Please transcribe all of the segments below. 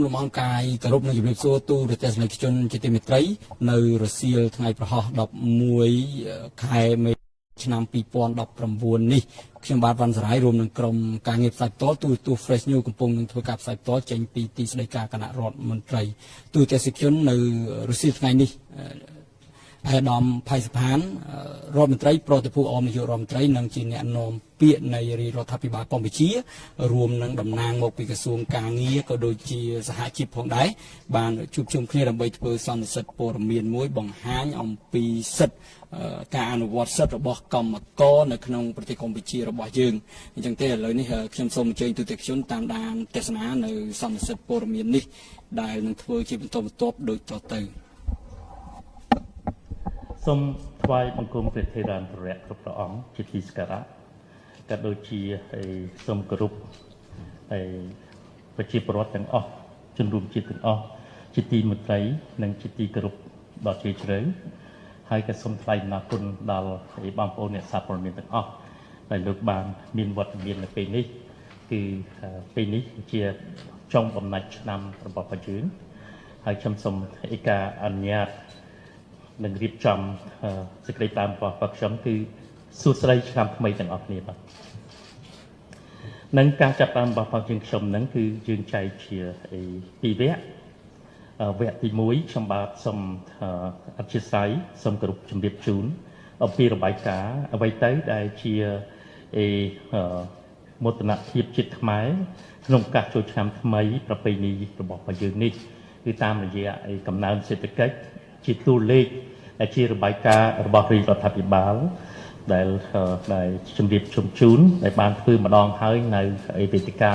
លំអង្កាយគោរពនឹងជំរាបសួរទូរទស្សនិកជនជាទីមេត្រីនៅរសៀលថ្ងៃប្រហោះ11ខែមេឆ្នាំ2019នេះខ្ញុំបាទវ៉ាន់សរាយរួមនឹងក្រុមការងារផ្សាយផ្ទាល់ទូរទស្សន៍ Fresh News កំពុងនឹងធ្វើការផ្សាយផ្ទាល់ចេញពីទីស្តីការគណៈរដ្ឋមន្ត្រីទូរទស្សនិកជននៅរសៀលថ្ងៃនេះអាដាមផៃសផានរដ្ឋមន្ត្រីប្រតិភូអមនាយករដ្ឋមន្ត្រីនិងជាអ្នកនាំពាក្យនៃរាជរដ្ឋាភិបាលកម្ពុជារួមនឹងតំណាងមកពីក្រសួងការងារក៏ដូចជាសហជីពផងដែរបានជួបជុំគ្នាដើម្បីធ្វើសន្និសីទព័ត៌មានមួយបង្ហាញអំពីសិទ្ធិការអនុវត្តសិទ្ធិរបស់កម្មករនៅក្នុងប្រទេសកម្ពុជារបស់យើងអញ្ចឹងទេឥឡូវនេះខ្ញុំសូមអញ្ជើញទូទាំងជនតាមដានទស្សនានៅសន្និសីទព័ត៌មាននេះដែលនឹងធ្វើជាបន្តបន្ទាប់ដូចតទៅសូមថ្វាយបង្គំព្រះថេរានុរៈគ្រប់ព្រះអង្គជាទីសក្ការៈក៏ដូចជាសូមគោរពប្រជាពលរដ្ឋទាំងអស់ជនរួមជាតិទាំងអស់ជាទីមេត្រីនិងជាទីគោរពដ៏ជ្រាលជ្រៅហើយក៏សូមថ្លែងអំណរគុណដល់បងប្អូនអ្នកសារព័ត៌មានទាំងអស់ដែលលោកបានមានវត្តមាននៅពេលនេះគឺពេលនេះជាចុងបំណាច់ឆ្នាំរបស់ប្រជាជនហើយខ្ញុំសូមឯកាអនុញ្ញាតនឹងរៀបចំសេចក្តីតាមរបស់ខ្ញុំគឺសួស្តីឆ្នាំថ្មីទាំងអស់គ្នាបាទនិងការចាប់តាមរបស់ខ្ញុំនឹងគឺយើងចែកជាពីរវគ្គទី1ខ្ញុំបាទសូមអធិស្ឋានសូមគោរពជំរាបជូនអំពីរបាយការណ៍អ្វីទៅដែលជាមោទនភាពជាតិខ្មែរក្នុងការចូលឆ្នាំថ្មីប្រពៃណីរបស់យើងនេះគឺតាមរយៈកំណើនសេដ្ឋកិច្ចជាតួលេខជារបាយការណ៍របស់រាជរដ្ឋាភិបាលដែលជំរាបជូនដែលបានធ្វើម្ដងហើយនៅវេទិកា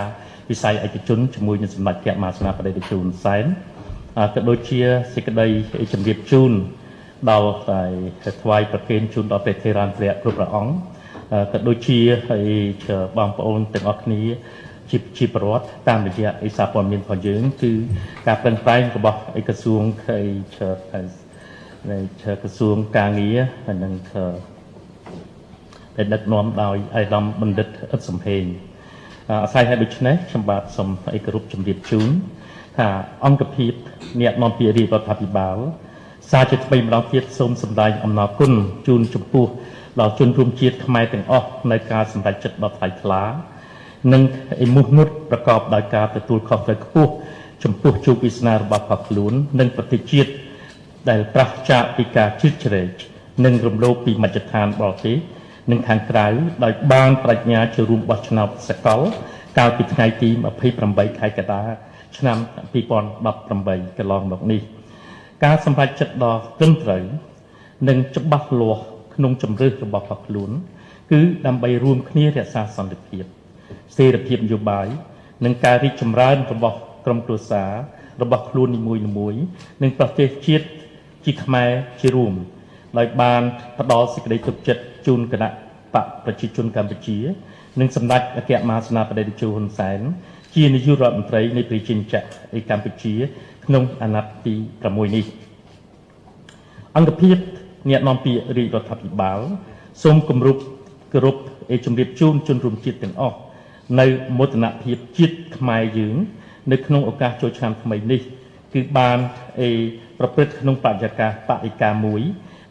វិស័យឯកជនជាមួយនឹងសម្ដេចព្រះមហាសេនាបតីតេជោហ៊ុនសែនក៏ដូចជាសេចក្តីជំរាបជូនដល់ថ្វាយប្រគេនជូនដល់ព្រះថេរានុរៈគ្រប់ព្រះអង្គក៏ដូចជាបងប្អូនទាំងអស់គ្នាជាប្រវត្តិតាមរយៈសារព័ត៌មានរបស់យើងគឺការប្រឹងប្រែងរបស់ក្រសួងក្រសួងការងារនិងដែលដឹកនាំដោយអាយដាមបណ្ឌិតឥតសំហេងអាស្រ័យហើយដូច្នេះខ្ញុំបាទសូមគោរពជំរាបជូនថាអង្គភាពអ្នកនាំពាក្យរាជរដ្ឋាភិបាលសារជាថ្មីម្ដងទៀតសូមសម្ដែងអំណរគុណជូនចំពោះដល់ជនរួមជាតិខ្មែរទាំងអស់នៅការសម្រេចចិត្តដ៏ថ្លៃថ្លានិងមោះមុតប្រកបដោយការទទួលខុសត្រូវខ្ពស់ចំពោះជោគវាសនារបស់ផងខ្លួននិងប្រទេសជាតិដែលប្រឆាចពីការជ្រៀតជ្រែកនិងរំលោភពីមជ្ឈដ្ឋានបរទេសនិងខាងក្រៅដោយបានប្រាជ្ញាចូលរួមបោះឆ្នោតសកលកាលពីថ្ងៃទី28ខែកក្កដាឆ្នាំ2018កន្លងមកនេះការសម្រេចចិត្តដ៏ត្រឹមត្រូវនិងច្បាស់លាស់ក្នុងជំរឿសរបស់ផងខ្លួនគឺដើម្បីរួមគ្នារក្សាសន្តិភាពសេរីភាពនយោបាយនិងការរីកចម្រើនរបស់ក្រុមគ្រួសាររបស់ខ្លួននីមួយៗនិងប្រទេសជាតិជាខ្មែរជារួមដោយបានផ្ដល់សេចក្តីទុកចិត្តជូនគណៈបកប្រជាជនកម្ពុជានិងសម្ដេចអគ្គមហាសេនាបតីតេជោហ៊ុនសែនជានាយករដ្ឋមន្ត្រីនៃប្រជាជនកម្ពុជាក្នុងអាណត្តិទី6នេះអង្គភាពអ្នកនាំពាក្យរាជរដ្ឋាភិបាលសូមគម្រប់គោរពជំរាបជូនជនរួមជាតិទាំងអស់នៅមោទនភាពជាតិខ្មែរយើងនៅក្នុងឱកាសចូលឆ្នាំថ្មីនេះគឺបានប្រព្រឹត្តក្នុងបរិយាកាសបរិការមួយ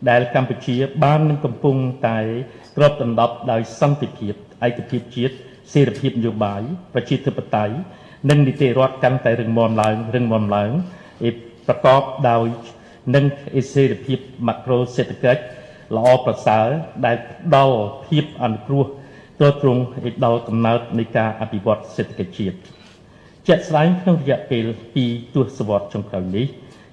ដែលកម្ពុជាបាននឹងកំពុងតែគ្របដណ្ដប់ដោយសន្តិភាពឯកភាពជាតិសេរីភាពនយោបាយប្រជាធិបតេយ្យនិងនីតិរដ្ឋកាន់តែរឹងមាំឡើងប្រកបដោយនឹងសេរីភាពម៉ាក្រូសេដ្ឋកិច្ចល្អប្រសើរដែលផ្ដល់ភាពអនុគ្រោះទ្រង់ដល់កំណើតនៃការអភិវឌ្ឍសេដ្ឋកិច្ចជាតិជាក់ស្ដែងក្នុងរយៈពេល2ទសវត្សរ៍ចុងក្រោយនេះ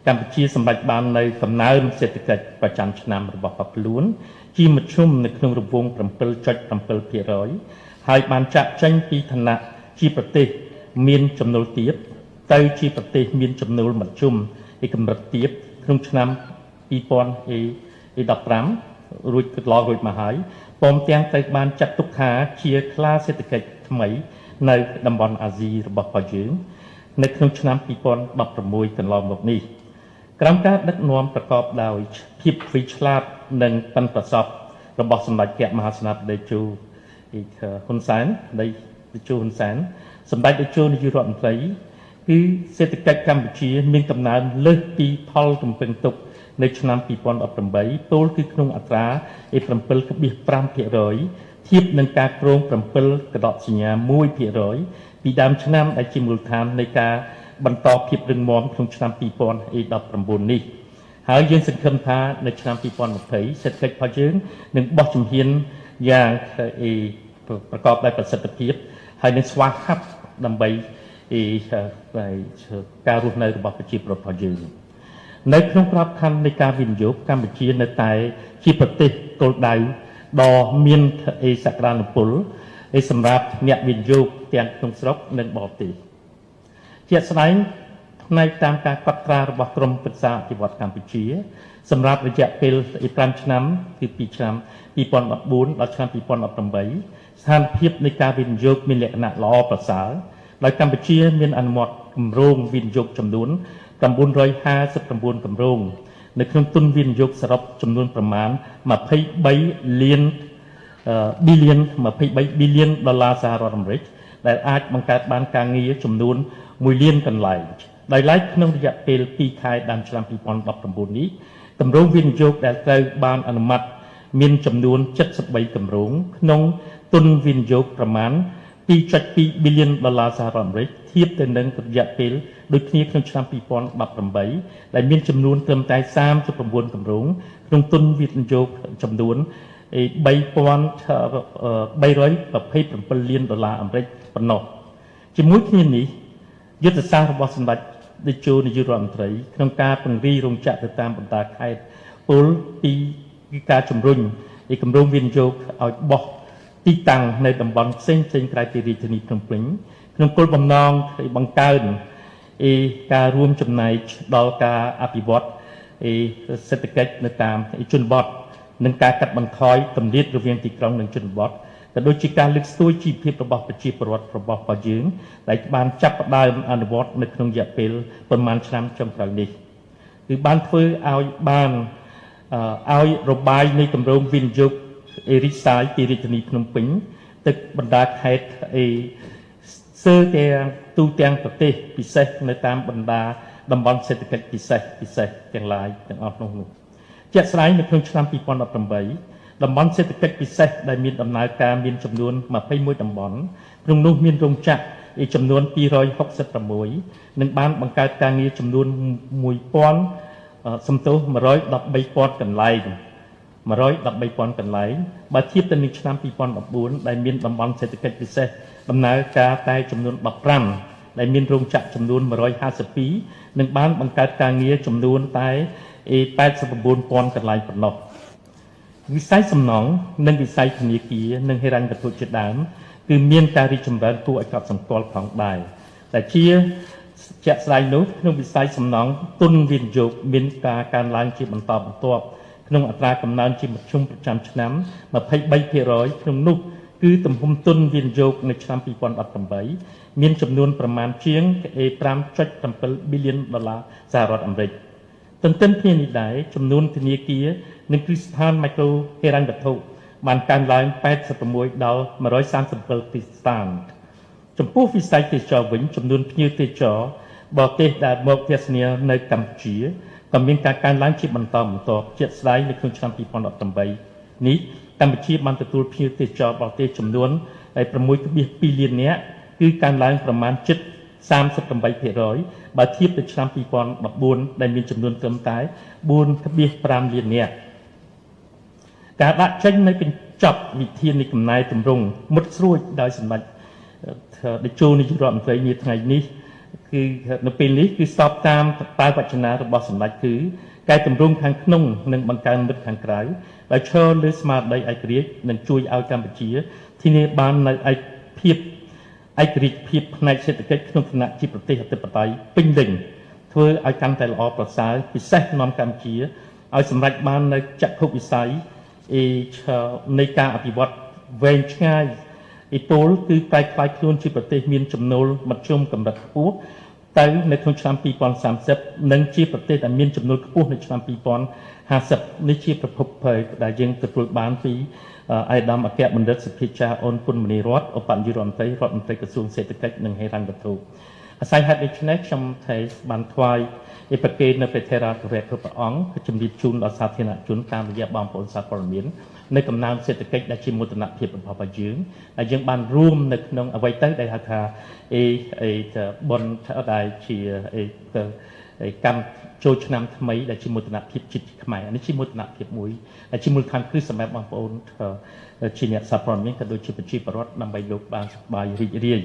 កម្ពុជាសម្រេចបាននៅកំណើនសេដ្ឋកិច្ចប្រចាំឆ្នាំរបស់ខ្លួនជាមធ្យមនៅក្នុងរង្វង់ 7.7% ហើយបានចាក់ចេញពីឋានៈជាប្រទេសមានចំណូលទាបទៅជាប្រទេសមានចំណូលមធ្យមកម្រិតទាបក្នុងឆ្នាំ2015រួចកន្លងរួចមកហើយព្រមទាំងត្រូវបានចាត់ទុកថាជាខ្លាសេដ្ឋកិច្ចថ្មីនៅតំបន់អាស៊ីរបស់របស់យើងនៅក្នុងឆ្នាំ2016កន្លងមកនេះក្រោមការដឹកនាំប្រកបដោយភាពវៃឆ្លាតនិងប៉ិនប្រសប់របស់សម្ដេចព្រះមហាសេនាបតីតេជោហ៊ុនសែនសម្ដេចតេជោនាយករដ្ឋមន្ត្រី គឺសេដ្ឋកិច្ចកម្ពុជាមានកំណើនលើសពីផលរំពឹងទុកនៅឆ្នាំ2018ពោលគឺក្នុងអត្រា 7.5% ធៀបនឹងការគ្រោង 7 កដកសញ្ញា 1% ពីដើមឆ្នាំដែលជាមូលដ្ឋាននៃការបន្តភាពរឹងមាំក្នុងឆ្នាំ2019នេះហើយយើងសង្ឃឹមថានៅឆ្នាំ2020សេដ្ឋកិច្ចរបស់យើងនឹងបោះជំហានយ៉ាងប្រកបដោយប្រសិទ្ធភាពហើយនឹងស្វាហាប់ដើម្បីការរស់នៅរបស់ប្រជាពលរដ្ឋរបស់យើងនៅក្នុងក្របខ័ណ្ឌនៃការវិនិយោគកម្ពុជានៅតែជាប្រទេសគោលដៅដ៏មានសក្តានុពលសម្រាប់អ្នកវិនិយោគទាំងក្នុងស្រុកនិងបរទេសជាក់ស្ដែងផ្នែកតាមការកត់ត្រារបស់ក្រមប្រឹក្សាអភិវឌ្ឍកម្ពុជាសម្រាប់រយៈពេល5ឆ្នាំគឺពីឆ្នាំ2014ដល់ឆ្នាំ2018ស្ថានភាពនៃការវិនិយោគមានលក្ខណៈល្អប្រសើរដោយកម្ពុជាមានអនុម័តគម្រោងវិនិយោគចំនួន959គម្រោងនៅក្នុងទុនវិនិយោគសរុបចំនួនប្រមាណ23 billion ដុល្លារសហរដ្ឋអាមេរិកដែលអាចបង្កើតបានការងារចំនួន1លានកន្លែងដោយឡែកក្នុងរយៈពេល2ខែដើមឆ្នាំ2019នេះគម្រោងវិនិយោគដែលត្រូវបានអនុម័តមានចំនួន73គម្រោងក្នុងទុនវិនិយោគប្រមាណ 2.2 billion ដុល្លារសហរដ្ឋអាមេរិកធៀបទៅនឹងរយៈពេលដូចគ្នាក្នុងឆ្នាំ2018ដែលមានចំនួនត្រឹមតែ39គម្រោងក្នុងទុនវិនិយោគចំនួន3,327 លានដុល្លារអាមេរិកប៉ុណ្ណោះជាមួយគ្នានេះយុទ្ធសាស្ត្ររបស់សម្ដេចតេជោនាយករដ្ឋមន្ត្រីក្នុងការពង្រីករោងចក្រទៅតាមបណ្ដាខេត្តពលពីការជំរុញគម្រោងវិនិយោគឲ្យបោះទីតាំងនៅតំបន់ផ្សេងក្រៅពីរាជធានីភ្នំពេញក្នុងគោលបំណងបង្កើនការរួមចំណែកដល់ការអភិវឌ្ឍសេដ្ឋកិច្ចនៅតាមជនបទនិងការកាត់បន្ថយគម្លាតរវាងទីក្រុងនិងជនបទក៏ដូចជាការលើកស្ទួយជីវភាពរបស់ប្រជាពលរដ្ឋរបស់យើងដែលបានចាប់ផ្ដើមអនុវត្តនៅក្នុងរយៈពេលប្រមាណឆ្នាំចុងក្រោយនេះគឺបានធ្វើឲ្យរបាយនៃគម្រោងវិនិយោគរីកសាយពីរាជធានីភ្នំពេញទឹកបណ្ដាខេត្តទូទាំងប្រទេសពិសេសនៅតាមបណ្ដាតំបន់សេដ្ឋកិច្ចពិសេសទាំងឡាយទាំងអស់នោះជាក់ស្ដែងនៅក្នុងឆ្នាំ2018តំបន់សេដ្ឋកិច្ចពិសេសដែលមានដំណើរការមានចំនួន21តំបន់ក្នុងនោះមានរោងចក្រចំនួន266និងបានបង្កើតការងារចំនួន113,000 កន្លែងបើធៀបទៅនឹងឆ្នាំ2014ដែលមានតំបន់សេដ្ឋកិច្ចពិសេសដំណើរការតែចំនួន15ដែលមានរោងចក្រចំនួន152និងបានបង្កើតការងារចំនួនតែ89,000 កន្លែងប៉ុណ្ណោះវិស័យសំណង់និងវិស័យធនាគារនិងហិរញ្ញវត្ថុជាដើមគឺមានការរីកចម្រើនគួរឲ្យកត់សម្គាល់ផងដែរតែជាជាក់ស្ដែងនោះក្នុងវិស័យសំណង់ទុនវិនិយោគមានការកើនឡើងជាបន្តបន្ទាប់ក្នុងអត្រាកំណើនជាមធ្យមប្រចាំឆ្នាំ 23% ក្នុងនោះគឺទំហំទុនវិនិយោគនៅឆ្នាំ2018មានចំនួនប្រមាណជាង 5.7 billion ដុល្លារសហរដ្ឋអាមេរិកទន្ទឹមគ្នានេះដែរចំនួនធនាគារនិងគ្រឹះស្ថានមីក្រូហិរញ្ញវត្ថុបានកើនឡើង86ដល់137ទីស្ថានចំពោះវិស័យទេសចរវិញចំនួនភ្ញៀវទេសចរបរទេសដែលមកទស្សនានៅកម្ពុជាក៏មានការកើនឡើងជាបន្តបន្ទាប់ជាក់ស្ដែងនៅក្នុងឆ្នាំ2018នេះកម្ពុជាបានទទួលភ្ញៀវទេសចរបរទេសចំនួន 6.2 លាននាក់គឺកើនឡើងប្រមាណជិត 38% បើធៀបទៅឆ្នាំ2014ដែលមានចំនួនត្រឹមតែ 4.5 លាននាក់ការដាក់ចេញនៅកញ្ចប់វិធាននៃកំណែទម្រង់មុតស្រួចដោយសម្ដេចតេជោនាយករដ្ឋមន្ត្រីនាថ្ងៃនេះគឺនៅពេលនេះគឺស្របតាមតែវចនារបស់សម្ដេចគឺកែតម្រង់ខាងក្នុងនិងបង្កើនមិត្តខាងក្រៅដោយឈរលើស្មារតីឯករាជ្យនិងជួយឲ្យកម្ពុជាធានាបាននូវឯករាជ្យភាពផ្នែកសេដ្ឋកិច្ចក្នុងឋានៈជាប្រទេសអធិបតេយ្យពេញលេញធ្វើឲ្យកាន់តែល្អប្រសើរពិសេសនាំកម្ពុជាឲ្យសម្រេចបាននូវចក្ខុវិស័យនៃការអភិវឌ្ឍវែងឆ្ងាយពលគឺតែខ្លាយខ្លួនជាប្រទេសមានចំណូលមធ្យមកម្រិតខ្ពស់ទៅនៅក្នុងឆ្នាំ2030និងជាប្រទេសដែលមានចំណូលខ្ពស់នៅឆ្នាំ2050នេះជាប្រភពដែលយើងទទួលបានពីអាយដាមអគ្គបណ្ឌិតសុភាចាអូនពុនមនីរតឧបនាយករដ្ឋមន្ត្រីក្រសួងសេដ្ឋកិច្ចនិងហិរញ្ញវត្ថុ អាស្រ័យហេតុដូច្នេះខ្ញុំតែបានថ្វាយឯប្រគេននៅព្រះថេរាធិរាជគ្រប់ព្រះអង្គជំរាបជូនដល់សាធារណជនតាមរយៈបងប្អូនសារព័ត៌មាននៅកំណើនសេដ្ឋកិច្ចដែលជាមោទនភាពរបស់យើងហើយយើងបានរួមនៅក្នុងអ្វីទៅដែលហៅថាបុណ្យដែលជាកម្មចូលឆ្នាំថ្មីដែលជាមោទនភាពជាតិខ្មែរនេះជាមោទនភាពមួយដែលជាមូលដ្ឋានគ្រឹះសម្រាប់បងប្អូនជាអ្នកសារព័ត៌មានក៏ដូចជាប្រជាពលរដ្ឋដើម្បីលោកបានសប្បាយរីករាយ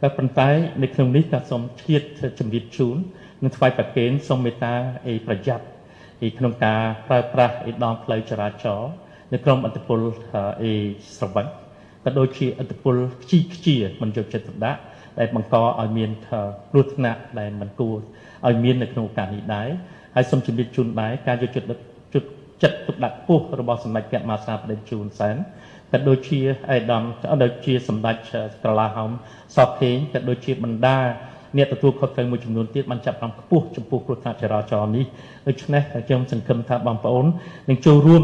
តែប៉ុន្តែនៅក្នុងនេះក៏សូមឆ្លៀតជំរាបជូននិងថ្វាយប្រគេនសូមមេត្តាប្រយ័ត្នក្នុងការប្រើប្រាស់ដងផ្លូវចរាចរណ៍នៅក្រុមអត្តពលស្រវឹងក៏ដូចជាអត្តពលខ្ជាមិនយកចិត្តទុកដាក់ដែលបង្កឲ្យមានគ្រោះថ្នាក់ដែលមិនគួរឲ្យមាននៅក្នុងឱកាសនេះដែរហើយសូមជម្រាបជូនដែរការយកចិត្តទុកដាក់ខ្ពស់របស់សម្ដេចព្រះមហាក្សត្របដិជូនសែនក៏ដូចជាអាយដាមដូចជាសម្ដេចក្រឡាហោមសខេងក៏ដូចជាបណ្ដាអ្នកទទួលខុសត្រូវមួយចំនួនទៀតបានចាប់ផ្ដើមខ្ពស់ចំពោះគ្រោះថ្នាក់ចរាចរណ៍នេះដូច្នេះខ្ញុំសង្ឃឹមថាបងប្អូននឹងចូលរួម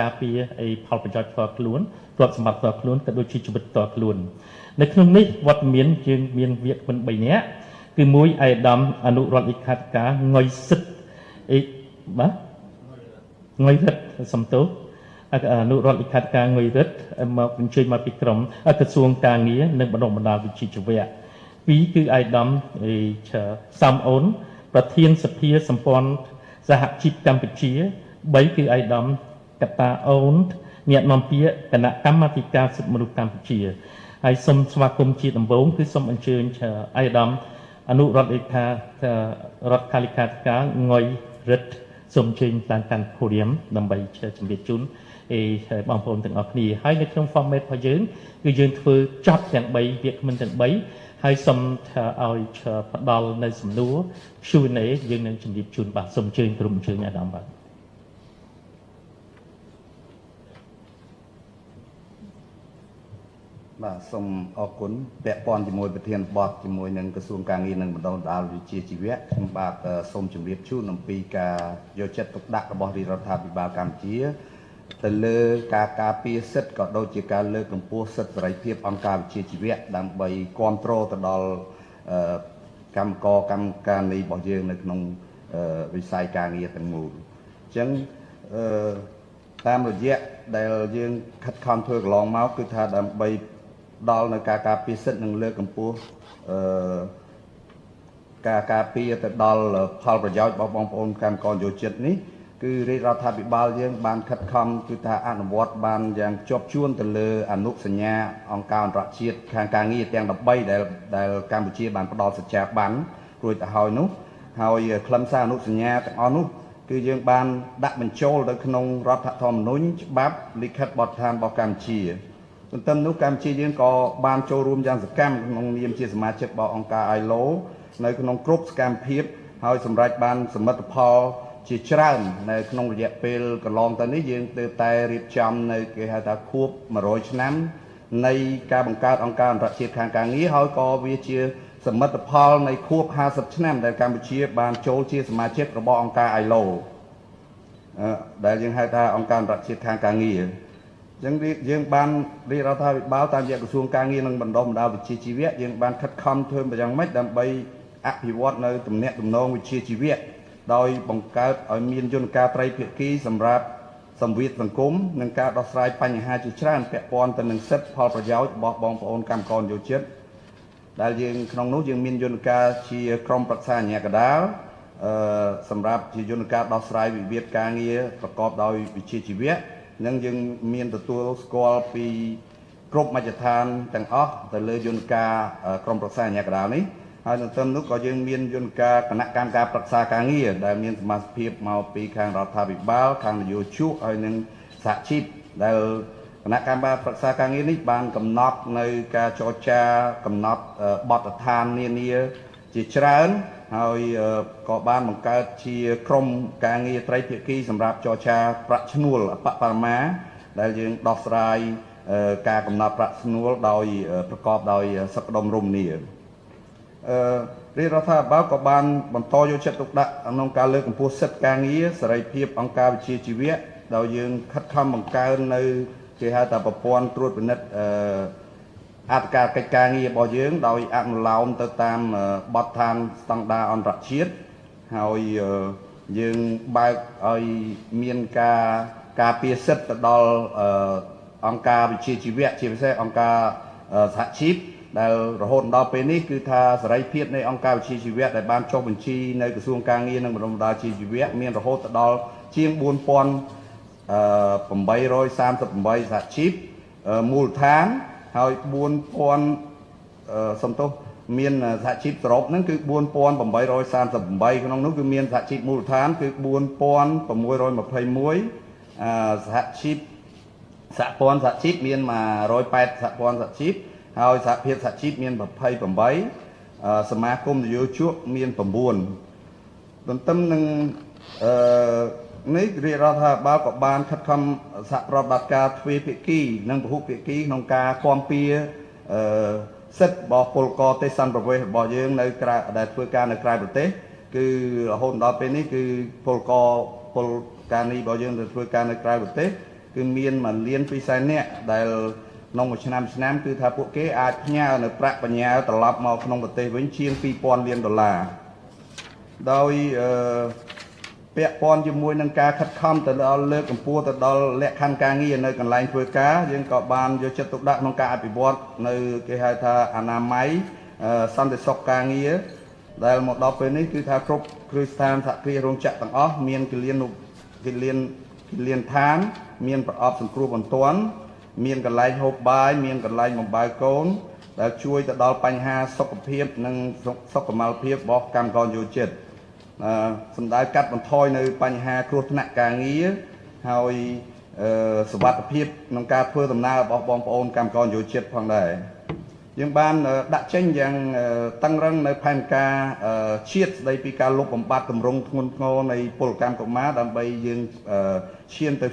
ការពារផលប្រយោជន៍ផ្ទាល់ខ្លួនទ្រព្យសម្បត្តិផ្ទាល់ខ្លួនក៏ដូចជាជីវិតផ្ទាល់ខ្លួននៅក្នុងនេះវត្តមានយើងមានវាគ្មិន3នាក់គឺមួយអាយដាមអនុរដ្ឋលេខាធិការងុយសិទ្ធបាទងុយរិទ្ធសំទោសអនុរដ្ឋលេខាធិការងុយរិទ្ធមកអញ្ជើញមកពីក្រមក្រសួងការងារនិងបណ្ដុះបណ្ដាលវិជ្ជាជីវៈ2គឺអាយដាមសំអូនប្រធានសភាសម្ព័ន្ធសហជីពកម្ពុជា3គឺអាយដាមកតាអូនអ្នកនាំពាក្យគណៈកម្មាធិការសិទ្ធិមនុស្សកម្ពុជាហើយសូមស្វាគមន៍ជាដំបូងគឺសូមអញ្ជើញអាយដាមអនុរដ្ឋលេខារដ្ឋលេខាធិការងុយរិទ្ធសូមអញ្ជើញតាមកាន់ភូរិយមដើម្បីជម្រាបជូនបងប្អូនទាំងអស់គ្នាហើយនៅក្នុង format របស់យើងគឺយើងធ្វើចប់ទាំង3វាគ្មិនទាំង3ហើយសូមឲ្យផ្ដល់នៅសំណួរ Q&A យើងនឹងជម្រាបជូនបាទសូមអញ្ជើញក្រុមអញ្ជើញអាដាមបាទបាទសូមអរគុណពាក់ព័ន្ធជាមួយប្រធានបទជាមួយនឹងក្រសួងការងារនិងបណ្ដុះបណ្ដាលវិជ្ជាជីវៈខ្ញុំបាទសូមជម្រាបជូនអំពីការយកចិត្តទុកដាក់របស់រាជរដ្ឋាភិបាលកម្ពុជាទៅលើការការពារសិទ្ធិក៏ដូចជាការលើកកម្ពស់សិទ្ធិសេរីភាពអង្គការវិជ្ជាជីវៈដើម្បីគ្រប់គ្រងទៅដល់កម្មការងាររបស់យើងនៅក្នុងវិស័យការងារទាំងមូលអញ្ចឹងតាមរយៈដែលយើងខិតខំធ្វើកន្លងមកគឺថាដើម្បីដល់នៅការការពារសិទ្ធិនិងលើកកម្ពស់ការការពារទៅដល់ផលប្រយោជន៍របស់បងប្អូនកម្មករយោជិតនេះគឺរាជរដ្ឋាភិបាលយើងបានខិតខំគឺថាអនុវត្តបានយ៉ាងជាប់ជួនទៅលើអនុសញ្ញាអង្គការអន្តរជាតិខាងការងារទាំង13ដែលកម្ពុជាបានផ្ដល់សច្ចាប័នរួចទៅហើយនោះហើយខ្លឹមសារអនុសញ្ញាទាំងអស់នោះគឺយើងបានដាក់បញ្ចូលទៅក្នុងរដ្ឋធម្មនុញ្ញច្បាប់លិខិតបទដ្ឋានរបស់កម្ពុជាទន្ទឹមនោះកម្ពុជាយើងក៏បានចូលរួមយ៉ាងសកម្មក្នុងនាមជាសមាជិករបស់អង្គការ ILO នៅក្នុងគ្រប់សកម្មភាពហើយសម្រេចបានសមិទ្ធផលជាច្រើននៅក្នុងរយៈពេលកន្លងទៅនេះយើងទើបតែរៀបចំនៅគេហៅថាខួប100ឆ្នាំនៃការបង្កើតអង្គការអន្តរជាតិខាងការងារហើយក៏វាជាសមិទ្ធផលនៃខួប50ឆ្នាំដែលកម្ពុជាបានចូលជាសមាជិករបស់អង្គការ ILO ដែលយើងហៅថាអង្គការអន្តរជាតិខាងការងារអញ្ចឹងយើងបានរាជរដ្ឋាភិបាលតាមរយៈក្រសួងការងារនិងបណ្ដុះបណ្ដាលវិជ្ជាជីវៈយើងបានខិតខំធ្វើយ៉ាងម៉េចដើម្បីអភិវឌ្ឍនៅទំនាក់ទំនងវិជ្ជាជីវៈដោយបង្កើតឲ្យមានយន្តការត្រីភាគីសម្រាប់សង្វៀតសង្គមនិងការដោះស្រាយបញ្ហាជាច្រើនពាក់ព័ន្ធទៅនឹងសិទ្ធិផលប្រយោជន៍របស់បងប្អូនកម្មករយោជិតដែលយើងក្នុងនោះយើងមានយន្តការជាក្រុមប្រឹក្សាអាជ្ញាកណ្ដាលសម្រាប់ជាយន្តការដោះស្រាយវិវាទការងារប្រកបដោយវិជ្ជាជីវៈនិងយើងមានទទួលស្គាល់ពីគ្រប់មជ្ឈដ្ឋានទាំងអស់ទៅលើយន្តការក្រុមប្រឹក្សាអាជ្ញាកណ្ដាលនេះហើយនៅតាមនោះក៏យើងមានយន្តការគណៈកម្មការប្រឹក្សាការងារដែលមានសមាជិកភាពមកពីខាងរដ្ឋាភិបាលខាងនយោជកហើយនិងសហជីពដែលគណៈកម្មការប្រឹក្សាការងារនេះបានកំណត់នៅការចរចាកំណត់បទដ្ឋាននានាជាច្រើនហើយក៏បានបង្កើតជាក្រុមការងារត្រីភាគីសម្រាប់ចរចាប្រាក់ឈ្នួលអបបរមាដែលយើងដោះស្រាយការកំណត់ប្រាក់ឈ្នួលដោយប្រកបដោយសុខដុមរមនារាជរដ្ឋាភិបាលក៏បានបន្តយកចិត្តទុកដាក់ក្នុងការលើកកម្ពស់សិទ្ធិការងារសេរីភាពអង្គការវិជ្ជាជីវៈដោយយើងខិតខំបង្កើននៅគេហៅថាប្រព័ន្ធត្រួតពិនិត្យ អត្តការកិច្ចការងាររបស់យើងដោយអនុលោមទៅតាមបទដ្ឋានស្តង់ដារអន្តរជាតិហើយយើងបើកឲ្យមានការពារសិទ្ធិទៅដល់អង្គការវិជាជីវៈជាពិសេសអង្គការសហជីពដែលរហូតដល់ពេលនេះគឺថាសេរីភាពនៃអង្គការវិជាជីវៈដែលបានចុះបញ្ជីនៅក្រសួងការងារនិងបណ្ដុំបណ្ដាលជាជីវៈមានរហូតដល់ជាង4838សហជីពមូលដ្ឋានហើយ4000សំទោសមានសហជីពសរុបហ្នឹងគឺ4838ក្នុងនោះគឺមានសហជីពមូលដ្ឋានគឺ4621សហជីពសហព័ន្ធសហជីពមាន180សហព័ន្ធសហជីពហើយសហភាពសហជីពមាន28សមាគមនយោជកមាន9ទន្ទឹមនឹងនេះរាជរដ្ឋាភិបាលក៏បានខិតខំសហប្រតិបត្តិការទ្វេភាគីនិងពហុភាគីក្នុងការគាំពៀសិទ្ធិរបស់ពលករទេសសន្តិប្រវេសរបស់យើងនៅក្រៅដែលធ្វើការនៅក្រៅប្រទេសគឺរហូតដល់ពេលនេះគឺពលការនេះរបស់យើងដែលធ្វើការនៅក្រៅប្រទេសគឺមាន1លាន2សែននាក់ដែលក្នុងមួយឆ្នាំគឺថាពួកគេអាចផ្ញើនៅប្រាក់បញ្ញើត្រឡប់មកក្នុងប្រទេសវិញជាង$2000 លានដោយពាក់ព័ន្ធជាមួយនឹងការខិតខំទៅដល់លើកកម្ពស់ទៅដល់លក្ខខណ្ឌការងារនៅកន្លែងធ្វើការយើងក៏បានយកចិត្តទុកដាក់ក្នុងការអភិវឌ្ឍនៅគេហៅថាអនាម័យសន្តិសុខការងារដែលមកដល់ពេលនេះគឺថាគ្រប់គ្រឹះស្ថានសហគ្រាសរោងចក្រទាំងអស់មានគិលានឋានមានប្រអប់សង្គ្រោះបន្ទាន់មានកន្លែងហូបបាយមានកន្លែងបំបើកូនដែលជួយទៅដល់បញ្ហាសុខភាពនិងសុខុមាលភាពរបស់កម្មករយោជិតសម្ដៅកាត់បន្ថយនៅបញ្ហាគ្រោះថ្នាក់ការងារហើយសុវត្ថិភាពក្នុងការធ្វើដំណើររបស់បងប្អូនកម្មករយោជិតផងដែរយើងបានដាក់ចេញយ៉ាងតឹងរឹងនៅផែនការជាតិស្ដីពីការលុបបំបាត់ទម្រង់ធ្ងន់ធ្ងរនៃពលកម្មកុមារដើម្បីយើងឈានទៅ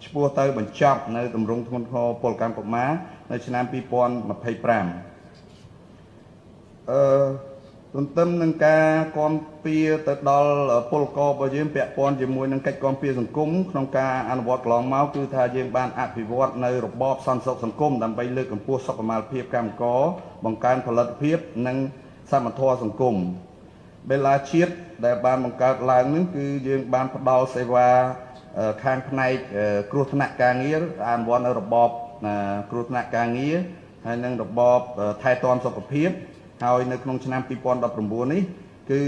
ឆ្ពោះទៅបញ្ចប់នៅទម្រង់ធ្ងន់ធ្ងរពលកម្មកុមារនៅឆ្នាំ2025ទន្ទឹមនឹងការគាំពៀទៅដល់ពលកររបស់យើងពាក់ព័ន្ធជាមួយនឹងកិច្ចគាំពៀសង្គមក្នុងការអនុវត្តកន្លងមកគឺថាយើងបានអភិវឌ្ឍនៅរបបសន្តិសុខសង្គមដើម្បីលើកកម្ពស់សុខុមាលភាពកម្មករបង្កើនផលិតភាពនិងសមធម៌សង្គមបេឡាជាតិដែលបានបង្កើតឡើងនេះគឺយើងបានផ្ដល់សេវាខាងផ្នែកគ្រោះថ្នាក់ការងារអនុវត្តនៅរបបគ្រោះថ្នាក់ការងារហើយនិងរបបថែទាំសុខភាពហើយនៅក្នុងឆ្នាំ2019នេះគឺ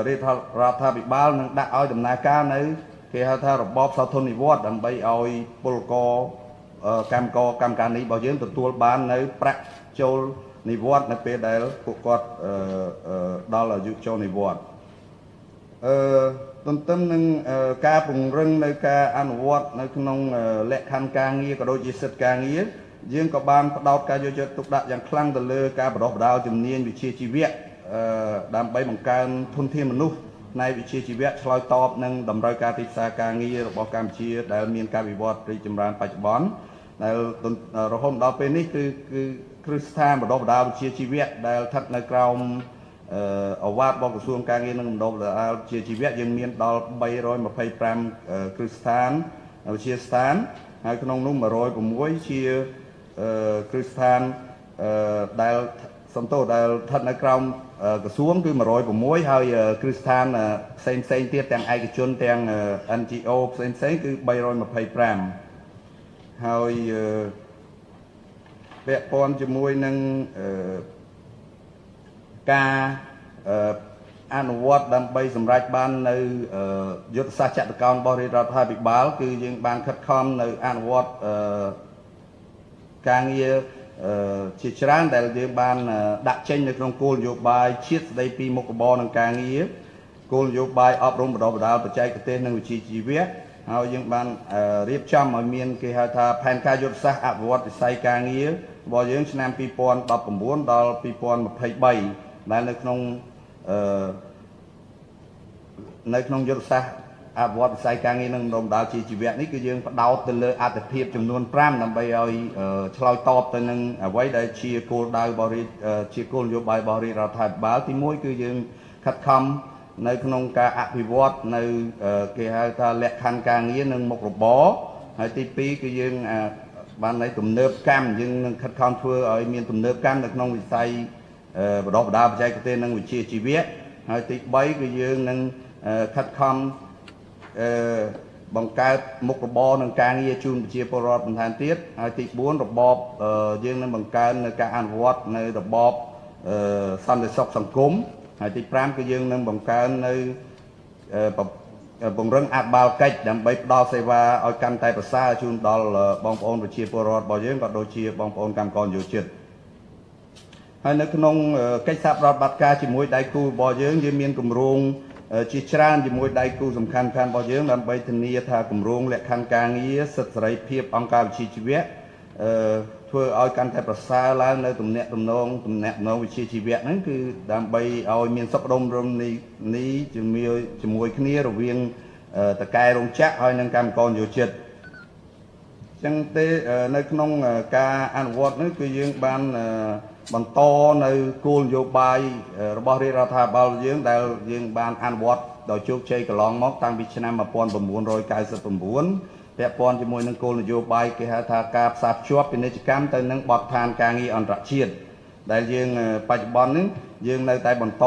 រាជរដ្ឋាភិបាលនឹងដាក់ឲ្យដំណើរការនៅគេហៅថារបបសោធននិវត្តន៍ដើម្បីឲ្យពលករកម្មការនេះរបស់យើងទទួលបាននៅប្រាក់ចូលនិវត្តន៍នៅពេលដែលពួកគាត់ដល់អាយុចូលនិវត្តន៍ទន្ទឹមនឹងការពង្រឹងនៅការអនុវត្តនៅក្នុងលក្ខខណ្ឌការងារក៏ដូចជាសិទ្ធិការងារយើងក៏បានផ្ដោតការយកចិត្តទុកដាក់យ៉ាងខ្លាំងទៅលើការបណ្ដុះបណ្ដាលជំនាញវិជ្ជាជីវៈដើម្បីបង្កើនធនធានមនុស្សផ្នែកវិជ្ជាជីវៈឆ្លើយតបនឹងតម្រូវការទីផ្សារការងាររបស់កម្ពុជាដែលមានការវិវត្តរីកចម្រើនបច្ចុប្បន្នដែលរហូតដល់ពេលនេះគឺគ្រឹះស្ថានបណ្ដុះបណ្ដាលវិជ្ជាជីវៈដែលស្ថិតនៅក្រោមអវ៉ាតរបស់ក្រសួងការងារនិងបណ្ដុះបណ្ដាលវិជ្ជាជីវៈយើងមានដល់325គ្រឹះស្ថានវិទ្យាស្ថានហើយក្នុងនោះ106ជាគ្រឹះស្ថានដែលសំទោសដែលស្ថិតនៅក្រោមក្រសួងគឺ106ហើយគ្រឹះស្ថានផ្សេងទៀតទាំងឯកជនទាំង NGO ផ្សេងគឺ325ហើយពាក់ព័ន្ធជាមួយនឹងការអនុវត្តដើម្បីសម្រេចបាននៅយុទ្ធសាស្ត្រចតុកោណរបស់រាជរដ្ឋាភិបាលគឺយើងបានខិតខំនៅអនុវត្តការងារជាច្រើនដែលយើងបានដាក់ចេញនៅក្នុងគោលនយោបាយជាតិស្ដីពីមុខរបរនិងការងារគោលនយោបាយអប់រំបណ្ដុះបណ្ដាលបច្ចេកទេសនិងវិជ្ជាជីវៈហើយយើងបានរៀបចំឲ្យមានគេហៅថាផែនការយុទ្ធសាស្ត្រអភិវឌ្ឍវិស័យការងាររបស់យើងឆ្នាំ2019ដល់2023ដែលនៅក្នុងយុទ្ធសាស្ត្រអភិវឌ្ឍវិស័យការងារនិងបណ្ដុះបណ្ដាលជាជីវៈនេះគឺយើងផ្ដោតទៅលើអត្ថប្រយោជន៍ចំនួន5ដើម្បីឲ្យឆ្លើយតបទៅនឹងអ្វីដែលជាគោលដៅរបស់ជាគោលនយោបាយរបស់រាជរដ្ឋាភិបាលទី1គឺយើងខិតខំនៅក្នុងការអភិវឌ្ឍនៅគេហៅថាលក្ខខណ្ឌការងារនិងមុខរបរហើយទី2គឺយើង បានន័យទំនើបកម្មយើងនឹងខិតខំធ្វើឲ្យមានទំនើបកម្មនៅក្នុងវិស័យបណ្ដុះបណ្ដាលបច្ចេកទេសនិងវិជ្ជាជីវៈហើយទី3គឺយើងនឹងខិតខំបង្កើតមុខរបរនិងការងារជូនប្រជាពលរដ្ឋបន្ថែមទៀតហើយទី4របបយើងនឹងបង្កើននៅការអនុវត្តនៅរបបសន្តិសុខសង្គមហើយទី5គឺយើងនឹងបង្កើននៅពង្រឹងអភិបាលកិច្ចដើម្បីផ្ដល់សេវាឲ្យកាន់តែប្រសើរជូនដល់បងប្អូនប្រជាពលរដ្ឋរបស់យើងក៏ដូចជាបងប្អូនកម្មករនិយោជិតហើយនៅក្នុងកិច្ចសហប្រតិបត្តិការជាមួយដៃគូរបស់យើងមានគម្រោងជាច្រើនជាមួយដៃគូសំខាន់របស់យើងដើម្បីធានាថាគម្រោងលក្ខខណ្ឌការងារសិទ្ធិសេរីភាពអង្គការវិជ្ជាជីវៈធ្វើឲ្យកាន់តែប្រសើរឡើងនៅទំនាក់ទំនងវិជ្ជាជីវៈហ្នឹងគឺដើម្បីឲ្យមានសុខដុមរមនេះជាមួយគ្នារវាងតកែរោងចក្រហើយនិងកម្មករនិយោជិតអញ្ចឹងទេនៅក្នុងការអនុវត្តនេះគឺយើងបានបន្តនៅគោលនយោបាយរបស់រាជរដ្ឋាភិបាលយើងដែលយើងបានអនុវត្តដោយជោគជ័យកន្លងមកតាំងពីឆ្នាំ1999ពាក់ព័ន្ធជាមួយនឹងគោលនយោបាយគេហៅថាការផ្សារភ្ជាប់ពាណិជ្ជកម្មទៅនឹងបទដ្ឋានការងារអន្តរជាតិដែលយើងបច្ចុប្បន្ននេះយើងនៅតែបន្ត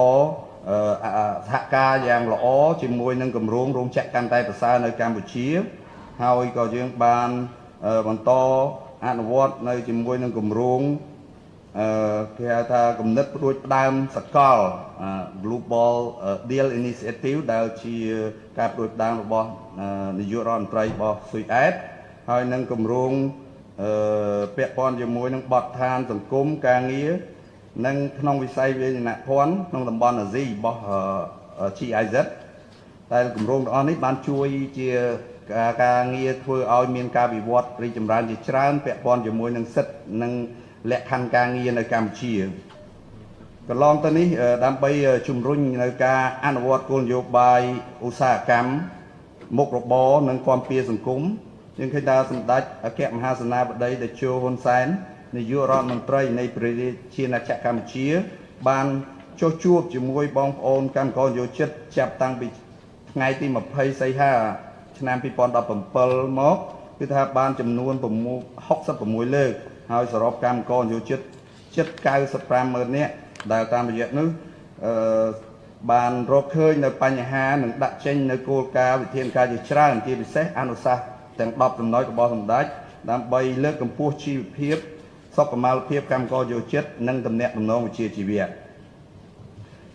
សហការយ៉ាងល្អជាមួយនឹងគម្រោងរោងចក្រកាន់តែប្រសើរនៅកម្ពុជាហើយក៏យើងបានបន្តអនុវត្តនៅជាមួយនឹងគម្រោងគេហៅថាគំនិតផ្ដួចផ្ដើមសកល Global Deal Initiative ដែលជាការផ្ដួចផ្ដើមរបស់នាយករដ្ឋមន្ត្រីរបស់ស៊ុយអែតហើយនឹងគម្រោងពាក់ព័ន្ធជាមួយនឹងបទដ្ឋានសង្គមការងារនិងក្នុងវិស័យវិញ្ញាណភ័ណ្ឌក្នុងតំបន់អាស៊ីរបស់ GIZ តែគម្រោងទាំងអស់នេះបានជួយជាការងារធ្វើឲ្យមានការវិវត្តរីកចម្រើនជាច្រើនពាក់ព័ន្ធជាមួយនឹងសិទ្ធិនិងលក្ខខណ្ឌការងារនៅកម្ពុជាកន្លងទៅនេះដើម្បីជំរុញនៅការអនុវត្តគោលនយោបាយឧស្សាហកម្មមុខរបរនិងគាំពារសង្គមយើងឃើញថាសម្ដេចអគ្គមហាសេនាបតីតេជោហ៊ុនសែននាយករដ្ឋមន្ត្រីនៃព្រះរាជាណាចក្រកម្ពុជាបានចុះជួបជាមួយបងប្អូនកម្មករនិយោជិតចាប់តាំងពីថ្ងៃទី20សីហាឆ្នាំ2017មកគឺថាបានចំនួន66លើកហើយសរុបកម្មករនិយោជិតជិត95,000នាក់ដែលតាមរយៈនោះបានរកឃើញនៅបញ្ហានិងដាក់ចេញនៅគោលការណ៍វិធានការជាច្រើនជាពិសេសអនុសាសន៍ទាំង10ចំណុចរបស់សម្ដេចដើម្បីលើកកម្ពស់ជីវភាពសុខុមាលភាពកម្មករនិយោជិតនិងទំនាក់ទំនងវិជ្ជាជីវៈ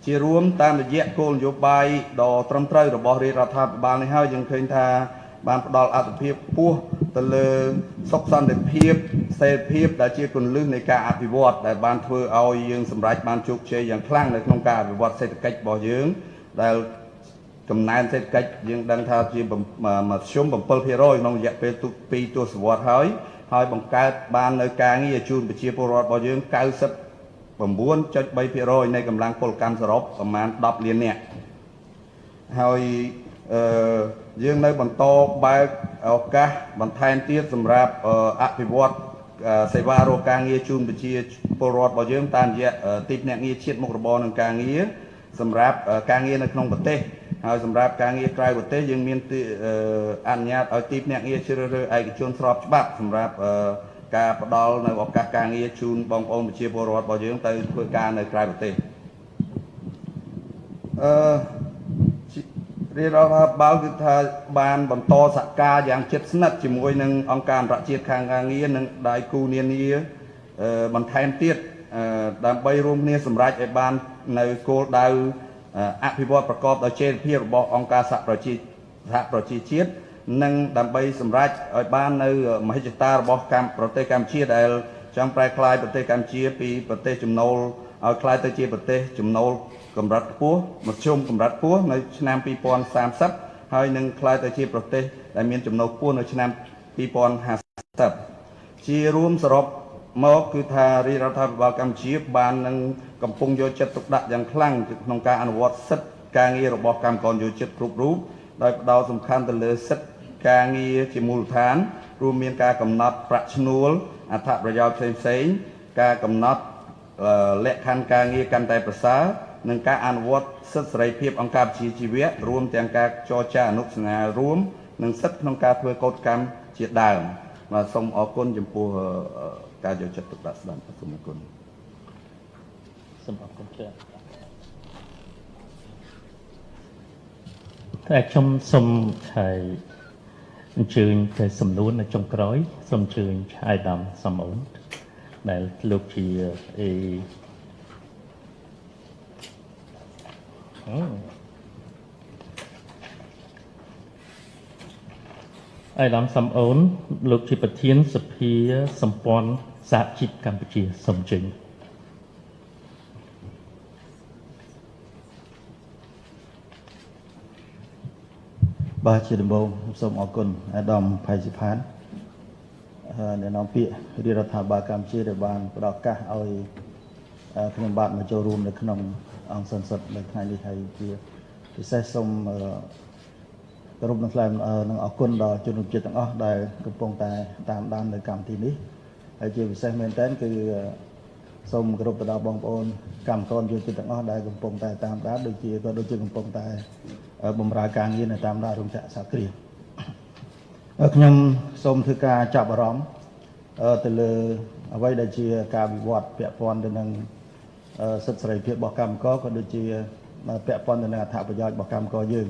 ជារួមតាមរយៈគោលនយោបាយដ៏ត្រឹមត្រូវរបស់រាជរដ្ឋាភិបាលនេះហើយយើងឃើញថាបានផ្ដល់អាទិភាពខ្ពស់ទៅលើសុខសន្តិភាពសេរីភាពដែលជាគន្លឹះនៃការអភិវឌ្ឍដែលបានធ្វើឲ្យយើងសម្រេចបានជោគជ័យយ៉ាងខ្លាំងនៅក្នុងការអភិវឌ្ឍសេដ្ឋកិច្ចរបស់យើងដែលកំណើនសេដ្ឋកិច្ចយើងដឹងថាជាមធ្យម 7% ក្នុងរយៈពេល2ទសវត្សរ៍ហើយបង្កើតបាននៅការងារជូនប្រជាពលរដ្ឋរបស់យើង 99.3% នៃកម្លាំងពលកម្មសរុបប្រមាណ10លាននាក់ហើយយើងនៅបន្តបើកឱកាសបន្ថែមទៀតសម្រាប់អភិវឌ្ឍសេវារកការងារជូនប្រជាពលរដ្ឋរបស់យើងតាមរយៈទីភ្នាក់ងារជាតិមុខរបរនិងការងារសម្រាប់ការងារនៅក្នុងប្រទេសហើយសម្រាប់ការងារក្រៅប្រទេសយើងមានអនុញ្ញាតឲ្យទីភ្នាក់ងារជ្រើសរើសឯកជនស្របច្បាប់សម្រាប់ការផ្ដល់នៅឱកាសការងារជូនបងប្អូនប្រជាពលរដ្ឋរបស់យើងទៅធ្វើការនៅក្រៅប្រទេសរាជរដ្ឋាភិបាលគឺថាបានបន្តសហការយ៉ាងជិតស្និទ្ធជាមួយនឹងអង្គការអន្តរជាតិខាងការងារនិងដៃគូនានាបន្ថែមទៀតដើម្បីរួមគ្នាសម្រេចឲ្យបាននៅគោលដៅអភិវឌ្ឍប្រកបដោយចីរភាពរបស់អង្គការសហប្រជាជាតិនិងដើម្បីសម្រេចឲ្យបាននៅមហិច្ឆតារបស់ប្រទេសកម្ពុជាដែលចង់ប្រែក្លាយប្រទេសកម្ពុជាពីប្រទេសចំណូលឲ្យក្លាយទៅជាប្រទេសចំណូលកម្រិតខ្ពស់មធ្យមកម្រិតខ្ពស់នៅឆ្នាំ2030ហើយនឹងក្លាយទៅជាប្រទេសដែលមានចំណូលខ្ពស់នៅឆ្នាំ2050ជារួមសរុបមកគឺថារាជរដ្ឋាភិបាលកម្ពុជាបាននឹងកំពុងយកចិត្តទុកដាក់យ៉ាងខ្លាំងក្នុងការអនុវត្តសិទ្ធិការងាររបស់កម្មករនិយោជិតគ្រប់រូបដោយផ្ដោតសំខាន់ទៅលើសិទ្ធិការងារជាមូលដ្ឋានរួមមានការកំណត់ប្រាក់ឈ្នួលអត្ថប្រយោជន៍ផ្សេងៗការកំណត់លក្ខខណ្ឌការងារកាន់តែប្រសើរនិងការអនុវត្តសិទ្ធិសេរីភាពអង្គការវិជ្ជាជីវៈរួមទាំងការចរចាអនុសញ្ញារួមនិងសិទ្ធិក្នុងការធ្វើកោតកម្មជាដើម បាទសូមអរគុណចំពោះការយកចិត្តទុកដាក់ស្ដាប់សូមអរគុណ សូមអរគុណច្រើនតែខ្ញុំសូមឆៃអញ្ជើញទៅសំណួរនៅចុងក្រោយសូមអញ្ជើញអាយដាមសំអូនដែលលោកជាអាយដាមសំអូនលោកជាប្រធានសភាសម្ព័ន្ធសហជីពកម្ពុជាសូមអញ្ជើញ បាទជាដំបូងសូមអរគុណអាដាមផៃសិផានអ្នកនាំពាក្យរាជរដ្ឋាភិបាលកម្ពុជាដែលបានផ្ដល់ឱកាសឲ្យខ្ញុំបាទមកចូលរួមនៅក្នុងអង្គសន្និសីទនៅថ្ងៃនេះហើយជាពិសេសសូមគោរពនឹងថ្លែងនឹងអរគុណដល់ជនរួមជាតិទាំងអស់ដែលកំពុងតែតាមដាននៅកម្មវិធីនេះហើយជាពិសេសមែនទែនគឺសូមគោរពទៅដល់បងប្អូនកម្មករយុវជនទាំងអស់ដែលកំពុងតែតាមដានដូចជាកំពុងតែបម្រើការងារនៅតាមដានរោងចក្រសហគ្រាសខ្ញុំសូមធ្វើការចាប់អារម្មណ៍ទៅលើអ្វីដែលជាការវិវត្តពាក់ព័ន្ធទៅនឹងសិទ្ធិសេរីភាពរបស់កម្មករក៏ដូចជាពាក់ព័ន្ធទៅនឹងអត្ថប្រយោជន៍របស់កម្មករយើង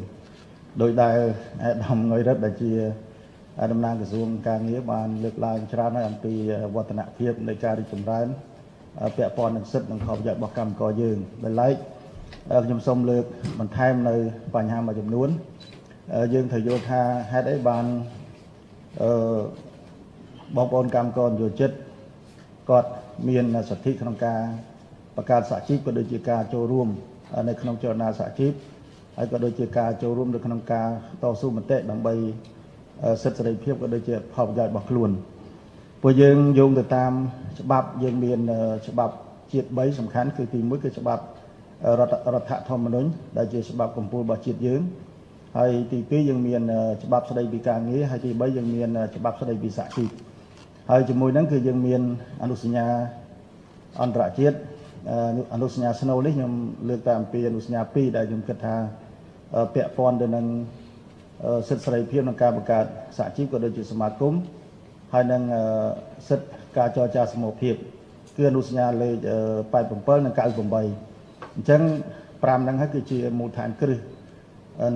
ដោយដែលអាដាមងុយរិទ្ធដែលជាតំណាងក្រសួងការងារបានលើកឡើងច្រើនហើយអំពីវឌ្ឍនភាពនៃការរីកចម្រើនពាក់ព័ន្ធនឹងសិទ្ធិនិងផលប្រយោជន៍របស់កម្មករយើងដោយឡែកខ្ញុំសូមលើកបន្ថែមនៅបញ្ហាមួយចំនួនយើងត្រូវយល់ថាហេតុអីបានបងប្អូនកម្មករយុវជនគាត់មានសិទ្ធិក្នុងការបង្កើតសហជីពក៏ដូចជាការចូលរួមនៅក្នុងចលនាសហជីពហើយក៏ដូចជាការចូលរួមនៅក្នុងការតស៊ូមតិដើម្បីសិទ្ធិសេរីភាពក៏ដូចជាផលប្រយោជន៍របស់ខ្លួនពួកយើងយោងទៅតាមច្បាប់យើងមានច្បាប់ជាតិ3សំខាន់គឺទី1គឺច្បាប់រដ្ឋធម្មនុញ្ញដែលជាច្បាប់កម្ពុជារបស់ជាតិយើងហើយទី2យើងមានច្បាប់ស្តីពីការងារហើយទី3យើងមានច្បាប់ស្តីពីសហជីពហើយជាមួយនឹងគឺយើងមានអនុសញ្ញាអន្តរជាតិអនុសញ្ញាស្នូលនេះខ្ញុំលើកតែអំពីអនុសញ្ញា2ដែលខ្ញុំគិតថាពាក់ព័ន្ធទៅនឹងសិទ្ធិសេរីភាពក្នុងការបង្កើតសហជីពក៏ដូចជាសមាគមហើយនឹងសិទ្ធិការចរចាសមូហភាពគឺអនុសញ្ញាលេខ87និង98អញ្ចឹង5ហ្នឹងហើយគឺជាមូលដ្ឋានគ្រឹះ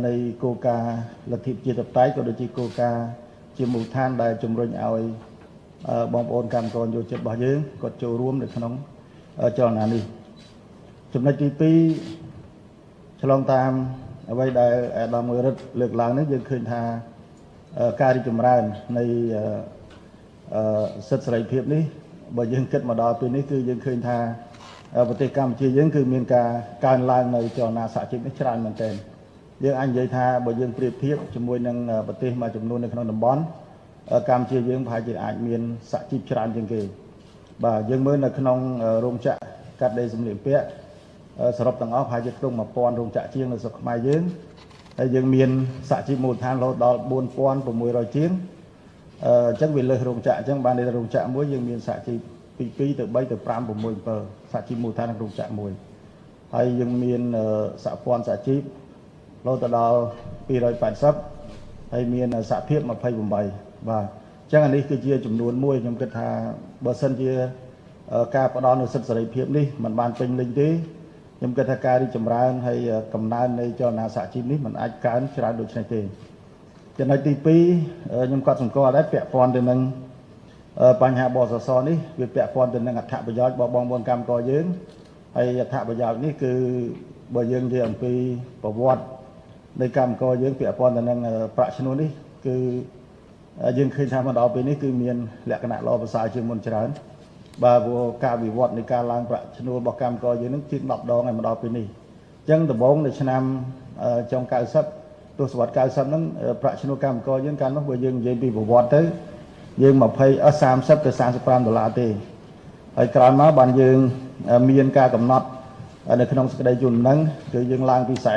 នៃគោលការណ៍លទ្ធិប្រជាធិបតេយ្យក៏ដូចជាគោលការណ៍ជាមូលដ្ឋានដែលជំរុញឲ្យបងប្អូនកម្មករយុវជនរបស់យើងគាត់ចូលរួមនៅក្នុងចលនានេះចំណុចទី2ឆ្លងតាមអ្វីដែលអាដាមងុយរិទ្ធលើកឡើងនេះយើងឃើញថាការរីកចម្រើននៃសិទ្ធិសេរីភាពនេះបើយើងគិតមកដល់ពេលនេះគឺយើងឃើញថាប្រទេសកម្ពុជាយើងគឺមានការកើនឡើងនៅចលនាសហជីពនេះច្រើនមែនទែនយើងអាចនិយាយថាបើយើងប្រៀបធៀបជាមួយនឹងប្រទេសមួយចំនួននៅក្នុងតំបន់កម្ពុជាយើងប្រហែលជាអាចមានសហជីពច្រើនជាងគេបាទយើងមើលនៅក្នុងរោងចក្រកាត់ដេរសម្លៀកបំពាក់សរុបទាំងអស់ប្រហែលជាក្នុង1000រោងចក្រជាងនៅស្រុកខ្មែរយើងហើយយើងមានសហជីពមូលដ្ឋានរហូតដល់4600ជាងអញ្ចឹងវាលើសរោងចក្រអញ្ចឹងបាននៅរោងចក្រមួយយើងមានសហជីពពី2ទៅ3ទៅ5 6 7សហជីពមូលដ្ឋានក្នុងរោងចក្រមួយហើយយើងមានសហព័ន្ធសហជីពរហូតដល់280ហើយមានសហភាព28បាទអញ្ចឹងអានេះគឺជាចំនួនមួយខ្ញុំគិតថាបើសិនជាការផ្ដល់នូវសិទ្ធិសេរីភាពនេះមិនបានពេញលេញទេខ្ញុំគិតថាការរីកចម្រើនហើយកំណើននៃចលនាសហជីពនេះមិនអាចកើនច្រើនដូចនេះទេចំណុចទី2ខ្ញុំក៏សង្កត់ដែរពាក់ព័ន្ធទៅនឹងបញ្ហាបសសនេះវាពាក់ព័ន្ធទៅនឹងអត្ថប្រយោជន៍របស់បងប្អូនកម្មករយើងហើយអត្ថប្រយោជន៍នេះគឺបើយើងនិយាយអំពីប្រវត្តិនៃកម្មករយើងពាក់ព័ន្ធទៅនឹងប្រាក់ឈ្នួលនេះគឺយើងឃើញថាមកដល់ពេលនេះគឺមានលក្ខណៈល្អប្រសើរជាងមុនច្រើនបាទព្រោះការវិវត្តនៃការឡើងប្រាក់ឈ្នួលរបស់កម្មករយើងនឹងជាង10ដងហើយមកដល់ពេលនេះអញ្ចឹងដំបូងនៅឆ្នាំចុង90ទសវត្សរ៍90ហ្នឹងប្រាក់ឈ្នួលកម្មករយើងកាលនោះបើយើងនិយាយពីប្រវត្តិទៅយើង30ទៅ$35ទេហើយក្រោយមកបានយើងមានការកំណត់នៅក្នុងសេចក្តីជូនដំណឹងគឺយើងឡើងពី45 50 61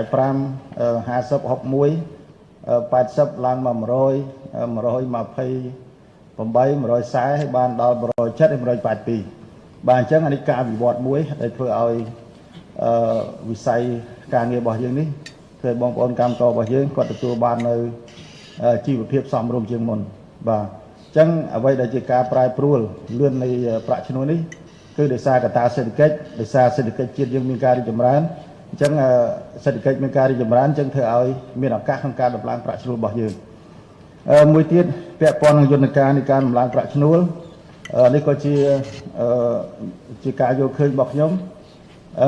80ឡើងមក100 128 140ហើយបានដល់170 182បាទអញ្ចឹងអានេះការវិវត្តមួយដែលធ្វើឲ្យវិស័យការងាររបស់យើងនេះធ្វើបងប្អូនកម្មកររបស់យើងគាត់ទទួលបាននៅជីវភាពសមរម្យជាងមុនបាទអ ចឹងអ្វីដែលជាការប្រែប្រួលលឿននៃប្រាក់ឈ្នួលនេះគឺដោយសារកត្តាសេដ្ឋកិច្ចដោយសារសេដ្ឋកិច្ចជាតិយើងមានការរីកចម្រើនអញ្ចឹងសេដ្ឋកិច្ចមានការរីកចម្រើនអញ្ចឹងធ្វើឲ្យមានឱកាសក្នុងការដំឡើងប្រាក់ឈ្នួលរបស់យើងមួយទៀតពាក់ព័ន្ធនឹងយន្តការនៃការដំឡើងប្រាក់ឈ្នួលនេះក៏ជាការយល់ឃើញរបស់ខ្ញុំ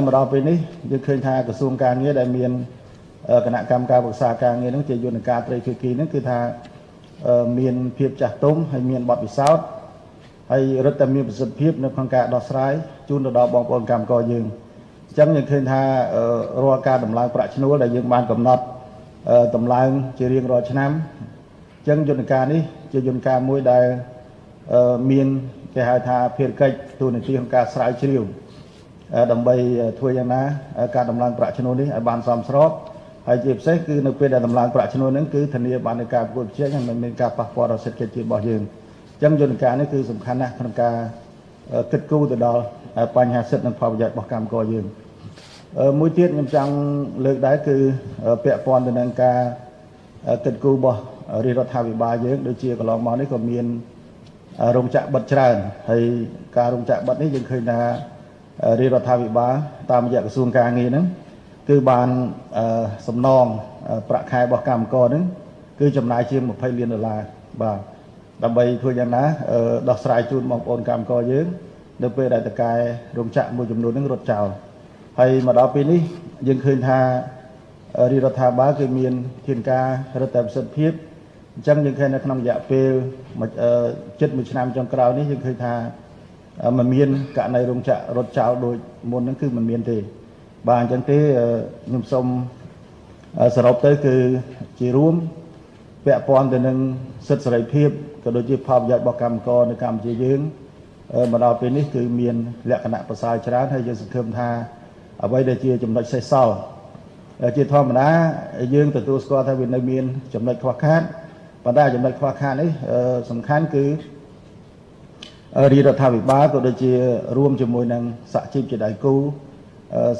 មកដល់ពេលនេះយើងឃើញថាក្រសួងការងារដែលមានគណៈកម្មការប្រឹក្សាការងារនឹងជាយន្តការត្រីភាគីនឹងគឺថាមានភាពចាស់ទុំហើយមានបទពិសោធន៍ហើយរឹតតែមានប្រសិទ្ធភាពនៅក្នុងការដោះស្រាយជូនទៅដល់បងប្អូនកម្មករយើងអញ្ចឹងយើងឃើញថារាល់ការដំឡើងប្រាក់ឈ្នួលដែលយើងបានកំណត់ដំឡើងជារៀងរាល់ឆ្នាំអញ្ចឹងយន្តការនេះជាយន្តការមួយដែលមានគេហៅថាភារកិច្ចទូនាទីក្នុងការស្រាវជ្រាវដើម្បីធ្វើយ៉ាងណាការដំឡើងប្រាក់ឈ្នួលនេះឲ្យបានសមស្របហើយជាពិសេសគឺនៅពេលដែលដំឡើងប្រាក់ឈ្នួលហ្នឹងគឺធានាបាននូវការប្រកួតប្រជែងហើយមិនមានការប៉ះពាល់ដល់សេដ្ឋកិច្ចជាតិរបស់យើងអញ្ចឹងយន្តការនេះគឺសំខាន់ណាស់ក្នុងការគិតគូរទៅដល់បញ្ហាសិទ្ធិនិងផលប្រយោជន៍របស់កម្មករយើងមួយទៀតខ្ញុំចង់លើកដែរគឺពាក់ព័ន្ធទៅនឹងការគិតគូររបស់រាជរដ្ឋាភិបាលយើងដូចជាកន្លងមកនេះក៏មានរោងចក្របិទច្រើនហើយការរោងចក្របិទនេះយើងឃើញថារាជរដ្ឋាភិបាលតាមរយៈក្រសួងការងារហ្នឹងគឺបានសំណងប្រាក់ខែរបស់កម្មករហ្នឹងគឺចំណាយជាង$20 លានបាទដើម្បីធ្វើយ៉ាងណាដោះស្រាយជូនបងប្អូនកម្មករយើងនៅពេលដែលតកែរោងចក្រមួយចំនួនហ្នឹងរត់ចោលហើយមកដល់ពេលនេះយើងឃើញថារាជរដ្ឋាភិបាលគឺមានធានការរឹតតែប្រសិទ្ធភាពអញ្ចឹងយើងឃើញនៅក្នុងរយៈពេលជិត1ឆ្នាំចុងក្រោយនេះយើងឃើញថាមិនមានករណីរោងចក្ររត់ចោលដូចមុនហ្នឹងគឺមិនមានទេបាទអញ្ចឹងទេខ្ញុំសូមសរុបទៅគឺជារួមពាក់ព័ន្ធទៅនឹងសិទ្ធិសេរីភាពក៏ដូចជាផលប្រយោជន៍របស់កម្មករនៅកម្ពុជាយើងមកដល់ពេលនេះគឺមានលក្ខណៈប្រសើរច្រើនហើយយើងសង្ឃឹមថាអ្វីដែលជាចំណុចសេសសល់ជាធម្មតាយើងទទួលស្គាល់ថាវានៅមានចំណុចខ្វះខាតប៉ុន្តែចំណុចខ្វះខាតនេះសំខាន់គឺរាជរដ្ឋាភិបាលក៏ដូចជារួមជាមួយនឹងសហជីពជាដៃគូ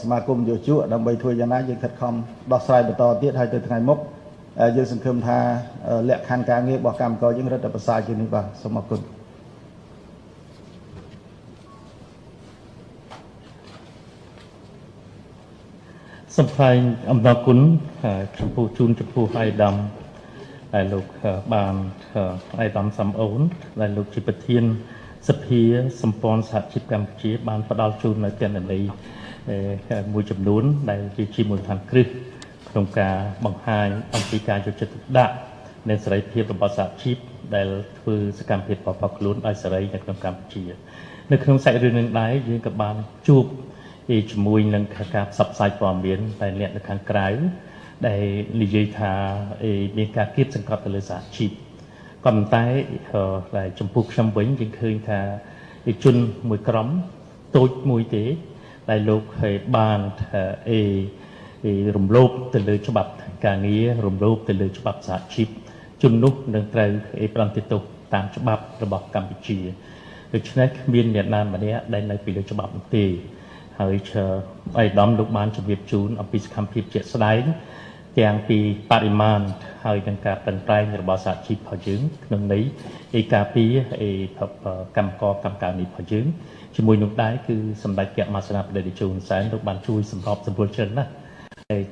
សមាគមយោជកដើម្បីធ្វើយ៉ាងណាយើងខិតខំដោះស្រាយបន្តទៀតហើយទៅថ្ងៃមុខយើងសង្ឃឹមថាលក្ខខណ្ឌការងាររបស់កម្មករយើងរឹតតែប្រសើរជាងនេះបាទសូមអរគុណសូមថ្លែងអំណរគុណចំពោះជូនចំពោះអាយដាមដែលលោកបានអាយដាមសំអូនដែលលោកជាប្រធានសភាសម្ព័ន្ធសហជីពកម្ពុជាបានផ្ដល់ជូននៅទិន្នន័យមួយចំនួនដែលជាមូលដ្ឋានគ្រឹះក្នុងការបង្ហាញអំពីការយកចិត្តទុកដាក់និងសេរីភាពរបស់សហជីពដែលធ្វើសកម្មភាពរបស់ខ្លួនដោយសេរីនៅក្នុងកម្ពុជានៅក្នុងសាច់រឿងនេះដែរយើងក៏បានជួបជាមួយនឹងការផ្សព្វផ្សាយព័ត៌មានតែអ្នកនៅខាងក្រៅដែលនិយាយថាមានការគៀបសង្កត់ទៅលើសហជីពក៏ប៉ុន្តែដែលចំពោះខ្ញុំវិញយើងឃើញថាជនមួយក្រុមតូចមួយទេដែលលោកបានរំលោភទៅលើច្បាប់ការងាររំលោភទៅលើច្បាប់សហជីពជននោះនឹងត្រូវប្រន្ទាទោសតាមច្បាប់របស់កម្ពុជាដូច្នេះគ្មានអ្នកណាម្នាក់ដែលនៅពីលើច្បាប់នោះទេហើយអាយដាមលោកបានជម្រាបជូនអំពីសកម្មភាពជាក់ស្ដែងទាំងពីបរិមាណហើយនឹងការប្រឹងប្រែងរបស់សហជីពរបស់យើងក្នុងន័យការពីកម្មការនេះរបស់យើងជាមួយនោះដែរគឺសម្ដេចព្រះមហាសេនាបតីជូនសែនលោកបានជួយសម្របសម្រួលច្រើនណាស់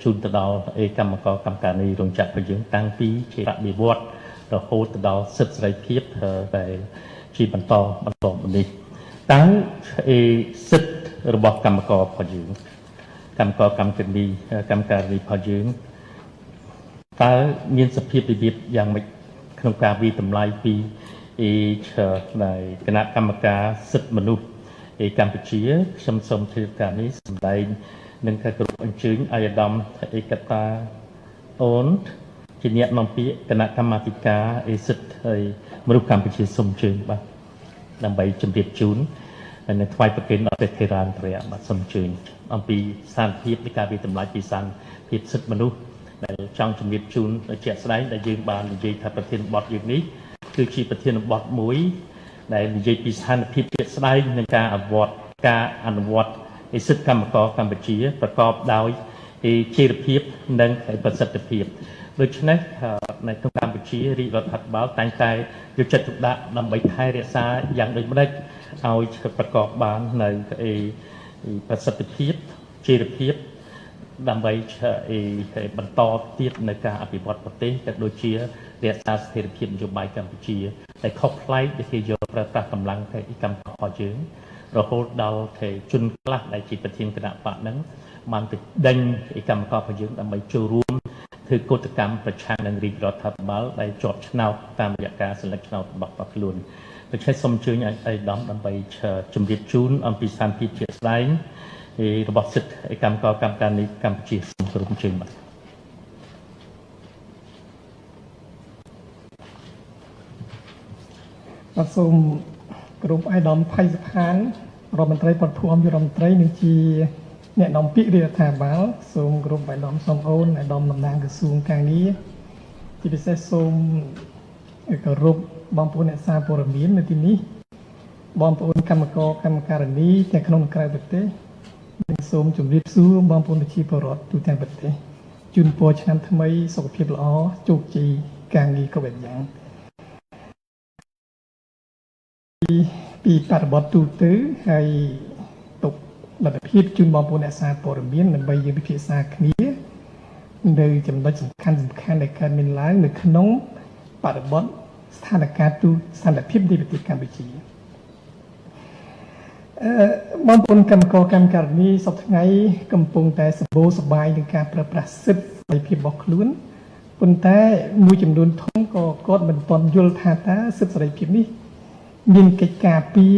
ជូនទៅដល់កម្មការនេះរោងចក្ររបស់យើងតាំងពីជាបដិវត្តរហូតទៅដល់សិទ្ធិសេរីភាពដែលជាបន្តនេះតើសិទ្ធិរបស់កម្មកររបស់យើងកម្មការនេះរបស់យើងតើមានសភាពរបៀបយ៉ាងម៉េចក្នុងការវិតម្លៃពីគណៈកម្មការសិទ្ធិមនុស្សកម្ពុជាខ្ញុំសូមធ្វើការនេះសម្ដែងនឹងការគោរពអញ្ជើញអាយដាមឯកតាអូនជាអ្នកនាំពាក្យគណៈកម្មាធិការសិទ្ធិមនុស្សកម្ពុជាសូមអញ្ជើញបាទដើម្បីជម្រាបជូននៅថ្វាយប្រគេនដល់ព្រះថេរានុព្រះបាទសូមអញ្ជើញអំពីស្ថានភាពនៃការវិតម្លៃពីស្ថានភាពសិទ្ធិមនុស្សដែលចង់ជម្រាបជូនជាក់ស្ដែងដែលយើងបាននិយាយថាប្រធានបទយើងនេះគឺជាប្រធានបទមួយដែលនិយាយពីស្ថានភាពជាក់ស្ដែងនៃការអនុវត្តសិទ្ធិកម្មករកម្ពុជាប្រកបដោយចីរភាពនិងប្រសិទ្ធភាព ដូច្នេះនៅក្នុងកម្ពុជារាជរដ្ឋាភិបាលតែងតែយកចិត្តទុកដាក់ដើម្បីថែរក្សាយ៉ាងដូចម្តេចឲ្យប្រកបបាននៅប្រសិទ្ធភាពជីវភាពដើម្បីបន្តទៀតនៅការអភិវឌ្ឍប្រទេសក៏ដូចជារក្សាស្ថិរភាពនយោបាយកម្ពុជាដែលខុសប្លែកដែលគេយកប្រើប្រាស់កម្លាំងតែកម្មកររបស់យើងរហូតដល់តែជនខ្លះដែលជាប្រធានគណៈបកហ្នឹងបានទៅដេញកម្មកររបស់យើងដើម្បីចូលរួមធ្វើកោតកម្មប្រឆាំងនឹងរាជរដ្ឋាភិបាលដែលជាប់ឆ្នោតតាមរយៈការសិលឹកឆ្នោតរបស់ខ្លួនដូច្នេះសូមអញ្ជើញឲ្យអេដាមដើម្បីជម្រាបជូនអំពីស្ថានភាពជាក់ស្ដែងរបស់សិទ្ធិកម្មករកម្មការនេះកម្ពុជាសូមគោរពអញ្ជើញបាទបាទសូមគោរពអាយដាមផៃសផានរដ្ឋមន្ត្រីប្រធមរដ្ឋមន្ត្រីនិងជាអ្នកនាំពាក្យរាជរដ្ឋាភិបាលសូមគោរពអាយដាមសំអូនអាយដាមតំណាងក្រសួងការងារជាពិសេសសូមគោរពបងប្អូនអ្នកសារព័ត៌មាននៅទីនេះបងប្អូនកម្មករកម្មការិនីទាំងក្នុងនិងក្រៅប្រទេសនិងសូមជម្រាបសួរបងប្អូនប្រជាពលរដ្ឋទូទាំងប្រទេសជូនពរឆ្នាំថ្មីសុខភាពល្អជោគជ័យការងារគ្រប់បែបយ៉ាងពីបរិបទទូទៅហើយទុកលទ្ធភាពជូនបងប្អូនអ្នកសារព័ត៌មានដើម្បីយើងពិភាក្សាគ្នានៅចំណុចសំខាន់ដែលកើតមានឡើងនៅក្នុងបរិបទស្ថានភាពទូស្ថានភាពនៃប្រទេសកម្ពុជាបងប្អូនកម្មករកម្មការិនីសពថ្ងៃកំពុងតែសម្បូរសប្បាយនឹងការប្រើប្រាស់សិទ្ធិសេរីភាពរបស់ខ្លួនប៉ុន្តែមួយចំនួនធំក៏គាត់មិនទាន់យល់ថាតើសិទ្ធិសេរីភាពនេះមានកិច្ចការពារ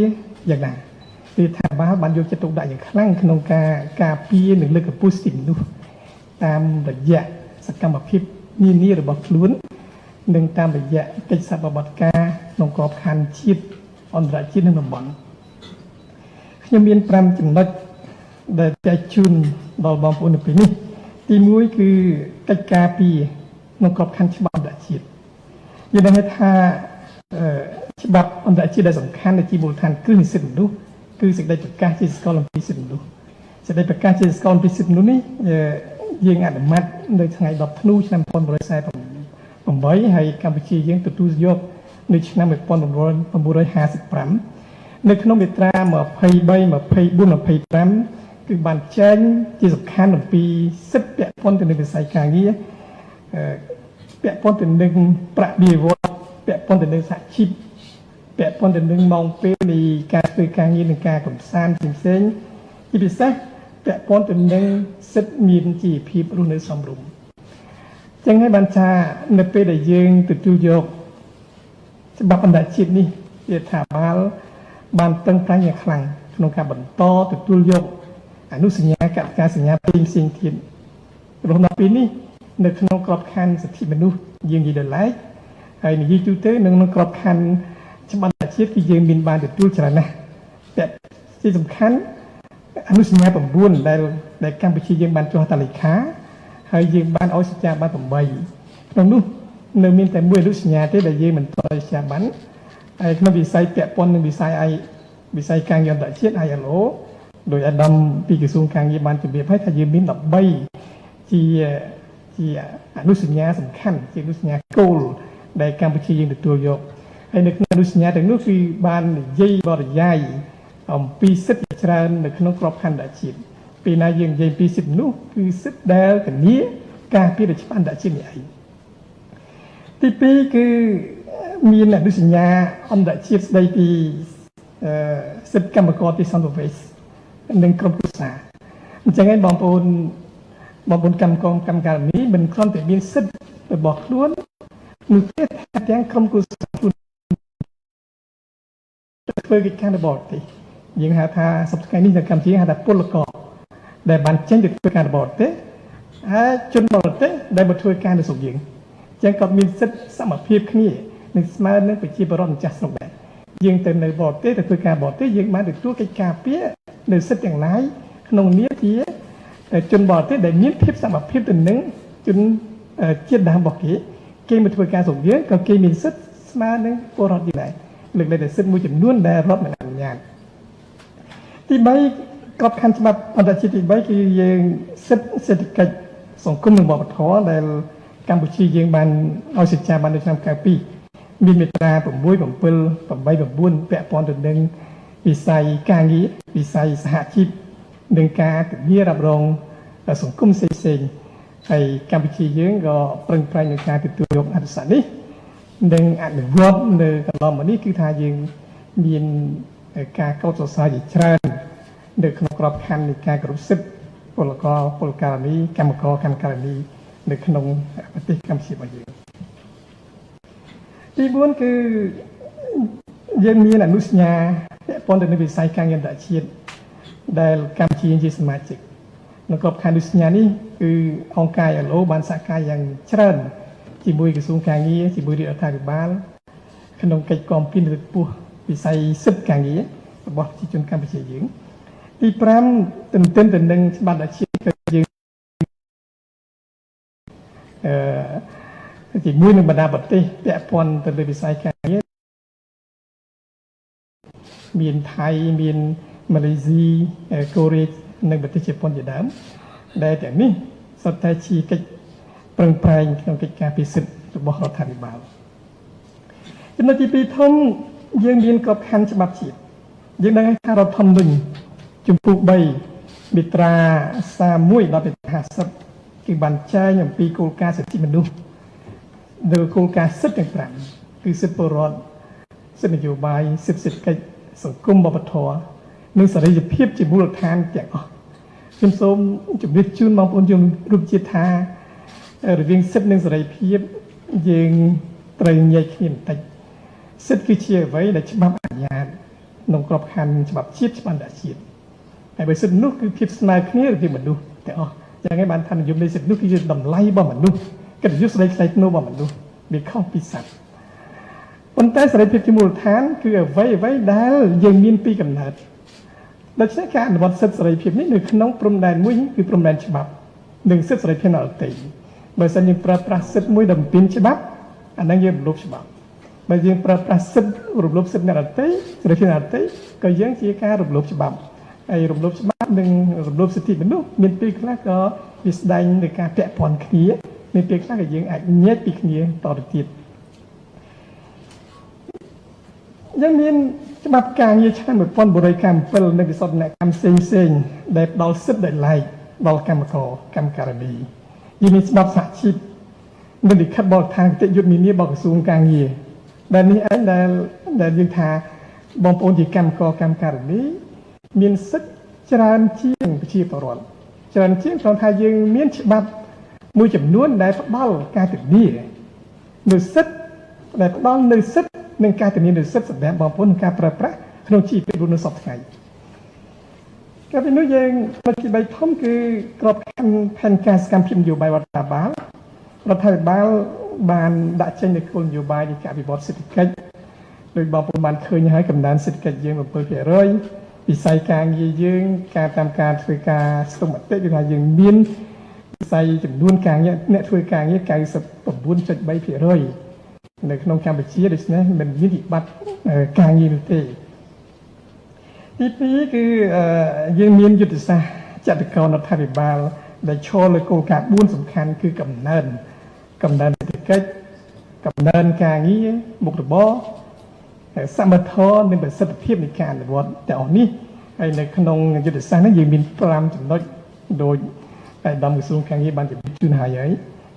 យ៉ាងណាគឺថាបានយកចិត្តទុកដាក់យ៉ាងខ្លាំងក្នុងការការពារនិងលើកកម្ពស់សិទ្ធិមនុស្សតាមរយៈសកម្មភាពនានារបស់ខ្លួននិងតាមរយៈកិច្ចសហប្រតិបត្តិការក្នុងក្របខ័ណ្ឌជាតិអន្តរជាតិនិងតំបន់ខ្ញុំមាន5ចំណុចដែលចែកជូនដល់បងប្អូននៅពេលនេះទី1គឺកិច្ចការពារក្នុងក្របខ័ណ្ឌច្បាប់អន្តរជាតិយើងដឹងថាច្បាប់អន្តរជាតិដែលសំខាន់ដែលជាមូលដ្ឋានគ្រឹះនៃសិទ្ធិមនុស្សគឺសេចក្តីប្រកាសជាសកលអំពីសិទ្ធិមនុស្សសេចក្តីប្រកាសជាសកលអំពីសិទ្ធិមនុស្សនេះយើងអនុម័តនៅថ្ងៃ10ធ្នូឆ្នាំ1948ហើយកម្ពុជាយើងទទួលយកនៅឆ្នាំ1955នៅក្នុងមាត្រា23 24 25គឺបានចែងជាសំខាន់អំពីសិទ្ធិពាក់ព័ន្ធទៅនឹងវិស័យការងារពាក់ព័ន្ធទៅនឹងប្រាក់បៀវត្សពាក់ព័ន្ធទៅនឹងសហជីពពាក់ព័ន្ធទៅនឹងម៉ោងពេលនៃការធ្វើការងារនិងការកំសាន្តផ្សេងៗជាពិសេសពាក់ព័ន្ធទៅនឹងសិទ្ធិមានជីវភាពរស់នៅសមរម្យចឹងហើយបានថានៅពេលដែលយើងទទួលយកច្បាប់អន្តរជាតិនេះជាថាបានប្រឹងប្រែងយ៉ាងខ្លាំងក្នុងការបន្តទទួលយកអនុសញ្ញាកតិកាសញ្ញាផ្សេងៗទៀតរហូតដល់ពេលនេះនៅក្នុងក្របខ័ណ្ឌសិទ្ធិមនុស្សយើងនិយាយដល់ឡែកហើយនិយាយទូទៅនៅក្នុងក្របខ័ណ្ឌច្បាប់អន្តរជាតិគឺយើងមានបានទទួលច្រើនណាស់តែជាសំខាន់អនុសញ្ញា9ដែលកម្ពុជាយើងបានចុះហត្ថលេខាហើយយើងបានឲ្យសច្ចាប័ន8ក្នុងនោះនៅមានតែមួយអនុសញ្ញាទេដែលយើងមិនទាន់សច្ចាប័នហើយក្នុងវិស័យពាក់ព័ន្ធនឹងវិស័យការងារអន្តរជាតិ ILO ដោយអាដាមពីក្រសួងការងារបានជម្រាបឲ្យថាយើងមាន13ជាអនុសញ្ញាសំខាន់ជាអនុសញ្ញាគោលដែលកម្ពុជាយើងទទួលយកហើយនៅក្នុងអនុសញ្ញាទាំងនោះគឺបាននិយាយបរិយាយអំពីសិទ្ធិច្រើននៅក្នុងក្របខ័ណ្ឌអន្តរជាតិពេលណាយើងនិយាយពីសិទ្ធិនោះគឺសិទ្ធិដែលធានាការពារដោយច្បាប់អន្តរជាតិនេះឯងទី2គឺមានអនុសញ្ញាអន្តរជាតិស្ដីពីសិទ្ធិកម្មករទេសន្តវេសនិងក្រុមគ្រួសារអញ្ចឹងហើយបងប្អូនកម្មការនេះមិនគ្រាន់តែមានសិទ្ធិរបស់ខ្លួននោះទេតែទាំងក្រុមគ្រួសារខ្លួនធ្វើកិច្ចការនៅបរទេសយើងហៅថាសប្តាហ៍នេះនៅកម្ពុជាហៅថាពលករដែលបានចេញទៅធ្វើការនៅបរទេសហើយជនបរទេសដែលមកធ្វើការនៅស្រុកយើងអញ្ចឹងក៏មានសិទ្ធិសមភាពគ្នានឹងស្មើនឹងប្រជាពលរដ្ឋម្ចាស់ស្រុកដែរយើងទៅនៅបរទេសទៅធ្វើការបរទេសយើងបានទទួលកិច្ចការពារនៅសិទ្ធិទាំងឡាយក្នុងនាមជាជនបរទេសដែលមានភាពសមភាពទៅនឹងជនជាតិដើមរបស់គេមកធ្វើការស្រុកយើងក៏គេមានសិទ្ធិស្មើនឹងពលរដ្ឋយើងដែរលើកលែងតែសិទ្ធិមួយចំនួនដែលរដ្ឋមិនអនុញ្ញាតទី3ក្របខ័ណ្ឌច្បាប់អន្តរជាតិទី3គឺយើងសិទ្ធិសេដ្ឋកិច្ចសង្គមនិងវប្បធម៌ដែល កម្ពុជាយើងបានឲ្យសិក្សាបាននៅឆ្នាំ92មានមាត្រា6 7 8 9ពាក់ព័ន្ធទៅនឹងវិស័យការងារវិស័យសហជីពនិងការធានារ៉ាប់រងសង្គមផ្សេងៗហើយកម្ពុជាយើងក៏ប្រឹងប្រែងក្នុងការទទួលយកអត្ថប្រយោជន៍នេះនិងអនុវត្តនៅកន្លងមកនេះគឺថាយើងមានការកោតសរសើរជាច្រើននៅក្នុងក្របខ័ណ្ឌនៃការគោរពសិទ្ធិពលករពលករនីកម្មករកម្មការិនីនៅក្នុងប្រទេសកម្ពុជារបស់យើងទី4គឺយើងមានអនុសញ្ញាពាក់ព័ន្ធទៅនឹងវិស័យការងារអន្តរជាតិដែលកម្ពុជាជាសមាជិកនៅក្របខ័ណ្ឌអនុសញ្ញានេះគឺអង្គការ ILO បានសហការយ៉ាងច្រើនជាមួយក្រសួងការងារជាមួយរាជរដ្ឋាភិបាលក្នុងកិច្ចគាំពារលើកកម្ពស់វិស័យសិទ្ធិការងាររបស់ប្រជាជនកម្ពុជាយើងទី5ទន្ទឹមទៅនឹងច្បាប់ជាតិគឺយើងជាមួយនឹងបណ្ដាប្រទេសពាក់ព័ន្ធទៅលើវិស័យការងារមានថៃមានម៉ាឡេស៊ីកូរ៉េនិងប្រទេសជប៉ុនជាដើមដែលទាំងនេះសុទ្ធតែជាកិច្ចប្រឹងប្រែងក្នុងកិច្ចការពិសិដ្ឋរបស់រដ្ឋាភិបាលចំណុចទី2ធំយើងមានក្របខ័ណ្ឌច្បាប់ជាតិយើងដឹងថារដ្ឋធម្មនុញ្ញជំពូក3មាត្រា31ដល់50គឺបានចែងអំពីគោលការណ៍សិទ្ធិមនុស្សនៅគោលការណ៍សិទ្ធិទាំង5គឺសិទ្ធិពលរដ្ឋសិទ្ធិនយោបាយសិទ្ធិសេដ្ឋកិច្ចសង្គមវប្បធម៌និងសេរីភាពជាមូលដ្ឋានទាំងអស់ខ្ញុំសូមជម្រាបជូនបងប្អូនយើងរួមជាតិថារវាងសិទ្ធិនិងសេរីភាពយើងត្រូវញែកគ្នាបន្តិចសិទ្ធិគឺជាអ្វីដែលច្បាប់អនុញ្ញាតក្នុងក្របខ័ណ្ឌច្បាប់ជាតិច្បាប់អន្តរជាតិហើយបើសិទ្ធិមនុស្សគឺភាពស្មើគ្នារវាងមនុស្សទាំងអស់យ៉ាងហ្នឹងបានថានិយមនៃសិទ្ធិមនុស្សគឺជាតម្លៃរបស់មនុស្សកិត្តិយសស្ដីថ្លៃថ្នូររបស់មនុស្សវាខុសពីសត្វប៉ុន្តែសេរីភាពជាមូលដ្ឋានគឺអ្វីដែលយើងមានពីកំណើតដូច្នេះការអនុវត្តសិទ្ធិសេរីភាពនេះនៅក្នុងព្រំដែនមួយគឺព្រំដែនច្បាប់និងសិទ្ធិសេរីភាពនៅអតីតបើសិនយើងប្រើប្រាស់សិទ្ធិមួយដែលបំពេញច្បាប់អាហ្នឹងយើងរំលោភច្បាប់បើយើងប្រើប្រាស់សិទ្ធិរំលោភសិទ្ធិអ្នកដទៃសេរីភាពអ្នកដទៃក៏យើងជាការរំលោភច្បាប់ហើយរំលោភច្បាប់និងរំលោភសិទ្ធិមនុស្សមានពេលខ្លះក៏វាស្ដែងនៃការពាក់ព័ន្ធគ្នាមានពេលខ្លះក៏យើងអាចញែកពីគ្នាតទៅទៀតយើងមានច្បាប់ការងារឆ្នាំ1997នៃវិសោធនកម្មផ្សេងដែលផ្ដល់សិទ្ធិដែលឡែកដល់កម្មករកម្មការិនីយើងមានច្បាប់សហជីពនិងលិខិតបទដ្ឋានគតិយុត្តនានារបស់ក្រសួងការងារដែលនេះឯងដែលយើងថាបងប្អូនជាកម្មករកម្មការិនីមានសិទ្ធិច្រើនជាងប្រជាពលរដ្ឋច្រើនជាងព្រោះថាយើងមានច្បាប់មួយចំនួនដែលផ្ដល់ការធានានូវសិទ្ធិដែលផ្ដល់នូវសិទ្ធិនិងការធានានូវសិទ្ធិសម្រាប់បងប្អូនក្នុងការប្រើប្រាស់ក្នុងជីវភាពរស់នៅសពថ្ងៃកាលពីនោះយើងផ្នែកទី3ធំគឺក្របខ័ណ្ឌផែនការសកម្មភាពនយោបាយរដ្ឋាភិបាលបានដាក់ចេញនូវគោលនយោបាយនៃការវិវត្តសេដ្ឋកិច្ចដោយបងប្អូនបានឃើញហើយកំណើនសេដ្ឋកិច្ចយើង7%វិស័យការងារយើងការតាមការធ្វើការស្ទង់មតិគឺថាយើងមានវិស័យចំនួនការងារអ្នកធ្វើការងារ 99.3% នៅក្នុងកម្ពុជាដូច្នេះមិនមានវិបត្តិការងារនោះទេទី2គឺយើងមានយុទ្ធសាស្ត្រចតុកោណរដ្ឋាភិបាលដែលឈរលើគោលការណ៍4សំខាន់គឺកំណើនសេដ្ឋកិច្ចកំណើនការងារមុខរបរសមត្ថភាពនិងប្រសិទ្ធភាពនៃការអនុវត្តទាំងអស់នេះហើយនៅក្នុងយុទ្ធសាស្ត្រនេះយើងមាន5ចំណុចដោយតែដំក្រសួងការងារបានជម្រាបជូនហើយ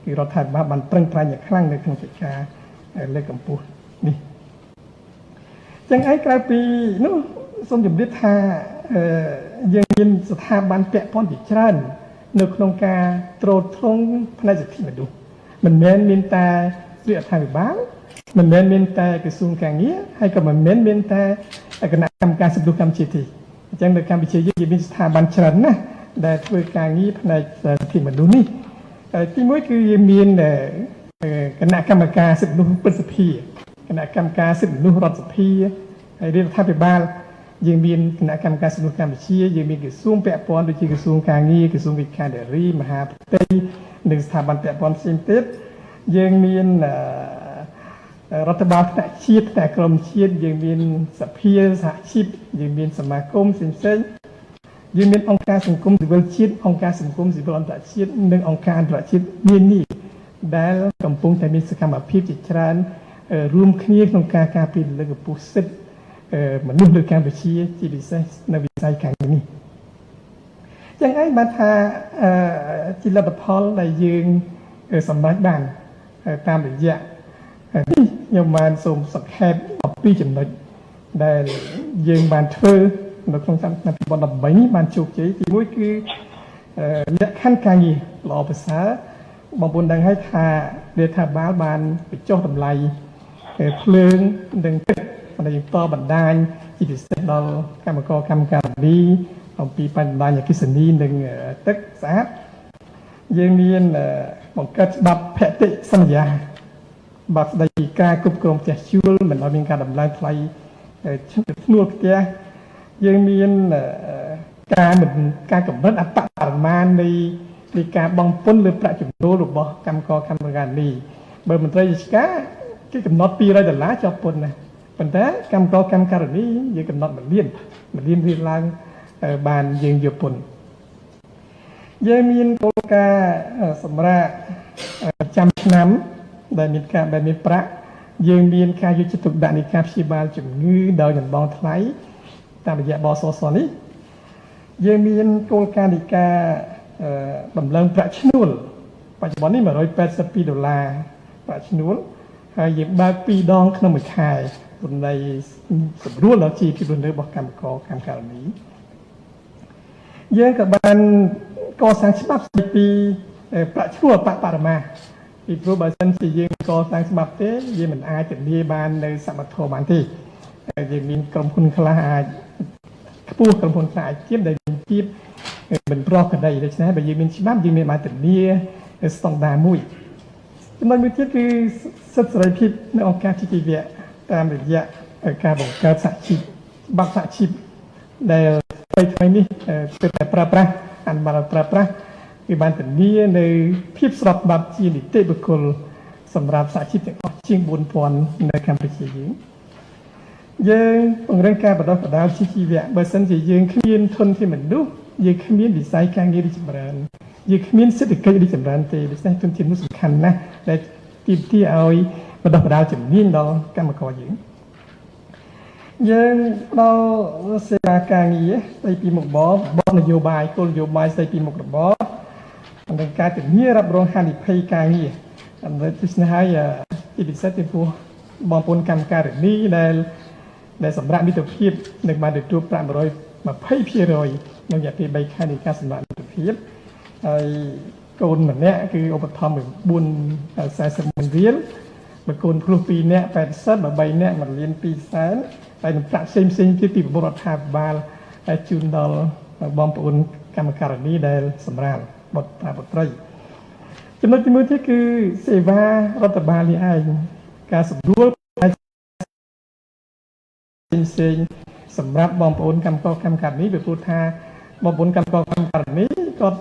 គឺរដ្ឋាភិបាលបានប្រឹងប្រែងយ៉ាងខ្លាំងនៅក្នុងកិច្ចការលើកកម្ពស់នេះចឹងឯងក្រៅពីនោះសូមជម្រាបថាយើងមានស្ថាប័នពាក់ព័ន្ធជាច្រើននៅក្នុងការត្រួតត្រងផ្នែកសិទ្ធិមនុស្សមិនមែនមានតែរាជរដ្ឋាភិបាលមិនមែនមានតែក្រសួងការងារហើយក៏មិនមែនមានតែគណៈកម្មការសិទ្ធិកម្ពុជាទេអញ្ចឹងនៅកម្ពុជាយើងមានស្ថាប័នច្រើនណាស់ដែលធ្វើការងារផ្នែកសិទ្ធិមនុស្សនេះទី1គឺយើងមានគណៈកម្មការសិទ្ធិមនុស្សព្រឹទ្ធសភាគណៈកម្មការសិទ្ធិមនុស្សរដ្ឋសភាហើយរដ្ឋាភិបាលយើងមានគណៈកម្មការសិទ្ធិមនុស្សកម្ពុជាយើងមានក្រសួងពាក់ព័ន្ធដូចជាក្រសួងការងារក្រសួងវិទ្យាល័យមហាផ្ទៃនិងស្ថាប័នពាក់ព័ន្ធផ្សេងទៀតយើងមានរដ្ឋបាលថ្នាក់ជាតិថ្នាក់ក្រមជាតិយើងមានសភាសហជីពយើងមានសមាគមផ្សេងយើងមានអង្គការសង្គមស៊ីវិលជាតិអង្គការសង្គមស៊ីវិលអន្តរជាតិនិងអង្គការអន្តរជាតិនានា ដែលកំពុងតែមានសកម្មភាពជាច្រើនរួមគ្នាក្នុងការការពារលើកកម្ពស់សិទ្ធិមនុស្សនៅកម្ពុជាជាពិសេសនៅវិស័យការងារនេះចឹងឯងបានថាជាលទ្ធផលដែលយើងសម្រេចបានតាមរយៈនេះខ្ញុំបានសូមសង្ខេបអំពីចំណុចដែលយើងបានធ្វើនៅក្នុងឆ្នាំ2013នេះបានជោគជ័យទី1គឺលក្ខខណ្ឌការងារល្អប្រសើរបងប្អូនដឹងហើយថារដ្ឋាភិបាលបានបញ្ចុះតម្លៃភ្លើងនិងទឹកដែលតបណ្ដាញជាពិសេសដល់កម្មករកម្មការិនីអំពីបញ្ហាអគ្គិសនីនិងទឹកស្អាតយើងមានបង្កើតច្បាប់ភតិសន្យាបាត់ស្ដីពីការគ្រប់គ្រងផ្ទះជួលមិនឲ្យមានការដំឡើងថ្លៃឈ្នួលផ្ទះយើងមានការកម្រិតអត្តបរិមាណនៃការបង់ពន្ធលើប្រាក់ចំណូលរបស់កម្មករកម្មការិនីបើមន្ត្រីរាជការគេកំណត់$200ជាប់ពន្ធណាប៉ុន្តែកម្មករកម្មការិនីយើងកំណត់1លានរៀលឡើងបានយើងយកពន្ធយើងមានគោលការណ៍សម្រាប់ចាំឆ្នាំដែលមានប្រាក់យើងមានការយកចិត្តទុកដាក់នៃការព្យាបាលជំងឺដោយមិនបង់ថ្លៃតាមរយៈបសសនេះយើងមានគោលការណ៍នៃការដំឡើងប្រាក់ឈ្នួលបច្ចុប្បន្ននេះ$182ប្រាក់ឈ្នួលហើយយើងបើក2ដងក្នុងមួយខែដើម្បីសម្រួលដល់ជីវភាពរស់នៅរបស់កម្មករកម្មការិនីយើងក៏បានកសាងច្បាប់ស្តីពីប្រាក់ឈ្នួលបរិមាពីព្រោះបើសិនជាយើងកសាងច្បាប់ទេយើងមិនអាចធានាបាននៅសមត្ថភាពបានទេយើងមានក្រុមហ៊ុនខ្លះអាចខ្ពស់ក្រុមហ៊ុនខ្លះអាចទាបដែលមានទាបមិនប្រក្រតីដូច្នេះបើយើងមានច្បាប់យើងមានបានធានាស្តង់ដារមួយចំណុចមួយទៀតគឺសិទ្ធិសេរីភាពនៅអង្គការជីវៈតាមរយៈការបង្កើតសហជីពច្បាប់សហជីពដែលថ្មីនេះទើបតែប្រើប្រាស់អនុម័តប្រើប្រាស់គឺបានធានានៅភាពស្របច្បាប់ជានីតិបុគ្គលសម្រាប់សហជីពទាំងអស់ជាង4000នៅកម្ពុជាយើងពង្រឹងការបដិបត្តិជីវៈបើសិនជាយើងគ្មានធនធានមនុស្សយើងគ្មានវិស័យការងាររីកចម្រើនយើងគ្មានសេដ្ឋកិច្ចរីកចម្រើនទេដូច្នេះធនធាននោះសំខាន់ណាស់ដែលទាមទារឲ្យបដិបត្តិជំនាញដល់កម្មករយើងដល់សេវាការងារស្ដីពីមុខរបរនយោបាយគោលនយោបាយស្ដីពីមុខរបរនិងការធានារ៉ាប់រងហានិភ័យការងារដូច្នេះហើយជាពិសេសចំពោះបងប្អូនកម្មការិនីដែលសម្រាប់មិត្តភាពនឹងបានទទួលប្រាក់120%ក្នុងរយៈពេល3ខែនៃការសម្រាប់មិត្តភាពហើយកូនម្នាក់គឺឧបត្ថម្ភ440,000រៀលបើកូនភ្លោះ2នាក់80បើ3នាក់1,200,000ហើយនឹងប្រាក់ផ្សេងទៀតពីប្រព័ន្ធរដ្ឋាភិបាលហើយជូនដល់បងប្អូនកម្មការិនីដែលសម្រាប់បុត្របុត្រីចំណុចទី1ទៀតគឺសេវារដ្ឋបាលនេះឯងការសម្រួលផ្សេងសម្រាប់បងប្អូនកម្មករកម្មការិនីពីព្រោះថាបងប្អូនកម្មករកម្មការិនីគាត់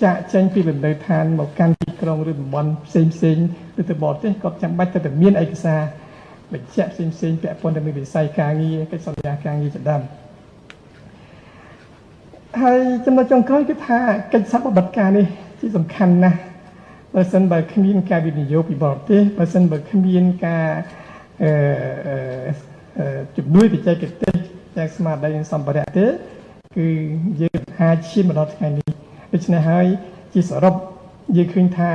ចាក់ចែងពីលំនៅឋានមកកាន់ទីក្រុងឬតំបន់ផ្សេងឬទៅបរទេសគាត់ចាំបាច់តែមានឯកសារបញ្ជាក់ផ្សេងពាក់ព័ន្ធទៅនឹងវិស័យការងារកិច្ចសន្យាការងារជាដើមហើយចំណុចចុងក្រោយគឺថាកិច្ចសហប្រតិបត្តិការនេះជាសំខាន់ណាស់បើសិនបើគ្មានការវិនិយោគពីបរទេសបើសិនបើគ្មានការជំនួយបច្ចេកទេសទាំងស្មារតីនិងសម្ភារៈទេគឺយើងអាចឈានមកដល់ថ្ងៃនេះដូច្នេះហើយជាសរុបយើងឃើញថា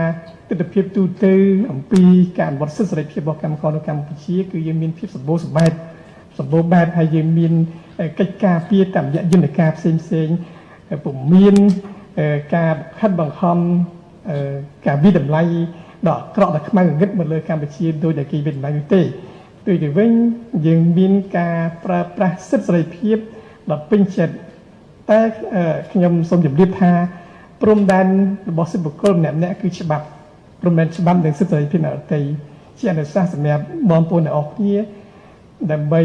ទស្សនវិជ្ជាទូទៅអំពីការអនុវត្តសិទ្ធិសេរីភាពរបស់កម្មករនៅកម្ពុជាគឺយើងមានភាពសម្បូរបែបហើយយើងមានកិច្ចការពារតាមរយៈយន្តការផ្សេងពុំមានការខិតបង្ខំការវិតម្លៃដ៏អាក្រក់ដល់ខ្មៅងឹតមកលើកម្ពុជាដោយដែលគេវិតម្លៃនោះទេដូចទៅវិញយើងមានការប្រើប្រាស់សិទ្ធិសេរីភាពដ៏ពេញចិត្តតែខ្ញុំសូមជម្រាបថាព្រំដែនរបស់សិទ្ធិបុគ្គលម្នាក់គឺច្បាប់ព្រំដែនច្បាប់និងសិទ្ធិសេរីភាពអ្នកដទៃជាអនុសាសន៍សម្រាប់បងប្អូនអ្នកអរគ្នាដើម្បី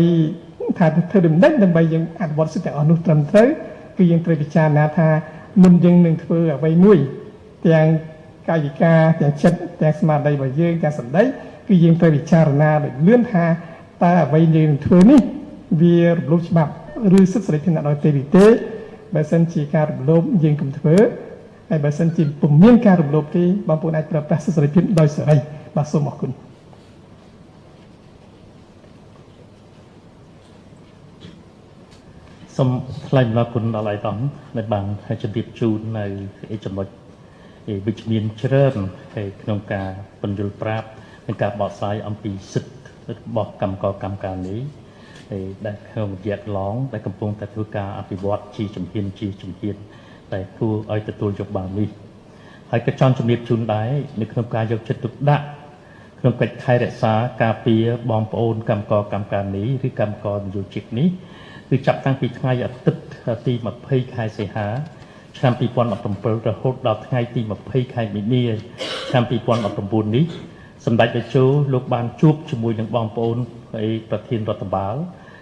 ថាធ្វើដំណេកដើម្បីយើងអនុវត្តសិទ្ធិទាំងអស់នោះត្រឹមត្រូវគឺយើងត្រូវពិចារណាថាមុនយើងនឹងធ្វើអ្វីមួយទាំងកាយវិការទាំងចិត្តទាំងស្មារតីរបស់យើងទាំងសម្ដីគឺយើងត្រូវពិចារណាដោយលឿនថាតើអ្វីយើងនឹងធ្វើនេះវារំលោភច្បាប់ឬសិទ្ធិសេរីភាពអ្នកដទៃទេបើសិនជាការរំលោភយើងកុំធ្វើ ហើយបើសិនជាពុំមានការរំលោភទេបងប្អូនអាចប្រើប្រាស់សិទ្ធិសេរីភាពដោយសេរីបាទសូមអរគុណ សូមថ្លែងអំណរគុណដល់អាយដាមដែលបានជម្រាបជូននៅចំណុចវិជ្ជមានច្រើនក្នុងការបញ្យល់ប្រាប់និងការបកស្រាយអំពីសិទ្ធិរបស់កម្មករកម្មការនេះដែលក្នុងរយៈកន្លងដែលកំពុងតែធ្វើការអភិវឌ្ឍជាជំហានតែគួរឲ្យទទួលយកបាននេះហើយក៏ចង់ជម្រាបជូនដែរនៅក្នុងការយកចិត្តទុកដាក់ក្នុងកិច្ចថែរក្សាការពារបងប្អូនកម្មករកម្មការនេះឬកម្មករនយោជិកនេះគឺចាប់តាំងពីថ្ងៃអាទិត្យទី20ខែសីហាឆ្នាំ2017រហូតដល់ថ្ងៃទី20ខែមីនាឆ្នាំ2019នេះសម្ដេចតេជោលោកបានជួបជាមួយនឹងបងប្អូនប្រធានរដ្ឋបាល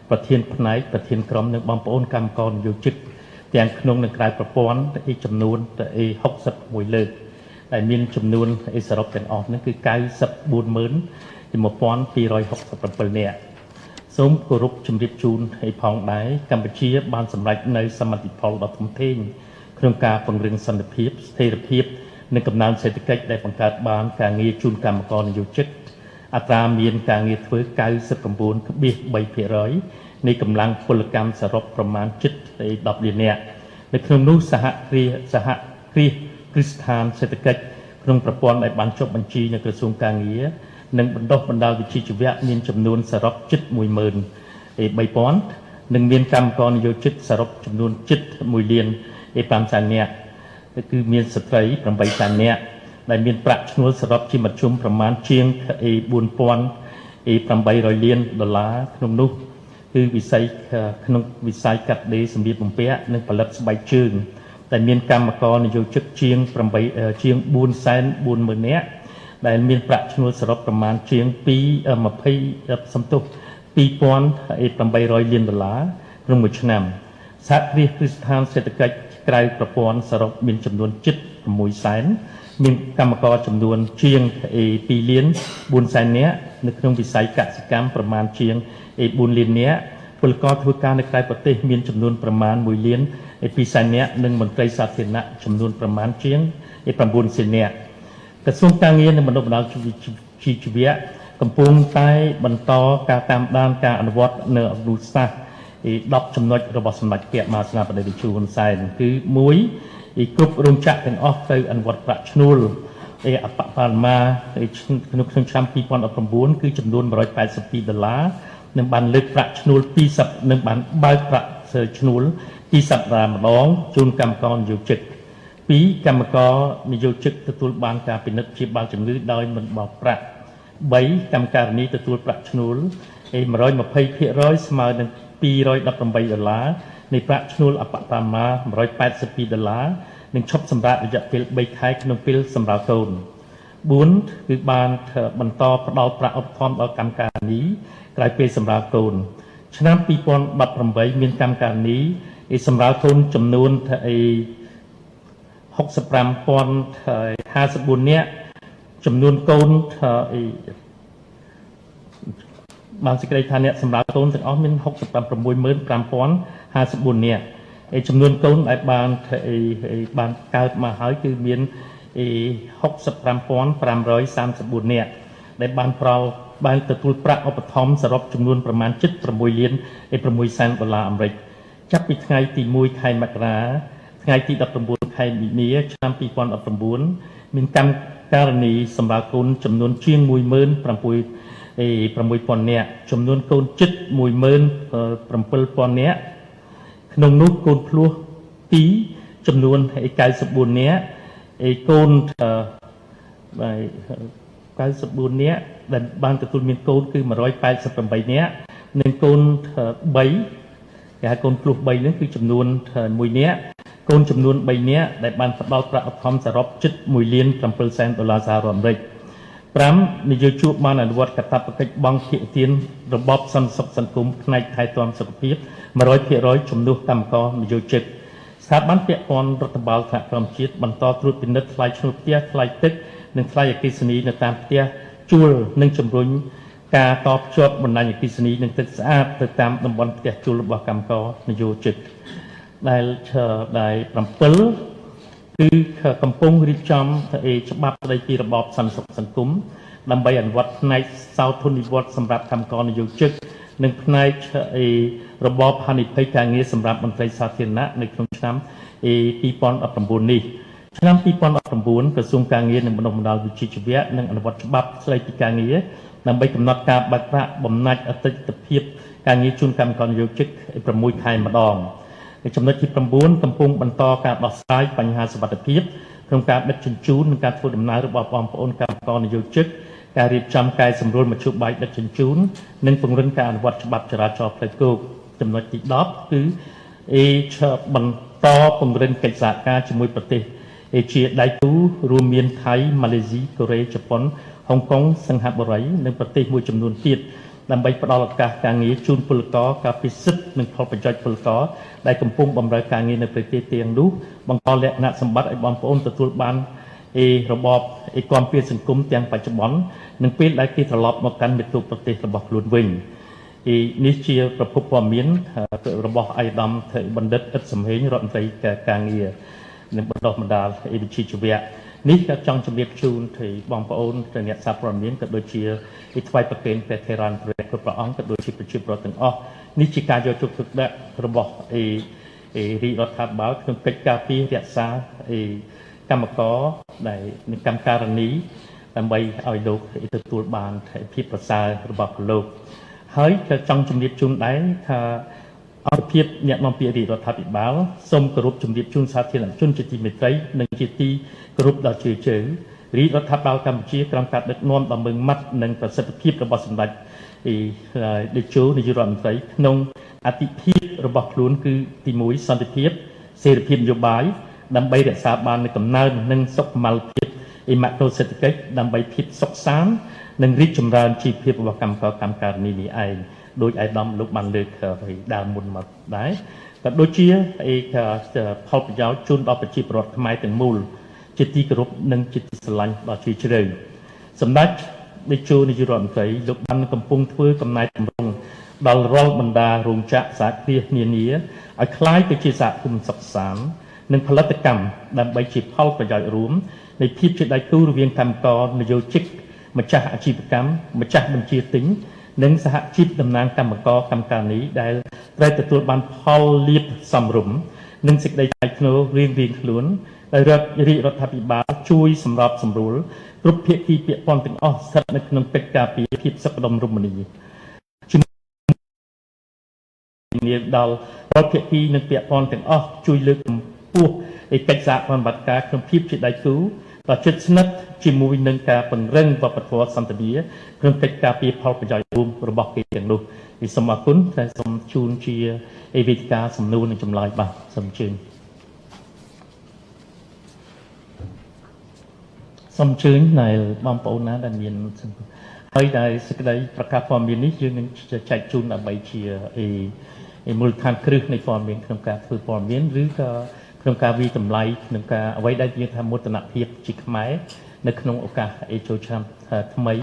ប្រធានផ្នែកប្រធានក្រុមនិងបងប្អូនកម្មករនយោជិកទាំងក្នុងនិងក្រៅប្រព័ន្ធចំនួន61លើកដែលមានចំនួនសរុបទាំងអស់នោះគឺ 94267 នាក់សូមគោរពជម្រាបជូនឲ្យផងដែរកម្ពុជាបានសម្រេចនៅសមិទ្ធផលដ៏ធំធេងក្នុងការពង្រឹងសន្តិភាពស្ថិរភាពនិងកំណើនសេដ្ឋកិច្ចដែលបង្កើតបានការងារជូនកម្មករនយោជិកអត្រាមានការងារធ្វើ 99.3% នៃកម្លាំងពលកម្មសរុបប្រមាណជិត10លាននាក់នៅក្នុងនោះសហគ្រាសគ្រឹះស្ថានសេដ្ឋកិច្ចក្នុងប្រព័ន្ធដែលបានចុះបញ្ជីនៅក្រសួងការងារនិងបណ្ដុះបណ្ដាលវិជ្ជាជីវៈមានចំនួនសរុបជិត 13000 និងមានកម្មករនយោជិកសរុបចំនួនជិត 1,500,000 នាក់គឺមានស្ត្រី 800,000 នាក់ដែលមានប្រាក់ឈ្នួលសរុបជាមធ្យមប្រមាណជាង 4,800 លានដុល្លារក្នុងនោះគឺក្នុងវិស័យកាត់ដេរសម្លៀកបំពាក់និងផលិតស្បែកជើងតែមានកម្មករនយោជិកជាង 440,000 នាក់ដែលមានប្រាក់ឈ្នួលសរុបប្រមាណជាង 2,800 លានដុល្លារក្នុងមួយឆ្នាំសហគ្រាសគ្រឹះស្ថានសេដ្ឋកិច្ចក្រៅប្រព័ន្ធសរុបមានចំនួនជិត 600,000 មានកម្មករចំនួនជាង 2,400,000 នាក់នៅក្នុងវិស័យកសិកម្មប្រមាណជាង 4 លាននាក់ពលករធ្វើការនៅក្រៅប្រទេសមានចំនួនប្រមាណ 1,200,000 នាក់និងមន្ត្រីសាធារណៈចំនួនប្រមាណជាង 900,000 នាក់ក្រសួងការងារនិងបណ្ដុះបណ្ដាលជីវៈកំពុងតែបន្តការតាមដានការអនុវត្តនៅអនុសាសន៍10ចំណុចរបស់សម្ដេចព្រះមហាសេនាបតីតេជោហ៊ុនសែនគឺ1គ្រប់រោងចក្រទាំងអស់ត្រូវអនុវត្តប្រាក់ឈ្នួលអបបរមាក្នុងឆ្នាំ2019គឺចំនួន$182និងបានលើកប្រាក់ឈ្នួល2និងបានបើកប្រាក់ឈ្នួល2សប្តាហ៍ម្ដងជូនកម្មករនយោជិក2កម្មករនយោជិកទទួលបានការពិនិត្យព្យាបាលជំងឺដោយមិនបោះប្រាក់3កម្មការិនីទទួលប្រាក់ឈ្នួល 120% ស្មើនឹង$218នៃប្រាក់ឈ្នួលអបបរមា$182និងឈប់សម្រាករយៈពេល3ខែក្នុងពេលសម្រាលកូន4គឺបានបន្តផ្ដល់ប្រាក់ឧបត្ថម្ភដល់កម្មការិនីក្រោយពេលសម្រាលកូនឆ្នាំ2018មានកម្មការិនីសម្រាលកូនចំនួន65,054 នាក់ចំនួនកូនបានសេចក្តីថាអ្នកសម្រាប់កូនទាំងអស់មាន 665,054 នាក់ចំនួនកូនដែលបានកើតមកហើយគឺមាន 65,534 នាក់ដែលបានទទួលប្រាក់ឧបត្ថម្ភសរុបចំនួនប្រមាណជិត$6,600,000 អាមេរិកចាប់ពីថ្ងៃទី1ខែមករាថ្ងៃទី19ខែមីនាឆ្នាំ2019មានកម្មការិនីសម្រាប់កូនចំនួនជាង 16,000 នាក់ចំនួនកូនជិត 17,000 នាក់ក្នុងនោះកូនភ្លោះ2ចំនួន94 នាក់កូន94 នាក់ដែលបានទទួលមានកូនគឺ188 នាក់និងកូន3គេហៅកូនភ្លោះ3នេះគឺចំនួន1នាក់កូនចំនួន3នាក់ដែលបានផ្ដល់ប្រាក់ឧបត្ថម្ភសរុបជិត$1,700,000 សហរដ្ឋអាមេរិក5នយោជកបានអនុវត្តកាតព្វកិច្ចបង់ភាគទានរបបសន្តិសុខសង្គមផ្នែកថែទាំសុខភាព 100% ជំនួសកម្មករនយោជិកស្ថាប័នពាក់ព័ន្ធរដ្ឋបាលថ្នាក់ក្រោមជាតិបន្តត្រួតពិនិត្យថ្លៃឈ្នួលផ្ទះថ្លៃទឹកនិងថ្លៃអគ្គិសនីនៅតាមផ្ទះជួលនិងជំរុញការតភ្ជាប់បណ្ដាញអគ្គិសនីនិងទឹកស្អាតទៅតាមតំបន់ផ្ទះជួលរបស់កម្មករនយោជិកដែល7 គឺកំពុងរៀបចំច្បាប់ស្តីពីរបបសន្តិសុខសង្គមដើម្បីអនុវត្តផ្នែកសោធននិវត្តន៍សម្រាប់កម្មករនិយោជិតនិងផ្នែករបបហានិភ័យការងារសម្រាប់មន្ត្រីសាធារណៈនៅក្នុងឆ្នាំ2019នេះឆ្នាំ2019ក្រសួងការងារនិងបណ្ដុះបណ្ដាលវិជ្ជាជីវៈនិងអនុវត្តច្បាប់ស្តីពីការងារដើម្បីកំណត់ការបើកប្រាក់បំណាច់អតិថិភាពការងារជូនកម្មករនិយោជិត6ខែម្ដងចំណុចទី9កំពុងបន្តការដោះស្រាយបញ្ហាសុវត្ថិភាពក្នុងការដឹកជញ្ជូននិងការធ្វើដំណើររបស់បងប្អូនកម្មករនិយោជិតការរៀបចំកែសម្រួលមធ្យោបាយដឹកជញ្ជូននិងពង្រឹងការអនុវត្តច្បាប់ចរាចរណ៍ផ្លូវគោកចំណុចទី10គឺបន្តពង្រឹងកិច្ចសហការជាមួយប្រទេសជាដៃគូរួមមានថៃម៉ាឡេស៊ីកូរ៉េជប៉ុនហុងកុងសិង្ហបុរីនិងប្រទេសមួយចំនួនទៀតដើម្បីផ្ដល់ឱកាសការងារជូនពលករការពិសិដ្ឋនិងផលប្រយោជន៍ពលករដែលកំពុងបម្រើការងារនៅប្រទេសទាំងនោះបង្កលក្ខណៈសម្បត្តិឲ្យបងប្អូនទទួលបានរបបគាំពារសង្គមទាំងបច្ចុប្បន្ននិងពេលដែលគេត្រឡប់មកកាន់មាតុប្រទេសរបស់ខ្លួនវិញនេះជាប្រភពព័ត៌មានរបស់អាយដាមបណ្ឌិតឥតសំហេងរដ្ឋមន្ត្រីការងារនិងបណ្ដុះបណ្ដាលវិជ្ជាជីវៈនេះក៏ចង់ជម្រាបជូនទៅបងប្អូនទៅអ្នកសារព័ត៌មានក៏ដូចជាថ្វាយប្រគេនព្រះថេរានុព្រះព្រះអង្គក៏ដូចជាប្រជាពលរដ្ឋទាំងអស់នេះជាការយកចិត្តទុកដាក់របស់រាជរដ្ឋាភិបាលក្នុងកិច្ចការពាររក្សាកម្មករដែលនឹងកម្មការនីដើម្បីឲ្យលោកទទួលបានភាពប្រសើររបស់លោកហើយក៏ចង់ជម្រាបជូនដែរថាអង្គភាពអ្នកនាំពាក្យរាជរដ្ឋាភិបាលសូមគោរពជម្រាបជូនសាធារណជនជាទីមេត្រីនិងជាទីគោរពដល់ជឿជឿរាជរដ្ឋាភិបាលកម្ពុជាក្រោមការដឹកនាំដ៏ម៉ឺងម៉ាត់និងប្រសិទ្ធភាពរបស់សម្ដេចតេជោនាយករដ្ឋមន្ត្រីក្នុងអធិភាពរបស់ខ្លួនគឺទី1សន្តិភាពសេរីភាពនយោបាយដើម្បីរក្សាបាននូវកំណើននិងសុខុមាលភាពម៉ាក្រូសេដ្ឋកិច្ចដើម្បីភាពសុខសាន្តនិងរីកចម្រើនជីវភាពរបស់កម្មករកម្មការិនីនេះឯងដោយអាយដាមលោកបានលើកដើមមុនមកដែរក៏ដូចជាផលប្រយោជន៍ជូនដល់ប្រជាពលរដ្ឋខ្មែរទាំងមូលជាទីគោរពនិងជាទីស្រឡាញ់ដ៏ជ្រាលជ្រៅសម្ដេចតេជោនាយករដ្ឋមន្ត្រីលោកបានកំពុងធ្វើកំណែទម្រង់ដល់រាល់បណ្ដារោងចក្រសហគ្រាសនានាឲ្យคล้ายទៅជាសហគមន៍សុខសាន្តនិងផលិតកម្មដើម្បីជាផលប្រយោជន៍រួមនៃភាពជាដៃគូរវាងកម្មករនយោជិកម្ចាស់អាជីវកម្មម្ចាស់បញ្ជាទិញនិងសហជីពតំណាងកម្មករកម្មការនីដែលត្រូវទទួលបានផលលាភសមរម្យនិងសេចក្តីថ្លៃថ្នូររៀងៗខ្លួនដោយរាជរដ្ឋាភិបាលជួយសម្របសម្រួលគ្រប់ភាគីពាក់ព័ន្ធទាំងអស់ស្ថិតនៅក្នុងកិច្ចការពីភាពសុខដុមរមនាជំនាញដល់រាល់ភាគីនិងពាក់ព័ន្ធទាំងអស់ជួយលើកកម្ពស់កិច្ចសហប្រតិបត្តិការក្នុងភាពជាដៃគូដ៏ជិតស្និទ្ធជាមួយនឹងការពង្រឹងវប្បធម៌សន្តិភាពក្នុងកិច្ចការពីផលប្រយោជន៍រួមរបស់គេទាំងនោះសូមអរគុណតែសូមជូនជាវេទិកាសំណួរនិងចម្លើយបាទសូមអញ្ជើញសូមអញ្ជើញដែលបងប្អូនណាដែលមានហើយដែលសេចក្តីប្រកាសព័ត៌មាននេះយើងនឹងចែកជូនដើម្បីជាមូលដ្ឋានគ្រឹះនៃព័ត៌មានក្នុងការធ្វើព័ត៌មានឬក៏ក្នុងការវិតម្លៃក្នុងការអ្វីដែលយើងថាមោទនភាពជាខ្មែរនៅក្នុងឱកាសចូលឆ្នាំថ្មី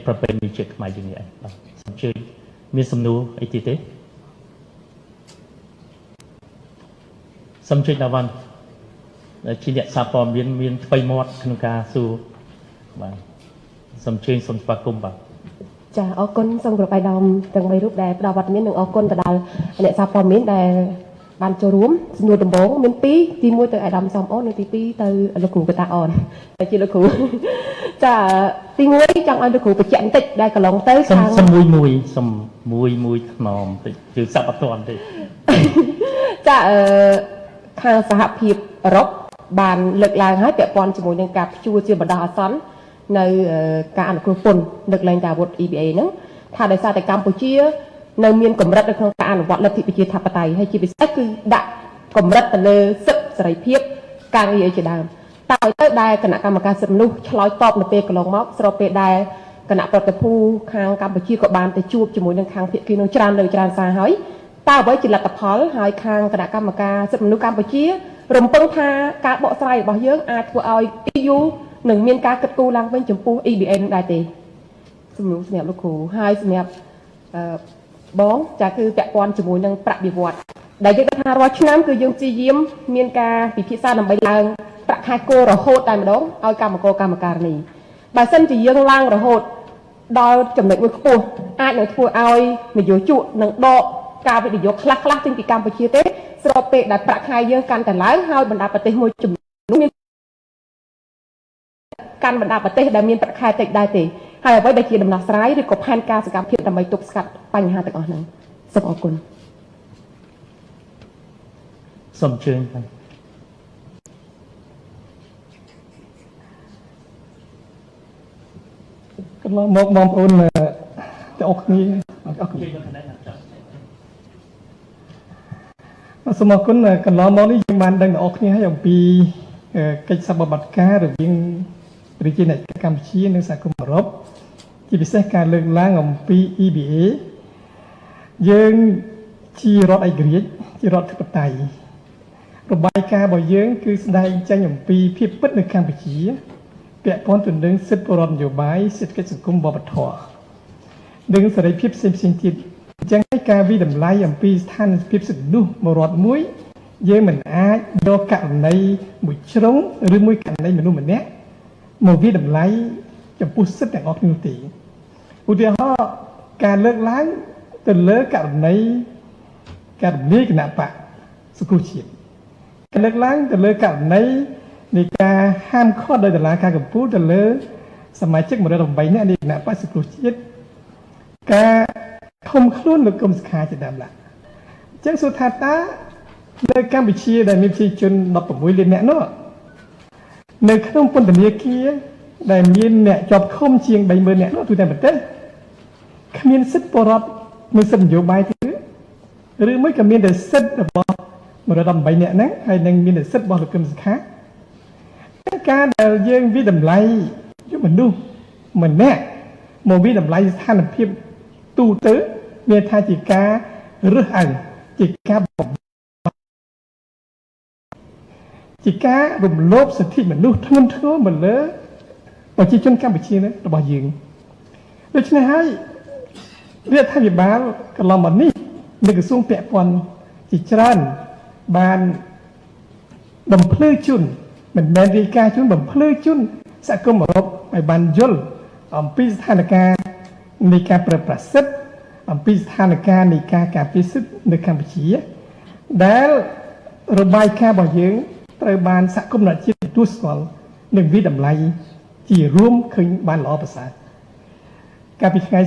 ប្រពៃណីជាតិខ្មែរយើងនេះឯងបាទសូមអញ្ជើញមានសំណួរអីទៀតទេសូមអញ្ជើញដាវ៉ាន់ជាអ្នកសារព័ត៌មានថ្មីមាត់ក្នុងការសួរបាទសូមអញ្ជើញសូមស្វាគមន៍បាទចាអរគុណសូមគោរពអាយដាមទាំង3រូបដែលផ្ដល់វត្តមាននិងអរគុណទៅដល់អ្នកសារព័ត៌មានដែលបានចូលរួមសំណួរដំបូងមាន2ទី1ទៅអាយដាមសំអូននិងទី2ទៅលោកគ្រូបតាអូនតែជាលោកគ្រូចាទី1ចង់ឲ្យលោកគ្រូបញ្ជាក់បន្តិចដែលកន្លងទៅខាងសំមួយថ្នមតិចជឿសាប់អត់ទាន់ទេចាខាងសហភាពអឺរ៉ុបបានលើកឡើងហើយពាក់ព័ន្ធជាមួយនឹងការព្យួរជាបណ្ដោះអាសន្ននៅការអនុគ្រោះពន្ធលើកលែងតែអាវុធ EBA ហ្នឹងថាដោយសារតែកម្ពុជានៅមានកម្រិតនៅក្នុងការអនុវត្តលទ្ធិប្រជាធិបតេយ្យហើយជាពិសេសគឺដាក់កម្រិតទៅលើសិទ្ធិសេរីភាពការងារជាដើមតើទៅដែលគណៈកម្មការសិទ្ធិមនុស្សឆ្លើយតបនៅពេលកន្លងមកស្របពេលដែលគណៈប្រតិភូខាងកម្ពុជាក៏បានទៅជួបជាមួយនឹងខាងភាគីនោះច្រើនសារហើយតើអ្វីជាលទ្ធផលហើយខាងគណៈកម្មការសិទ្ធិមនុស្សកម្ពុជារំពឹងថាការបកស្រាយរបស់យើងអាចធ្វើឲ្យ EU នឹងមានការគិតគូរឡើងវិញចំពោះ EBA នឹងដែរទេសំណួរសម្រាប់លោកគ្រូហើយសម្រាប់បងចាគឺពាក់ព័ន្ធជាមួយនឹងប្រាក់បៀវត្សដែលយើងថារាល់ឆ្នាំគឺយើងព្យាយាមមានការពិភាក្សាដើម្បីឡើងប្រាក់ ខែគោរហូតតែម្ដងឲ្យកម្មការនេះបើសិនជាយើងឡើងរហូតដល់ចំណុចមួយខ្ពស់អាចនឹងធ្វើឲ្យនយោជកនឹងដកការវិនិយោគខ្លះចេញពីកម្ពុជាទេស្របពេលដែលប្រាក់ខែយើងកាន់តែឡើងហើយបណ្ដាប្រទេសមួយចំនួនមានកាន់បណ្ដាប្រទេសដែលមានប្រាក់ខែតិចដែរទេហើយអ្វីដែលជាដំណោះស្រាយឬក៏ផែនការសកម្មភាពដើម្បីទប់ស្កាត់បញ្ហាទាំងអស់ហ្នឹងសូមអរគុណសូមអញ្ជើញបាទកន្លងមកបងប្អូនទាំងអស់គ្នាសូមអរគុណកន្លងមកនេះយើងបានដឹងទាំងអស់គ្នាហើយអំពីកិច្ចសន្និដ្ឋានការរវាងប្រជាជនកម្ពុជានិងសហគមន៍អឺរ៉ុបជាពិសេសការលើកឡើងអំពី EBA យើងជារដ្ឋឯករាជ្យជារដ្ឋធិបតេយ្យរបាយការណ៍របស់យើងគឺស្ដែងចេញអំពីភាពពិតនៅកម្ពុជាពាក់ព័ន្ធទៅនឹងសិទ្ធិបរិបទនយោបាយសេដ្ឋកិច្ចសង្គមវប្បធម៌និងសេរីភាពផ្សេងៗទៀតអញ្ចឹងហើយការវិតម្លៃអំពីស្ថានភាពសិទ្ធិមនុស្សមួយរដ្ឋមួយយើងមិនអាចយកករណីមួយជ្រុងឬមួយករណីមនុស្សម្នាក់មកវិតម្លៃចំពោះសិទ្ធិទាំងអស់នោះទេឧទាហរណ៍ការលើកឡើងទៅលើករណីការរំលាយគណៈបកសង្គ្រោះជាតិការលើកឡើងទៅលើករណីនៃការហាមឃាត់ដោយតុលាការកំពូលទៅលើសមាជិក108នាក់នៃគណៈបក្សសង្គ្រោះជាតិការឃុំខ្លួនលោកកឹមសុខាជាដើមឡើយអញ្ចឹងសួរថាតើនៅកម្ពុជាដែលមានប្រជាជន16លាននាក់នោះនៅក្នុងពន្ធនាគារដែលមានអ្នកជាប់ឃុំជាង30,000នាក់នោះទូទាំងប្រទេសគ្មានសិទ្ធិបរិបទនិងសិទ្ធិនយោបាយទេឬមួយក៏មានតែសិទ្ធិរបស់118នាក់ហ្នឹងហើយនឹងមានតែសិទ្ធិរបស់លោកកឹមសុខាការដែលយើងវិតម្លៃយុមនុស្សម្នាក់មកវិតម្លៃស្ថានភាពទូទៅមានថាជាការរើសអើងជាការរំលោភសិទ្ធិមនុស្សធ្ងន់ធ្ងរមកលើប្រជាជនកម្ពុជារបស់យើងដូច្នេះហើយរដ្ឋាភិបាលកន្លងមកនេះនៅក្រសួងពាក់ព័ន្ធជាច្រើនបានបំភ្លឺជូនមិនមែនរាយការណ៍ជូនបំភ្លឺជូនសហគមន៍អឺរ៉ុបឲ្យបានយល់អំពីស្ថានភាពនៃការប្រើប្រាស់សិទ្ធិអំពីស្ថានភាពនៃការការពារសិទ្ធិនៅកម្ពុជាដែលរបាយការណ៍របស់យើងត្រូវបានសហគមន៍ជាតិទទួលស្គាល់និងវិតម្លៃជារួមឃើញបានល្អប្រសើរកាលពីថ្ងៃ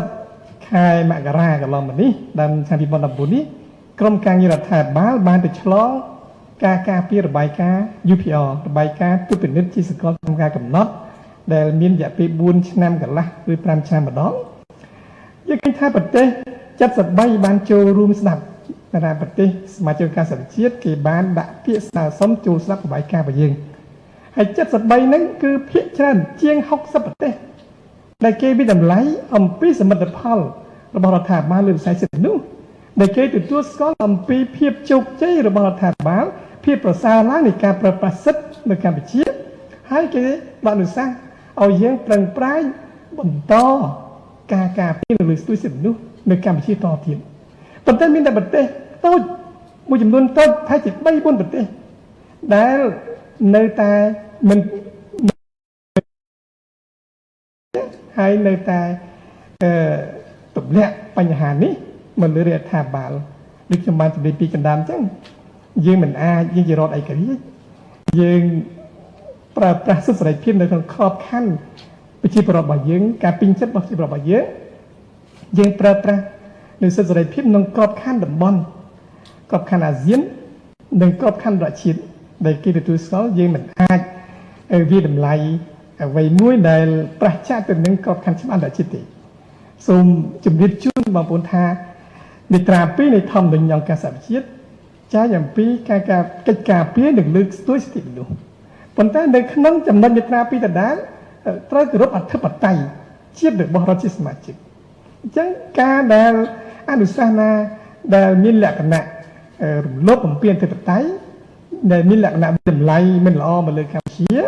30ខែមករាកន្លងមកនេះដើមឆ្នាំ2019នេះក្រុមការងាររដ្ឋាភិបាលបានទៅឆ្លងការការពាររបាយការណ៍ UPR របាយការណ៍ទុបពិនិត្យជាសកលក្នុងការកំណត់ដែលមានរយៈពេល4ឆ្នាំកន្លះឬ5ឆ្នាំម្ដងយើងឃើញថាប្រទេស73បានចូលរួមស្ដាប់តែប្រទេសសមាជិកការសន្តិជាតិគេបានដាក់ពាក្យស្នើសុំចូលស្ដាប់របាយការណ៍របស់យើងហើយ73ហ្នឹងគឺភាគច្រើនជាង60ប្រទេសដែលគេវិតម្លៃអំពីសមិទ្ធផលរបស់រដ្ឋាភិបាលលើវិស័យសិទ្ធិមនុស្សដែលគេទទួលស្គាល់អំពីភាពជោគជ័យរបស់រដ្ឋាភិបាលភាពប្រសើរឡើងនៃការប្រើប្រាស់សិទ្ធិនៅកម្ពុជាហើយគេបានឧស្សាហ៍ឲ្យយើងប្រឹងប្រែងបន្តការការពារលើស្ទួយសិទ្ធិមនុស្សនៅកម្ពុជាតទៀតប៉ុន្តែមានតែប្រទេសតូចមួយចំនួនតូចប្រហែលជា3-4ប្រទេសដែលនៅតែមិនហើយនៅតែទម្លាក់បញ្ហានេះមកលើរដ្ឋាភិបាលដូចខ្ញុំបានជម្រាបពីកណ្ដាលអញ្ចឹងយើងមិនអាចយើងជារដ្ឋឯករាជ្យយើងប្រើប្រាស់សិទ្ធិសេរីភាពនៅក្នុងក្របខ័ណ្ឌប្រជាពលរដ្ឋរបស់យើងការពេញចិត្តរបស់ប្រជាពលរដ្ឋរបស់យើងប្រើប្រាស់នៅសិទ្ធិសេរីភាពក្នុងក្របខ័ណ្ឌតំបន់ក្របខ័ណ្ឌអាស៊ាននិងក្របខ័ណ្ឌរដ្ឋជាតិដែលគេទទួលស្គាល់យើងមិនអាចវាតម្លៃអ្វីមួយដែលប្រឆាំងទៅនឹងក្របខ័ណ្ឌច្បាប់រដ្ឋជាតិទេសូមជម្រាបជូនបងប្អូនថាមាត្រា2នៃធម្មនុញ្ញអង្គការសហប្រជាជាតិចែងអំពីការកិច្ចការពារនិងលើកស្ទួយសិទ្ធិមនុស្សប៉ុន្តែនៅក្នុងចំណុចមាត្រា2ដដែលត្រូវគោរពអធិបតេយ្យជាតិរបស់រដ្ឋជាសមាជិកអញ្ចឹងការដែលអនុសាសនាដែលមានលក្ខណៈរំលោភបំពានអធិបតេយ្យដែលមានលក្ខណៈតម្លៃមិនល្អមកលើកម្ពុជា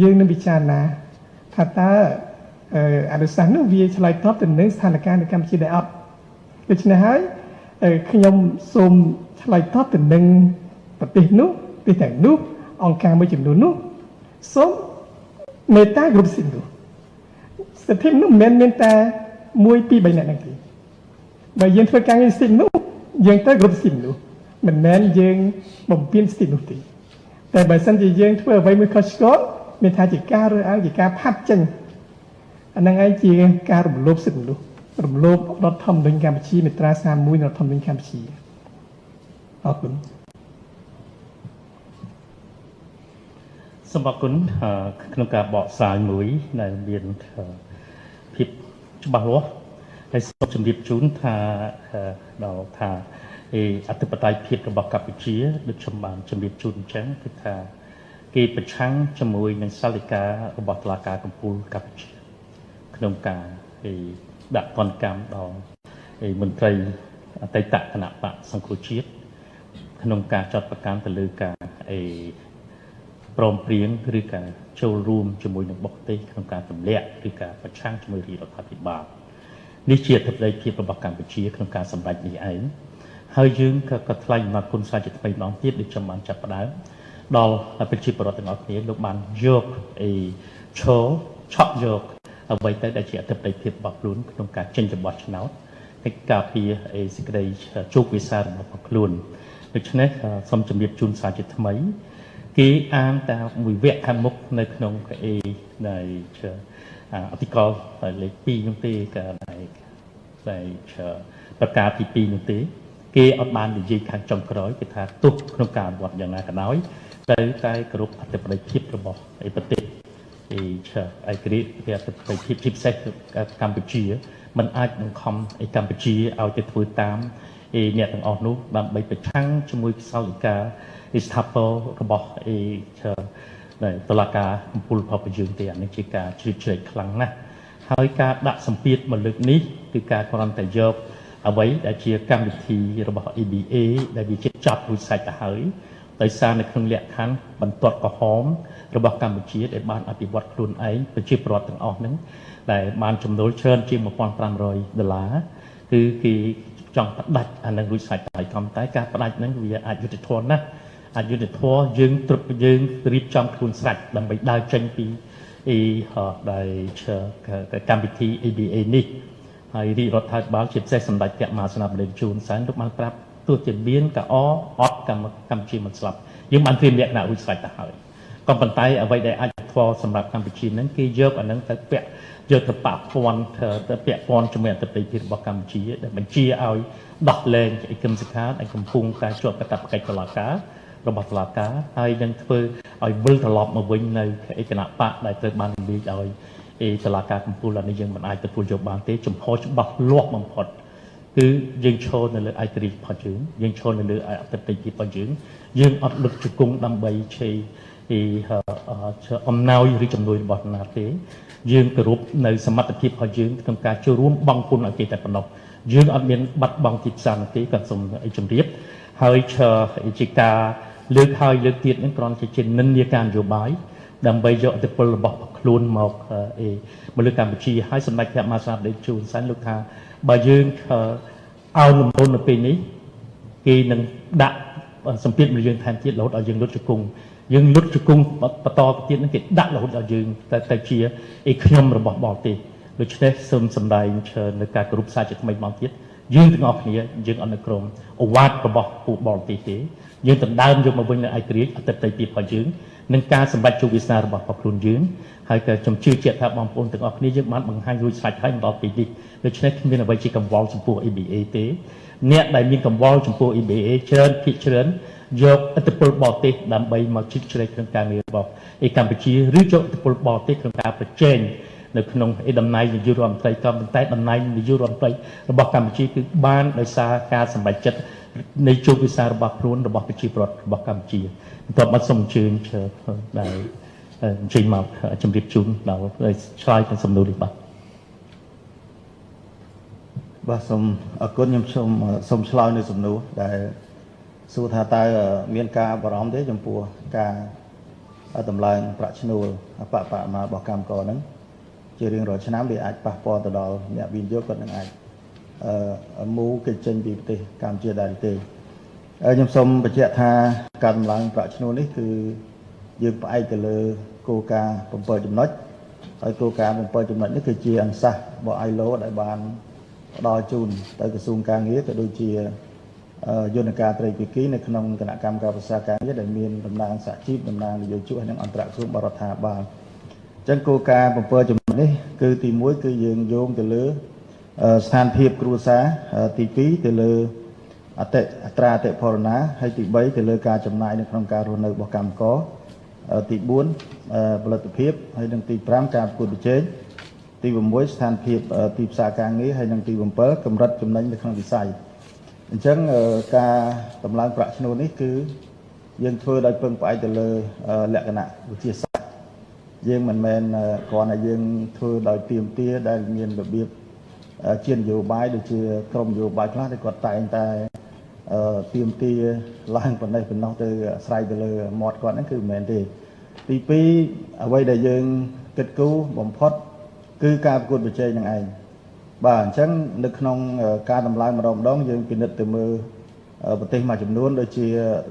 យើងនឹងពិចារណាថាតើអនុសាសន៍នោះវាឆ្លើយតបទៅនឹងស្ថានភាពនៅកម្ពុជាដែរអត់ដូច្នេះហើយខ្ញុំសូមឆ្លើយតបទៅនឹងប្រទេសនោះប្រទេសទាំងនោះ អង្គការមួយចំនួននោះសូមមេត្តាគ្រប់សិទ្ធិនោះសិទ្ធិនោះមិនមែនមានតែ1 2 3នាក់ហ្នឹងទេបើយើងធ្វើការងារសិទ្ធិនោះយើងទៅគ្រប់សិទ្ធិនោះមិនមែនយើងបំពេញសិទ្ធិនោះទេតែបើសិនជាយើងធ្វើអ្វីមួយខុសឆ្គងមានថាជាការរើសអើងជាការផាត់ចេញអាហ្នឹងឯងជាការរំលោភសិទ្ធិមនុស្សរំលោភរដ្ឋធម្មនុញ្ញកម្ពុជាមាត្រា31រដ្ឋធម្មនុញ្ញកម្ពុជាអរគុណសូមអរគុណក្នុងការបកស្រាយមួយដែលមានភាពច្បាស់លាស់ហើយសូមជម្រាបជូនថាដល់ថាអធិបតេយ្យភាពរបស់កម្ពុជាដូចខ្ញុំបានជម្រាបជូនអញ្ចឹងគឺថាគេប្រឆាំងជាមួយនឹងសាលិការបស់តុលាការកំពូលកម្ពុជាក្នុងការដាក់ទណ្ឌកម្មដល់មន្ត្រីអតីតគណៈបកសង្គ្រោះជាតិក្នុងការចាត់ប្រកាន់ទៅលើការព្រមព្រៀងឬការចូលរួមជាមួយនឹងបុគ្គលិកក្នុងការទម្លាក់ឬការប្រឆាំងជាមួយរដ្ឋាភិបាលនេះជាអធិបតេយ្យភាពរបស់កម្ពុជាក្នុងការសម្រេចនេះឯងហើយយើងក៏ថ្លែងអំណរគុណសាជាថ្មីម្ដងទៀតដូចខ្ញុំបានចាប់ផ្ដើមដល់ប្រជាពលរដ្ឋទាំងអស់គ្នាលោកបានយកឆក់យកអ្វីទៅដែលជាអធិបតេយ្យភាពរបស់ខ្លួនក្នុងការចេញចំបោះឆ្នោតហើយការពារសេចក្តីជោគវាសនារបស់ខ្លួនដូច្នេះសូមជម្រាបជូនសាជាថ្មីគេអានតាមមួយវគ្គខាងមុខនៅក្នុងនៃអតិកលលេខ2នោះទេក៏ដែលប្រកាសទី2នោះទេគេអត់បាននិយាយខាងចុងក្រោយគេថាទោះក្នុងការអនុវត្តយ៉ាងណាក៏ដោយត្រូវតែគោរពអធិបតេយ្យភាពរបស់ប្រទេសឯករាជ្យអធិបតេយ្យភាពជាពិសេសកម្ពុជាมันអាចបង្ខំកម្ពុជាឲ្យទៅធ្វើតាមអ្នកទាំងអស់នោះដើម្បីប្រឆាំងជាមួយសាលិកាស្ថាពររបស់តុលាការកំពូលរបស់យើងទេអានេះជាការជ្រៀតជ្រែកខ្លាំងណាស់ហើយការដាក់សម្ពាធមកលើកនេះគឺការគ្រាន់តែយកអ្វីដែលជាកម្មវិធីរបស់ EBA ដែលវាជិតចប់រួចស្រេចទៅហើយដោយសារនៅក្នុងលក្ខខណ្ឌបន្ទាត់ក្រហមរបស់កម្ពុជាដែលបានអភិវឌ្ឍខ្លួនឯងប្រជាពលរដ្ឋទាំងអស់ហ្នឹងដែលបានចំណូលច្រើនជាង$1,500គឺគេចង់ផ្ដាច់អានឹងរួចស្រេចទៅហើយតែការផ្ដាច់ហ្នឹងវាអាចយុត្តិធម៌ណាស់អាចយុត្តិធម៌យើងរៀបចំខ្លួនស្រេចដើម្បីដើរចេញពីដែលកម្មវិធី EBA នេះហើយរាជរដ្ឋាភិបាលជាពិសេសសម្ដេចព្រះមហាសេនាបតីជួនសែនលោកបានប្រាប់ទោះជាមានកអអត់កម្ពុជាមិនស្លាប់យើងបានត្រៀមលក្ខណៈរួចស្រេចទៅហើយក៏ប៉ុន្តែអ្វីដែលអាចធ្វើសម្រាប់កម្ពុជាហ្នឹងគេយកអាហ្នឹងទៅយកទៅពាក់ព័ន្ធជាមួយអធិបតេយ្យភាពរបស់កម្ពុជាដែលបញ្ជាឲ្យដោះលែងឯកសិកាដែលកំពុងតែជាប់កាតព្វកិច្ចតុលាការរបស់តុលាការហើយនឹងធ្វើឲ្យវិលត្រឡប់មកវិញនៅឯគណៈបកដែលត្រូវបានរំលាយដោយតុលាការកំពូលនេះយើងមិនអាចទទួលយកបានទេចំហច្បាស់លាស់បំផុតគឺយើងឈរនៅលើឯករាជ្យរបស់យើងឈរនៅលើអធិបតេយ្យភាពរបស់យើងអត់លុតជង្គង់ដើម្បីឆេអំណោយឬជំនួយរបស់ណាទេយើងគោរពនៅសមត្ថភាពរបស់យើងក្នុងការចូលរួមបង់ពន្ធឲ្យគេតែប៉ុណ្ណោះយើងអត់មានបាត់បង់ទីផ្សារនោះទេក៏សូមជម្រាបហើយជាការលើកហើយលើកទៀតនឹងគ្រាន់តែជានិន្នាការនយោបាយដើម្បីយកឥទ្ធិពលរបស់ខ្លួនមកលើកម្ពុជាហើយសម្ដេចព្រះមហាក្សត្រដែលជួនសែនលោកថាបើយើងអោនលំទោននៅពេលនេះគេនឹងដាក់សម្ពាធមកយើងថែមទៀតរហូតដល់យើងលុតជង្គង់យើងលុតជង្គង់បន្តទៅទៀតនឹងគេដាក់រហូតដល់យើងទៅជាខ្ញុំរបស់បរទេសដូច្នេះសូមសម្ដែងនៅការគោរពសាជាថ្មីមកទៀតយើងទាំងអស់គ្នាយើងអត់នៅក្រមអវាទរបស់ពួកបរទេសទេយើងដណ្ដើមយកមកវិញនៅឯករាជ្យអធិបតេយ្យភាពរបស់យើងនឹងការសម្រេចជោគវាសនារបស់ខ្លួនយើងហើយក៏ខ្ញុំជឿជាក់ថាបងប្អូនទាំងអស់គ្នាយើងបានបង្ហាញរួចស្រេចហើយដល់ពេលនេះដូច្នេះគ្មានអ្វីជាកង្វល់ចំពោះ EBA ទេអ្នកដែលមានកង្វល់ចំពោះ EBA ច្រើនយកឥទ្ធិពលបរទេសដើម្បីមកជិះជ្រែកក្នុងការងាររបស់កម្ពុជាឬយកឥទ្ធិពលបរទេសក្នុងការប្រជែងនៅក្នុងតំណែងនាយករដ្ឋមន្ត្រីក៏ប៉ុន្តែតំណែងនាយករដ្ឋមន្ត្រីរបស់កម្ពុជាគឺបានដោយសារការសម្រេចចិត្តនៃជោគវាសនារបស់ខ្លួនរបស់ប្រជាពលរដ្ឋរបស់កម្ពុជាបន្ទាប់មកសូមអញ្ជើញដែលអញ្ជើញមកជម្រាបជូនដល់ឆ្លើយទៅសំណួរនេះបាទសូមអរគុណខ្ញុំសូមឆ្លើយនៅសំណួរដែលសួរថាតើមានការបារម្ភទេចំពោះការតម្លើងប្រាក់ឈ្នួលបរិមាណរបស់កម្មករហ្នឹងជារៀងរាល់ឆ្នាំវាអាចប៉ះពាល់ទៅដល់អ្នកវិនិយោគគាត់នឹងអាចមូគេចេញពីប្រទេសកម្ពុជាដែរទេខ្ញុំសូមបញ្ជាក់ថាការតម្លើងប្រាក់ឈ្នួលនេះគឺ យើងផ្អែកទៅលើគោលការណ៍7ចំណុចហើយគោលការណ៍7ចំណុចនេះគឺជាអនុសាសន៍របស់ ILO ដែលបានផ្ដល់ជូនទៅក្រសួងការងារក៏ដូចជាយន្តការត្រីភាគីនៅក្នុងគណៈកម្មការប្រឹក្សាការងារដែលមានតំណាងសហជីពតំណាងនយោជកហើយនិងអន្តរក្រសួងបរដ្ឋាភិបាលអញ្ចឹងគោលការណ៍7ចំណុចនេះគឺទី1គឺយើងយោងទៅលើស្ថានភាពគ្រួសារទី2ទៅលើអត្រាអតិផរណាហើយទី3ទៅលើការចំណាយនៅក្នុងការរស់នៅរបស់កម្មករទី4ផលិតភាពហើយនិងទី5ការប្រកួតប្រជែងទី6ស្ថានភាពទីផ្សារការងារហើយនិងទី7កម្រិតចំណេញនៅក្នុងវិស័យអញ្ចឹងការតម្លើងប្រាក់ឈ្នួលនេះគឺយើងធ្វើដោយពឹងផ្អែកទៅលើលក្ខណៈវិទ្យាសាស្ត្រយើងមិនមែនគ្រាន់តែយើងធ្វើដោយទាមទារដែលមានរបៀបជានយោបាយដូចជាក្រមនយោបាយខ្លះដែលគាត់តែងតែទាមទារឡើងប៉ុណ្ណេះប៉ុណ្ណោះទៅអាស្រ័យទៅលើមាត់គាត់ហ្នឹងគឺមិនមែនទេទី2អ្វីដែលយើងគិតគូរបំផុតគឺការប្រកួតប្រជែងនឹងឯងបាទអញ្ចឹងនៅក្នុងការតម្លើងម្ដងយើងពិនិត្យទៅមើលប្រទេសមួយចំនួនដូចជា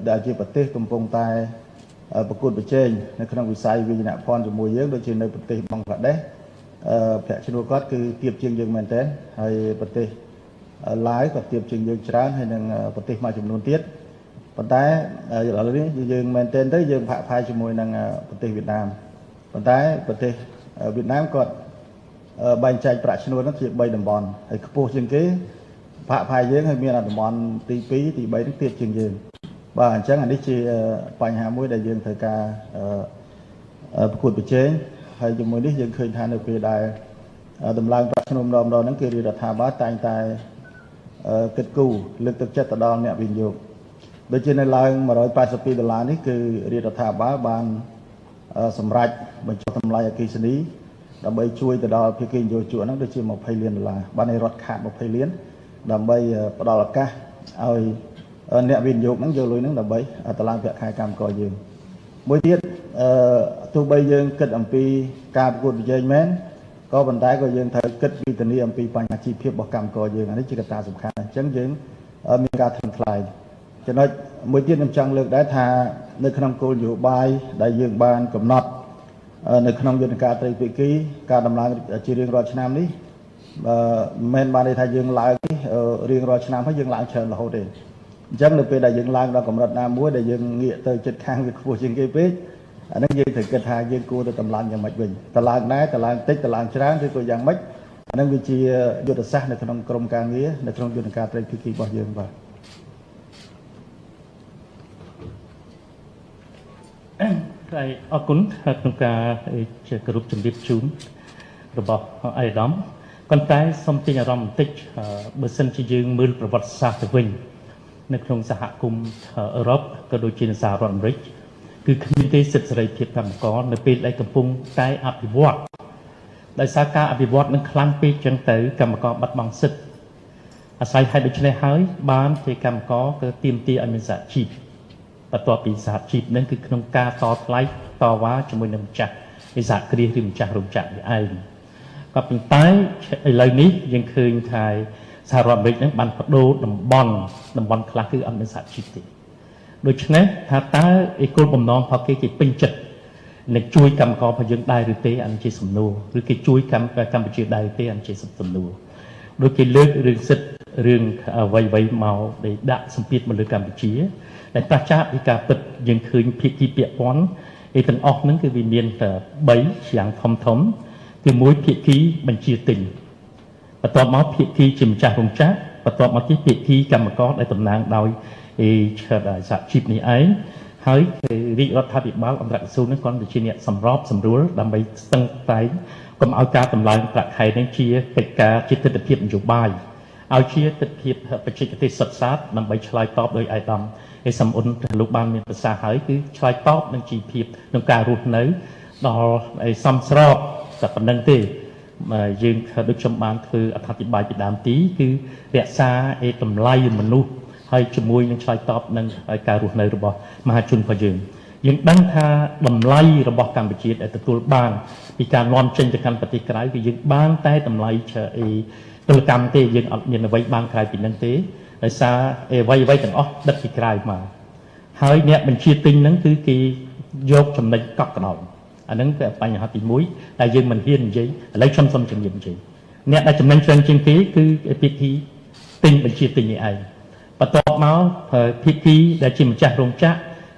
ដែលជាប្រទេសកំពុងតែប្រកួតប្រជែងនៅក្នុងវិស័យវិញ្ញាណភ័ណ្ឌជាមួយយើងដូចជានៅប្រទេសបង់ក្លាដេសប្រាក់ឈ្នួលគាត់គឺទាបជាងយើងមែនទែនហើយប្រទេសឡាវក៏ទាបជាងយើងច្រើនហើយនឹងប្រទេសមួយចំនួនទៀតប៉ុន្តែឥឡូវនេះយើងមែនទែនទៅយើងផាក់ផាយជាមួយនឹងប្រទេសវៀតណាមប៉ុន្តែប្រទេសវៀតណាមគាត់បែងចែកប្រាក់ឈ្នួលនោះជា3តំបន់ហើយខ្ពស់ជាងគេផាក់ផាយយើងហើយមានតំបន់ទី2ទី3នេះទៀតជាងយើងបាទអញ្ចឹងអានេះជាបញ្ហាមួយដែលយើងត្រូវការប្រកួតប្រជែងហើយជាមួយនេះយើងឃើញថានៅពេលដែលតម្លើងប្រាក់ឈ្នួលម្ដងហ្នឹងគឺរដ្ឋាភិបាលតែងតែគិតគូរលើកទឹកចិត្តទៅដល់អ្នកវិនិយោគដូចជានៅឡើង$182នេះគឺរដ្ឋាភិបាលបានសម្រេចបញ្ចុះតម្លៃអគ្គិសនីដើម្បីជួយទៅដល់ភាគីនយោជកហ្នឹងដូចជា$20 លានបានឲ្យរដ្ឋខាត$20 លានដើម្បីផ្ដល់ឱកាសឲ្យអ្នកវិនិយោគហ្នឹងយកលុយហ្នឹងដើម្បីតម្លើងប្រាក់ខែកម្មករយើងមួយទៀតទោះបីយើងគិតអំពីការប្រកួតប្រជែងមែនក៏ប៉ុន្តែក៏យើងត្រូវគិតវិធានអំពីបញ្ហាជីវភាពរបស់កម្មករយើងអានេះជាកត្តាសំខាន់អញ្ចឹងយើងមានការថ្លៃថ្លៃចំណុចមួយទៀតខ្ញុំចង់លើកដែរថានៅក្នុងគោលនយោបាយដែលយើងបានកំណត់នៅក្នុងយន្តការត្រីភាគីការដំឡើងជារៀងរាល់ឆ្នាំនេះមិនមែនបានន័យថាយើងឡើងរៀងរាល់ឆ្នាំហើយយើងឡើងច្រើនរហូតទេអញ្ចឹងនៅពេលដែលយើងឡើងដល់កម្រិតណាមួយដែលយើងងាកទៅចិត្តខាងវាខ្ពស់ជាងគេពេកអានេះយើងត្រូវគិតថាយើងគួរទៅតម្លើងយ៉ាងម៉េចវិញតម្លើងដែរតម្លើងតិចតម្លើងច្រើនឬក៏យ៉ាងម៉េចអានេះវាជាយុទ្ធសាស្ត្រនៅក្នុងក្រមការងារនៅក្នុងយន្តការត្រីភាគីរបស់យើងបាទហើយអរគុណក្នុងការជាគោរពជំរាបជូនរបស់អាយដាមប៉ុន្តែសូមទាញអារម្មណ៍បន្តិចបើសិនជាយើងមើលប្រវត្តិសាស្ត្រទៅវិញនៅក្នុងសហគមន៍អឺរ៉ុបក៏ដូចជានៅសហរដ្ឋអាមេរិកគឺគ្មានទេសិទ្ធិសេរីភាពកម្មករនៅពេលដែលកំពុងតែអភិវឌ្ឍដោយសារការអភិវឌ្ឍនឹងខ្លាំងពេកចឹងទៅកម្មករបាត់បង់សិទ្ធិអាស្រ័យហេតុដូច្នេះហើយបានជាកម្មករគឺទាមទារឲ្យមានសហជីពបន្ទាប់ពីសហជីពនឹងគឺក្នុងការតថ្លៃតវ៉ាជាមួយនឹងម្ចាស់វិសាគ្រាសឬម្ចាស់រោងចក្រនេះឯងក៏ប៉ុន្តែឥឡូវនេះយើងឃើញថាសហរដ្ឋអាមេរិកនឹងបានបដូរតំបន់ខ្លះគឺអត់មានសហជីពទេដូច្នេះថាតើឯគោលបំណងរបស់គេពេញចិត្តនឹងជួយកម្មកររបស់យើងដែរឬទេអានេះជាសំណួរឬគេជួយកម្ពុជាដែរទេអានេះជាសំណួរដូចគេលើករឿងសិទ្ធិរឿងអ្វីមកដែលដាក់សម្ពាធមកលើកម្ពុជាដែលប្រឆាំងពីការពិតយើងឃើញភាគីពាក់ព័ន្ធឯទាំងអស់ហ្នឹងគឺវាមានតែ3យ៉ាងធំគឺមួយភាគីបញ្ជាទិញបន្ទាប់មកភាគីជាម្ចាស់រោងចក្របន្ទាប់មកទៀតភាគីកម្មករដែលតំណាងដោយសហជីពនេះឯងហើយរាជរដ្ឋាភិបាលអន្តរក្រសួងនេះគាត់ជាអ្នកសម្របសម្រួលដើម្បីស្ទឹងតែងកុំឲ្យការតម្លើងប្រាក់ខែនេះជាកិច្ចការជាទស្សនវិជ្ជានយោបាយឲ្យជាទស្សនវិជ្ជាបច្ចេកទេសសុទ្ធសាធដើម្បីឆ្លើយតបដោយអាយដាមឯសំអ៊ុនលោកបានមានប្រសាសន៍ហើយគឺឆ្លើយតបនឹងជីវភាពក្នុងការរស់នៅដល់សំស្របតែប៉ុណ្្នឹងទេយើងដូចខ្ញុំបានធ្វើអត្ថាធិប្បាយពីដើមទីគឺរក្សាតម្លៃមនុស្សហើយជាមួយនឹងឆ្លើយតបនឹងការរស់នៅរបស់មហាជនរបស់យើងដឹងថាតម្លៃរបស់កម្ពុជាដែលទទួលបានពីការនាំចេញទៅកាន់ប្រទេសក្រៅគឺយើងបានតែតម្លៃពលកម្មទេយើងអត់មានអ្វីបានក្រៅពីនឹងទេដោយសារអ្វីទាំងអស់ដឹកពីក្រៅមកហើយអ្នកបញ្ជាទិញហ្នឹងគឺគេ យកចំណេញកប់កណ្ដោអាហ្នឹងគឺបញ្ហាទី1ដែលយើងមិនហ៊ាននិយាយឥឡូវខ្ញុំសូមជំរាបនិយាយអ្នកដែលចំណេញច្រើនជាងគេគឺភាគីទិញបញ្ជាទិញនេះឯងបន្ទាប់មកភាគីដែលជាម្ចាស់រោងចក្រ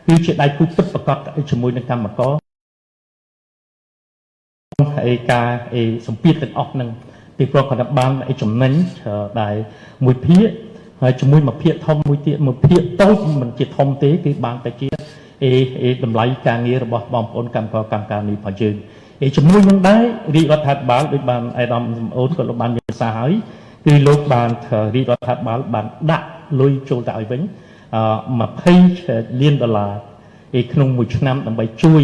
គឺជាដៃគូពិតប្រាកដជាមួយនឹងកម្មករការសម្ពាធទាំងអស់ហ្នឹងពីព្រោះគាត់បានចំណេញដែលមួយភាគហើយជាមួយមួយភាគធំមួយទៀតមួយភាគតូចមិនជាធំទេគឺបានតែជាតម្លៃការងាររបស់បងប្អូនកម្មករកម្មការនេះរបស់យើងជាមួយនឹងដែររាជរដ្ឋាភិបាលដូចបានអាយដាមសំអូនក៏លោកបានមានប្រសាសន៍ហើយគឺលោកបានរាជរដ្ឋាភិបាលបានដាក់លុយចូលទៅឲ្យវិញ$20 លានក្នុងមួយឆ្នាំដើម្បីជួយ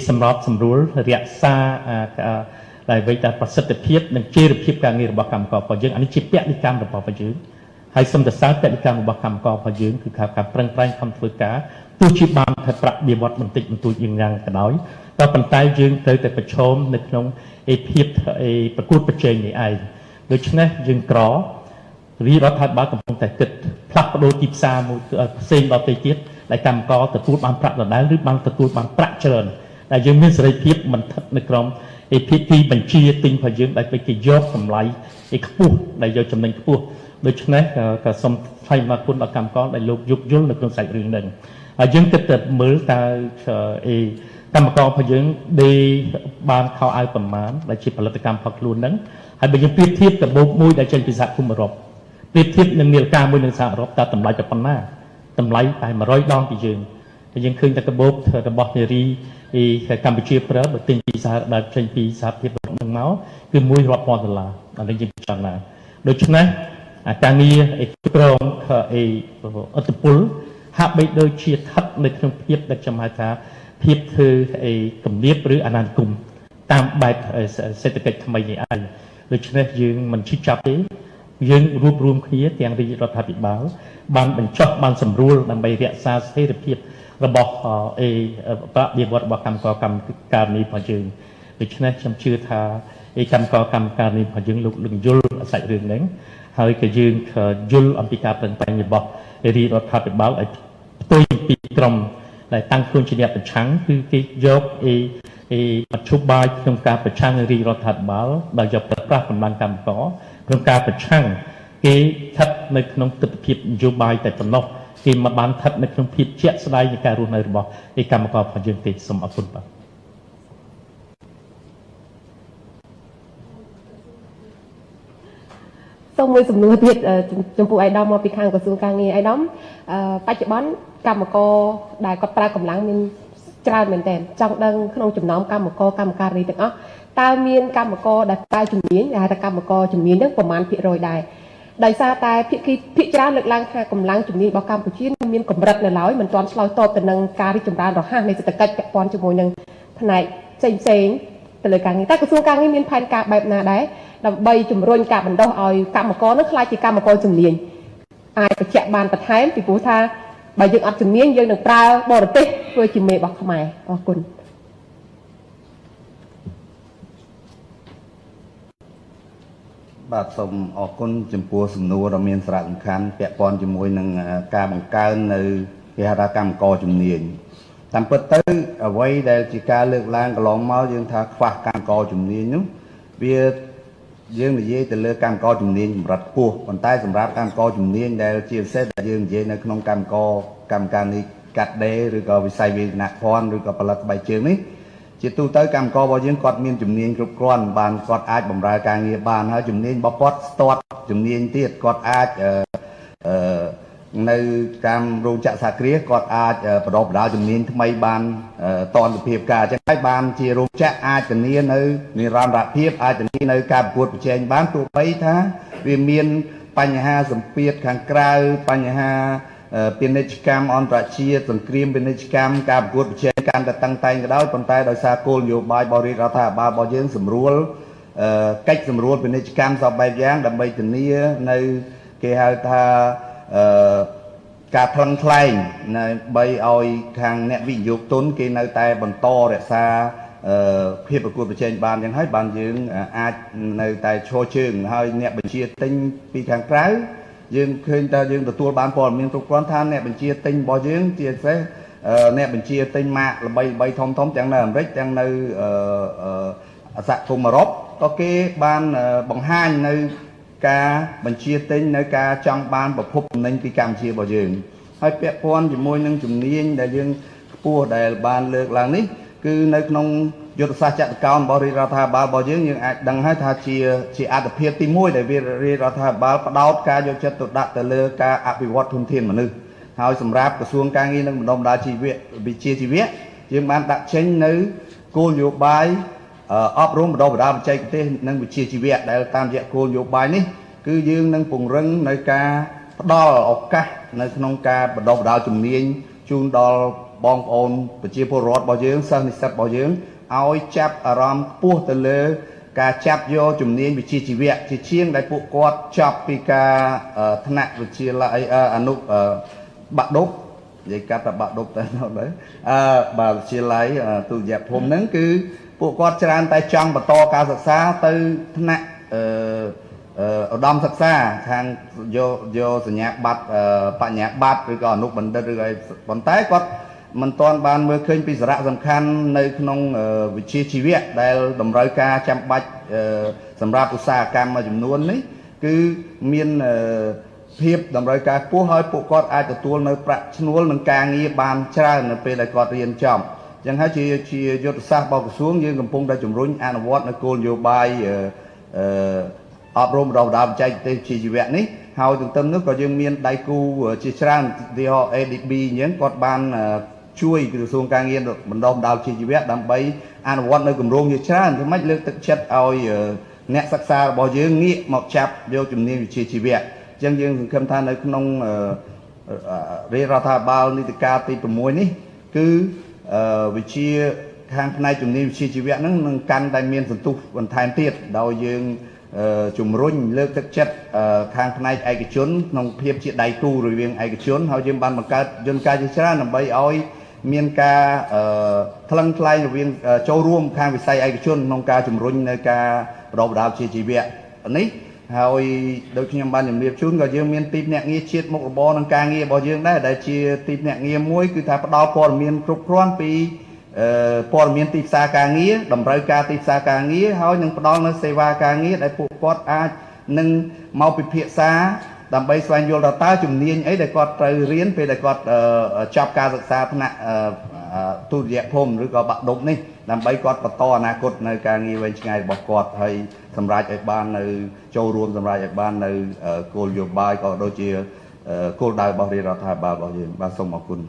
សម្របសម្រួលរក្សាដែលវិតាប្រសិទ្ធភាពនិងចីរភាពការងាររបស់កម្មកររបស់យើងអានេះជាពលកម្មរបស់យើងហើយសូមសរសើរពលកម្មរបស់កម្មកររបស់យើងគឺការប្រឹងប្រែងខំធ្វើការទោះជាបានថាប្រាក់បៀវត្សបន្តិចបន្តួចយ៉ាងក៏ដោយតែប៉ុន្តែយើងត្រូវតែប្រឈមនៅក្នុងភាពប្រកួតប្រជែងនេះឯងដូច្នេះយើងក្ររាជរដ្ឋាភិបាលកំពុងតែគិតផ្លាស់ប្ដូរទីផ្សារមួយផ្សេងដល់ទៅទៀតដែលកម្មករទទួលបានប្រាក់ដដែលឬបានទទួលបានប្រាក់ច្រើនដែលយើងមានសេរីភាពមិនស្ថិតនៅក្រោមភាគីបញ្ជាទិញរបស់យើងដែលគេយកតម្លៃខ្ពស់ដែលយកចំណេញខ្ពស់ដូច្នេះក៏សូមថ្លែងអំណរគុណដល់កម្មករដែលលោកយោគយល់នៅក្នុងសាច់រឿងនេះហើយយើងគិតទៅមើលតើកម្មកររបស់យើងដេបានខោអាវប្រមាណដែលជាផលិតកម្មរបស់ខ្លួនហ្នឹងហើយបើយើងប្រៀបធៀបកាបូបមួយដែលចេញពីសហគមន៍អឺរ៉ុបប្រៀបធៀបនឹងនាឡិកាមួយនៅសហអឺរ៉ុបតើតម្លៃប៉ុណ្ណាតម្លៃតែ100 ដងពីយើងហើយយើងឃើញតែកាបូបរបស់នារីកម្ពុជាប្រើបើទិញពីសហដែលចេញពីសហភាពនឹងមកគឺ$100,000អានេះយើងពិចារណាដូច្នេះការងារក្រមអត្តពលហាក់បីដូចជាស្ថិតនៅក្នុងភាពដែលខ្ញុំហៅថាភាពធ្វើគំនាបឬអាណានិគមតាមបែបសេដ្ឋកិច្ចថ្មីនេះឯងដូច្នេះយើងមិនឈឺចាប់ទេយើងរួបរวมគ្នាទាំងរាជរដ្ឋាភិបាលបានបញ្ចុះបានសម្រួលដើម្បីរក្សាស្ថិរភាពរបស់ប្រាក់បៀវត្សរបស់កម្មករកម្មការនេះរបស់យើងដូច្នេះខ្ញុំជឿថាកម្មករកម្មការនេះរបស់យើងលោកលឹងយល់សាច់រឿងហ្នឹងហើយក៏យើងយល់អំពីការប្រឹងប្រែងរបស់រាជរដ្ឋាភិបាលឲ្យផ្ទុយពីក្រុមដែលតាំងខ្លួនជាអ្នកប្រឆាំងគឺគេយកមធ្យោបាយក្នុងការប្រឆាំងរាជរដ្ឋាភិបាលដោយយកប្រើប្រាស់កម្លាំងកម្មករក្នុងការប្រឆាំងគេស្ថិតនៅក្នុងទស្សនវិជ្ជានយោបាយតែប៉ុណ្ណោះគេមិនបានស្ថិតនៅក្នុងភាពជាក់ស្ដែងនៃការរស់នៅរបស់កម្មកររបស់យើងទេសូមអរគុណបាទសូមមួយសំណួរទៀតចំពោះអាយដាមមកពីខាងក្រសួងការងារអាយដាមបច្ចុប្បន្នកម្មករដែលគាត់ប្រើកម្លាំងមានច្រើនមែនទែនចង់ដឹងក្នុងចំណោមកម្មករកម្មការីទាំងអស់តើមានកម្មករដែលប្រើជំនាញដែលហៅថាកម្មករជំនាញហ្នឹងប្រមាណភាគរយដែរដោយសារតែភាគច្រើនលើកឡើងថាកម្លាំងជំនាញរបស់កម្ពុជាមានកម្រិតនៅឡើយមិនទាន់ឆ្លើយតបទៅនឹងការរីកចម្រើនរហ័សនៃសេដ្ឋកិច្ចពាក់ព័ន្ធជាមួយនឹងផ្នែកផ្សេងទៅលើការងារតែក្រសួងការងារមានផែនការបែបណាដែរដើម្បីជំរុញការបណ្ដុះឲ្យកម្មករនោះក្លាយជាកម្មករជំនាញអាចបញ្ជាក់បានបន្ថែមពីព្រោះថាបើយើងអត់ជំនាញយើងនឹងប្រើបរទេសធ្វើជាមេរបស់ខ្មែរអរគុណបាទសូមអរគុណចំពោះសំណួរដ៏មានសារៈសំខាន់ពាក់ព័ន្ធជាមួយនឹងការបង្កើននៅគេហៅថាកម្មករជំនាញតាមពិតទៅអ្វីដែលជាការលើកឡើងកន្លងមកយើងថាខ្វះកម្មករជំនាញនោះវាយើងនិយាយទៅលើកម្មករជំនាញកម្រិតខ្ពស់ប៉ុន្តែសម្រាប់កម្មករជំនាញដែលជាពិសេសដែលយើងនិយាយនៅក្នុងកម្មការនេះកាត់ដេរឬក៏វិស័យវាយនភ័ណ្ឌឬក៏ផលិតស្បែកជើងនេះជាទូទៅកម្មកររបស់យើងគាត់មានជំនាញគ្រប់គ្រាន់បានគាត់អាចបម្រើការងារបានហើយជំនាញរបស់គាត់ស្ទាត់ជំនាញទៀតគាត់អាចនៅតាមរោងចក្រសហគ្រាសគាត់អាចបដិបដាលជំនាញថ្មីបានតនភាពការអញ្ចឹងហើយបានជារោងចក្រអាចធានានៅនិរន្តរភាពអាចធានានៅការប្រកួតប្រជែងបានទោះបីថាវាមានបញ្ហាសម្ពាធខាងក្រៅបញ្ហាពាណិជ្ជកម្មអន្តរជាតិសង្គ្រាមពាណិជ្ជកម្មការប្រកួតប្រជែងកាន់តែតឹងតែងក៏ដោយប៉ុន្តែដោយសារគោលនយោបាយរបស់រាជរដ្ឋាភិបាលរបស់យើងសម្រួលកិច្ចសម្រួលពាណិជ្ជកម្មសពបែបយ៉ាងដើម្បីធានានៅគេហៅថាការថ្លឹងថ្លែងដើម្បីឲ្យខាងអ្នកវិនិយោគទុនគេនៅតែបន្តរក្សាភាពប្រកួតប្រជែងបានយ៉ាងហើយបានយើងអាចនៅតែឈរជើងហើយអ្នកបញ្ជាទិញពីខាងក្រៅយើងឃើញថាយើងទទួលបានព័ត៌មានគ្រប់គ្រាន់ថាអ្នកបញ្ជាទិញរបស់យើងជាពិសេស អ្នកបញ្ជាទិញម៉ាកល្បីធំទាំងនៅអាមេរិកទាំងនៅសហគមន៍អឺរ៉ុបក៏គេបានបង្ហាញនៅការបញ្ជាទិញនៅការចង់បានប្រភពទំនិញពីកម្ពុជារបស់យើងហើយពាក់ព័ន្ធជាមួយនឹងជំនាញដែលយើងខ្ពស់ដែលបានលើកឡើងនេះគឺនៅក្នុងយុទ្ធសាស្ត្រចតុកោណរបស់រាជរដ្ឋាភិបាលរបស់យើងអាចដឹងហើយថាជាអត្ថប្រយោជន៍ទី1ដែលរាជរដ្ឋាភិបាលផ្ដោតការយកចិត្តទុកដាក់ទៅលើការអភិវឌ្ឍធនធានមនុស្សហើយសម្រាប់ក្រសួងការងារនិងបណ្ដុំបណ្ដាលវិជ្ជាជីវៈយើងបានដាក់ចេញនៅគោលនយោបាយអប់រំបណ្ដុះបណ្ដាលបច្ចេកទេសនិងវិជ្ជាជីវៈដែលតាមរយៈគោលនយោបាយនេះគឺយើងនឹងពង្រឹងនៅការផ្ដល់ឱកាសនៅក្នុងការបណ្ដុះបណ្ដាលជំនាញជូនដល់បងប្អូនប្រជាពលរដ្ឋរបស់យើងសិស្សនិស្សិតរបស់យើងឲ្យចាប់អារម្មណ៍ខ្ពស់ទៅលើការចាប់យកជំនាញវិជ្ជាជីវៈជាជាងដែលពួកគាត់ចប់ពីការថ្នាក់វិទ្យាល័យអនុបាក់ឌុបនិយាយកាត់តែបាក់ឌុបតែនោះដែរបាទវិទ្យាល័យទុតិយភូមិហ្នឹងគឺពួកគាត់ច្រើនតែចង់បន្តការសិក្សាទៅថ្នាក់ឧត្តមសិក្សាខាងយកសញ្ញាបត្របញ្ញាបត្រឬក៏អនុបណ្ឌិតឬអីប៉ុន្តែគាត់មិនទាន់បានមើលឃើញពីសារៈសំខាន់នៅក្នុងវិជ្ជាជីវៈដែលតម្រូវការចាំបាច់សម្រាប់ឧស្សាហកម្មមួយចំនួននេះគឺមានភាពតម្រូវការខ្ពស់ហើយពួកគាត់អាចទទួលនៅប្រាក់ឈ្នួលនិងការងារបានច្រើននៅពេលដែលគាត់រៀនចប់អញ្ចឹងហើយជាយុទ្ធសាស្ត្ររបស់ក្រសួងយើងកំពុងតែជំរុញអនុវត្តនៅគោលនយោបាយអប់រំបណ្ដុះបណ្ដាលបច្ចេកទេសវិជ្ជាជីវៈនេះហើយទន្ទឹមនោះក៏យើងមានដៃគូជាច្រើនទីហោ ADB អញ្ចឹងគាត់បានជួយក្រសួងការងារបណ្ដុះបណ្ដាលវិជ្ជាជីវៈដើម្បីអនុវត្តនៅគម្រោងជាច្រើនធ្វើម៉េចលើកទឹកចិត្តឲ្យអ្នកសិក្សារបស់យើងងាកមកចាប់យកជំនាញវិជ្ជាជីវៈអញ្ចឹងយើងសង្ឃឹមថានៅក្នុងរាជរដ្ឋាភិបាលនីតិកាលទី6នេះគឺវិជ្ជាខាងផ្នែកជំនាញវិជ្ជាជីវៈហ្នឹងនឹងកាន់តែមានសន្ទុះបន្ថែមទៀតដោយយើងជំរុញលើកទឹកចិត្តខាងផ្នែកឯកជនក្នុងភាពជាដៃគូរវាងឯកជនហើយយើងបានបង្កើតយន្តការជាច្រើនដើម្បីឲ្យមានការថ្លឹងថ្លែងរវាងចូលរួមខាងវិស័យឯកជនក្នុងការជំរុញនៅការបណ្ដុះបណ្ដាលវិជ្ជាជីវៈនេះហើយដូចខ្ញុំបានជម្រាបជូនក៏យើងមានទីភ្នាក់ងារជាតិមុខរបរនិងការងាររបស់យើងដែរដែលជាទីភ្នាក់ងារមួយគឺថាផ្ដល់ព័ត៌មានគ្រប់គ្រាន់ពីព័ត៌មានទីផ្សារការងារតម្រូវការទីផ្សារការងារហើយនឹងផ្ដល់នូវសេវាការងារដែលពួកគាត់អាចនឹងមកពិភាក្សាដើម្បីស្វែងយល់ថាតើជំនាញអីដែលគាត់ត្រូវរៀនពេលដែលគាត់ចប់ការសិក្សាថ្នាក់ទុតិយភូមិឬក៏បាក់ឌុបនេះដើម្បីគាត់បន្តអនាគតនៅការងារវែងឆ្ងាយរបស់គាត់ហើយសម្រាប់ឲ្យបាននៅចូលរួមសម្រាប់ឲ្យបាននៅគោលនយោបាយក៏ដូចជាគោលដៅរបស់រាជរដ្ឋាភិបាលរបស់យើងបាទសូមអរគុណ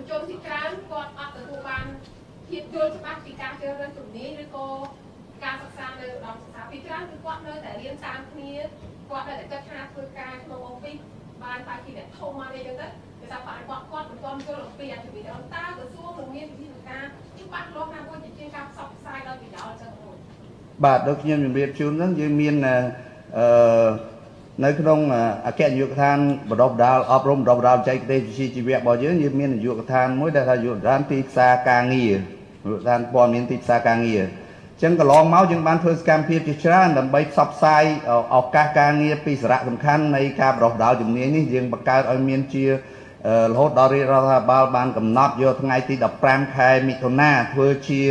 ចូលទីច្រើនគាត់អត់ទទួលបានភាពយល់ច្បាស់ពីការជ្រើសរើសជំនាញឬក៏ការសិក្សានៅឧត្តមសិក្សាពីច្រើនគឺគាត់នៅតែរៀនតាមគ្នាគាត់នៅតែគិតថាធ្វើការក្នុងអុំពីបានតែជាអ្នកធំមកនេះចឹងទៅគេថាបានគាត់មិនទាន់យល់អំពីអាជីវកម្មតើក្រសួងនឹងមានវិធានការច្បាស់លាស់ណាមួយជាការផ្សព្វផ្សាយដល់ប្រយោជន៍ចឹងទៅបាទដូចខ្ញុំជម្រាបជូនហ្នឹងយើងមាននៅក្នុងអគ្គនាយកដ្ឋានបណ្ដុះបណ្ដាលអប់រំបណ្ដុះបណ្ដាលបច្ចេកទេសវិជ្ជាជីវៈរបស់យើងមាននាយកដ្ឋានមួយដែលថានាយកដ្ឋានទីផ្សារការងារនាយកដ្ឋានព័ត៌មានទីផ្សារការងារអញ្ចឹងកន្លងមកយើងបានធ្វើសកម្មភាពជាច្រើនដើម្បីផ្សព្វផ្សាយឱកាសការងារពីសារៈសំខាន់នៃការបណ្ដុះបណ្ដាលជំនាញនេះយើងបង្កើតឲ្យមានជារហូតដល់រាជរដ្ឋាភិបាលបានកំណត់យកថ្ងៃទី15ខែមិថុនាធ្វើជា